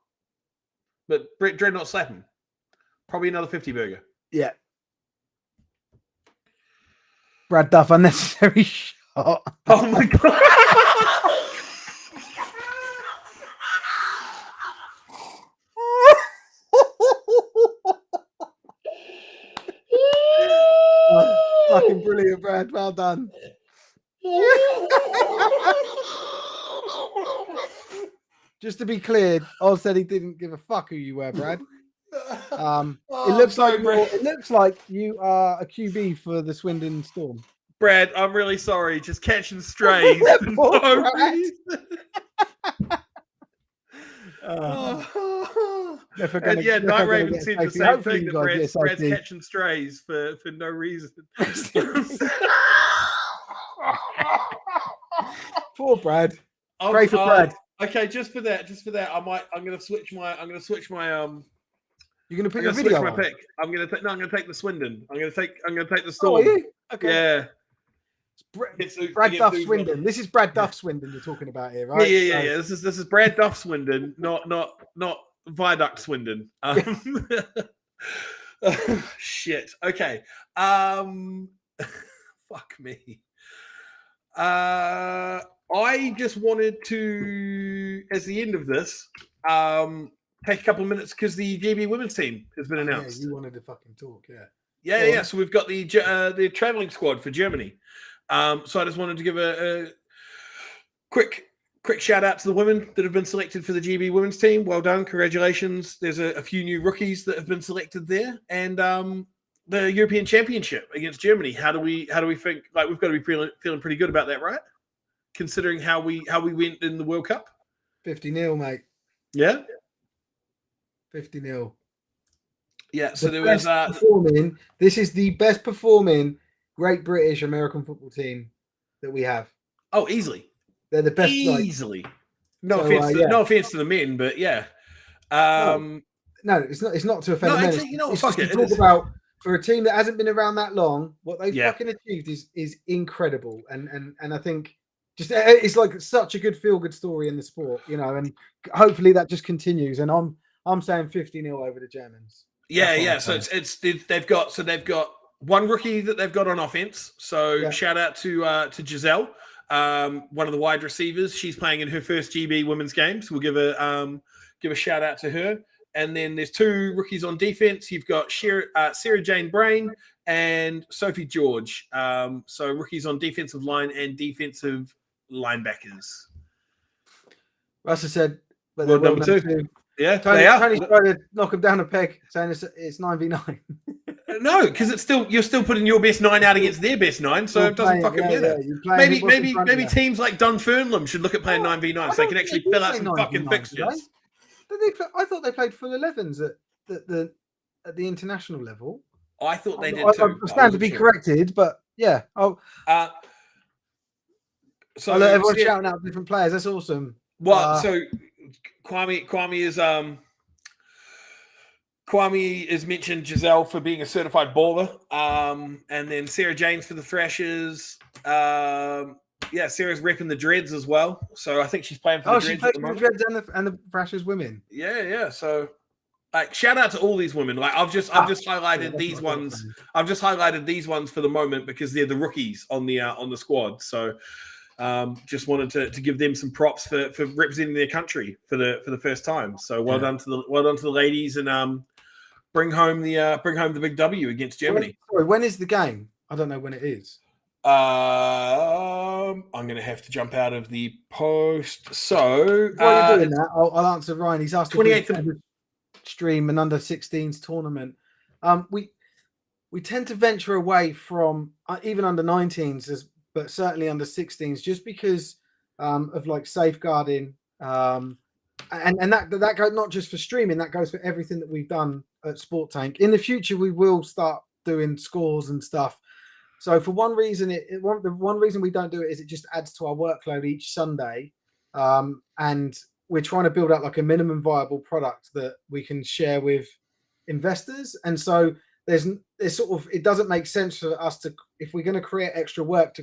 But Dreadnought slap them. Probably another 50 burger. Yeah. Brad Duff, unnecessary shot. Oh my god. Fucking brilliant, Brad. Well done. Just to be clear, Oz said he didn't give a fuck who you were, Brad. It looks like you are a QB for the Swindon Storm. Brad, I'm really sorry. Just catching strays. No reason. Night Raven said the same thing. That Brad's catching strays for no reason. Poor Brad. Pray for Brad. Okay, just for that, I'm gonna switch my You're going to put I'm your gonna video switch my on? pick. I'm gonna take the Swindon. I'm gonna take the Oh, Storm. are you? Okay. Yeah. Brad Duff Swindon. Swindon. This is Brad Duff Swindon you're talking about here, right? Yeah. This is Brad Duff Swindon, not Viaduct Swindon. Shit. Okay. Fuck me. I just wanted to, as the end of this, take a couple of minutes because the GB women's team has been announced. Yeah, you wanted to fucking talk, yeah. Yeah. So we've got the traveling squad for Germany. So I just wanted to give a quick shout out to the women that have been selected for the GB women's team. Well done, congratulations. There's a few new rookies that have been selected there, and the European Championship against Germany. How do we think? Like, we've got to be feeling pretty good about that, right? Considering how we went in the World Cup. 50-0, mate. Yeah. 50-0. Yeah. So there was this is the best performing Great British American football team that we have. Oh, easily. They're the best. Easily. Like, no offense to the men, but yeah. No, it's not to offend the men. It's fuck just it. to talk about, for a team that hasn't been around that long, what they've fucking achieved is incredible. And I think just it's like such a good feel-good story in the sport, you know, and hopefully that just continues. And I'm saying 50-0 over the Germans. Yeah. So they've got one rookie that they've got on offense. So shout out to Giselle, one of the wide receivers. She's playing in her first GB women's game, so we'll give a shout out to her. And then there's two rookies on defense. You've got Sarah Jane Brain and Sophie George. So rookies on defensive line and defensive linebackers. Russell said, well, number two. Yeah, Tony's trying to knock him down a peg, saying it's 9v9. No, because you're still putting your best 9 out against their best 9, so it doesn't fucking matter. Maybe teams like Dunfermline should look at playing 9v9 so they can actually fill out some fucking fixtures. I thought they played full 11s at the international level. I thought they did too. I stand to be corrected, but yeah. So I'll let everyone shouting out different players. That's awesome. Well, so Kwame is mentioned Giselle for being a certified baller, and then Sarah James for the Thrashers. Sarah's repping the Dreads as well, so I think she's playing for the Dreads. She plays for the Dreads and the Thrashers women. Yeah. So, like, shout out to all these women. Like, I've just highlighted these ones. I've just highlighted these ones for the moment because they're the rookies on the squad. So, just wanted to give them some props for representing their country for the first time. So well done to the ladies, and bring home the big W against Germany. When is the game? I don't know when it is. I'm going to have to jump out of the post. So while you're doing that, I'll answer Ryan. He's asked 28th stream an under 16s tournament. We tend to venture away from even under 19s, but certainly under 16s, just because of like safeguarding. And that goes not just for streaming, that goes for everything that we've done at Sport Tank. In the future, we will start doing scores and stuff. So for one reason, the one reason we don't do it is it just adds to our workload each Sunday, and we're trying to build out like a minimum viable product that we can share with investors. And so there's sort of, it doesn't make sense for us to, if we're going to create extra work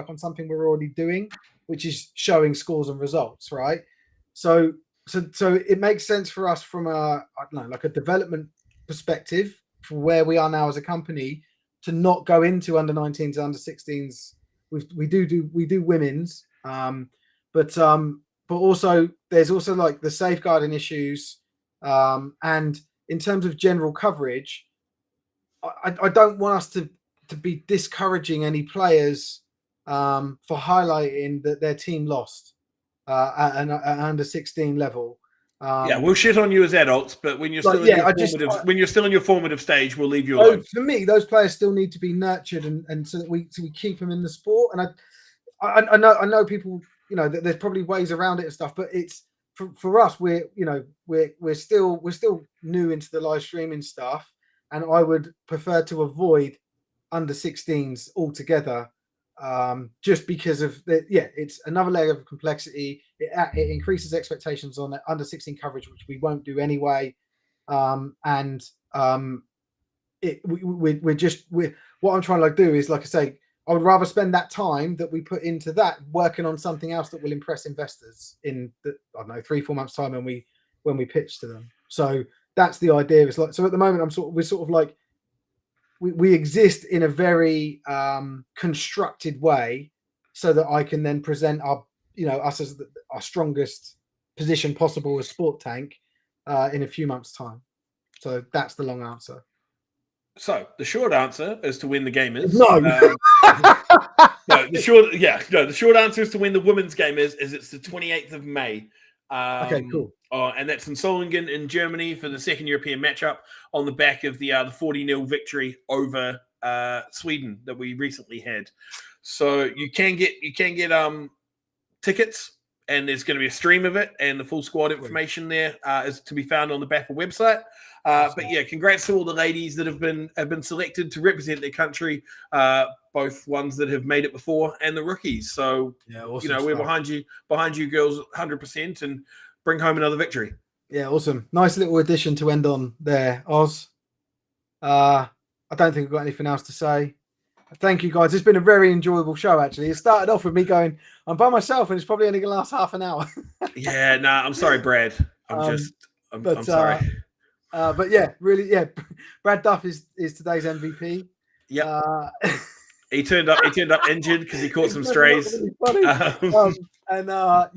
on something we're already doing, which is showing scores and results, right? So it makes sense for us from a development perspective for where we are now as a company to not go into under 19s, under 16s. We do women's, but also there's also like the safeguarding issues, and in terms of general coverage, I don't want us to be discouraging any players for highlighting that their team lost at an under 16 level. We'll shit on you as adults, but when you're still in your formative stage, we'll leave you alone. For me, those players still need to be nurtured, and so that we keep them in the sport. And I know people, you know, that there's probably ways around it and stuff, but it's for us, we're still new into the live streaming stuff, and I would prefer to avoid under 16s altogether. just because of it's another layer of complexity. It increases expectations on under 16 coverage, which we won't do anyway. What I'm trying to do is, like I say, I would rather spend that time that we put into that working on something else that will impress investors in 3-4 months time when we pitch to them. So that's the idea. It's like, so at the moment we're sort of like we exist in a very constructed way so that I can then present us as our strongest position possible as Sport Tank in a few months time. So that's the long answer. So the short answer is to win the Gamers. No. The short answer is to win the women's Gamers. It's the 28th of May. Okay, cool. And that's in Solingen in Germany for the second European matchup on the back of the 40-0 victory over Sweden that we recently had. So you can get tickets, and there's going to be a stream of it, and the full squad information there is to be found on the BAFA website. But yeah, congrats to all the ladies that have been selected to represent their country, both ones that have made it before and the rookies. So yeah, awesome we're behind you girls 100%, and bring home another victory. Yeah, awesome. Nice little addition to end on there, Oz. I don't think I've got anything else to say. Thank you, guys. It's been a very enjoyable show, actually. It started off with me going, I'm by myself, and it's probably only going to last half an hour. Yeah, I'm sorry, Brad. I'm sorry. But yeah, really, yeah. Brad Duff is today's MVP. Yeah. He turned up injured because he caught some strays. Really but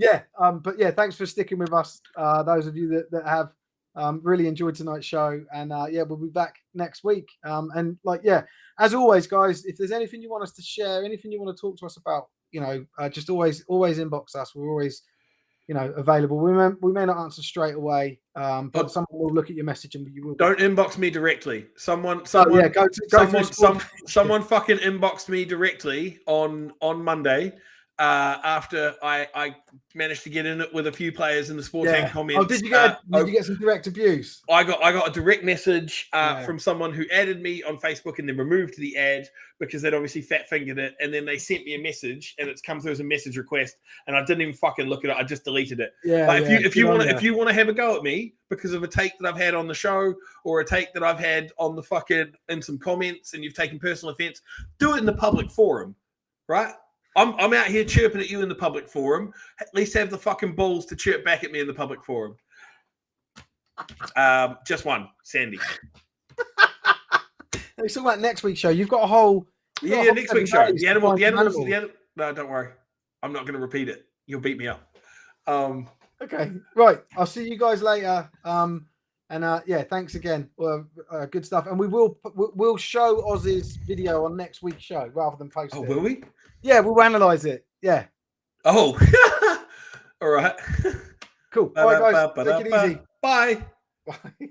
yeah, thanks for sticking with us. Those of you that have really enjoyed tonight's show, and we'll be back next week. As always, guys, if there's anything you want us to share, anything you want to talk to us about, just always inbox us. We're always available. We may not answer straight away, but someone will look at your message and you will. Don't inbox me directly. Someone fucking inboxed me directly on Monday after I managed to get in it with a few players in the Sport Tank comments. Oh, did you get some direct abuse? I got a direct message from someone who added me on Facebook and then removed the ad because they'd obviously fat fingered it, and then they sent me a message and it's come through as a message request, and I didn't even fucking look at it. I just deleted it. If you want to have a go at me because of a take that I've had on the show or a take that I've had on the fucking in some comments and you've taken personal offense, do it in the public forum, right? I'm out here chirping at you in the public forum. At least have the fucking balls to chirp back at me in the public forum. Just one, Sandy. Let's talk about next week's show. You've got a whole next week's show. The animals. No, don't worry. I'm not going to repeat it. You'll beat me up. Okay, right. I'll see you guys later. Thanks again. Good stuff. And we'll show Oz's video on next week's show rather than post it. Oh, will we? Yeah, we'll analyze it. Yeah. Oh. All right. Cool. All right, guys. Take it easy. Bye. Bye.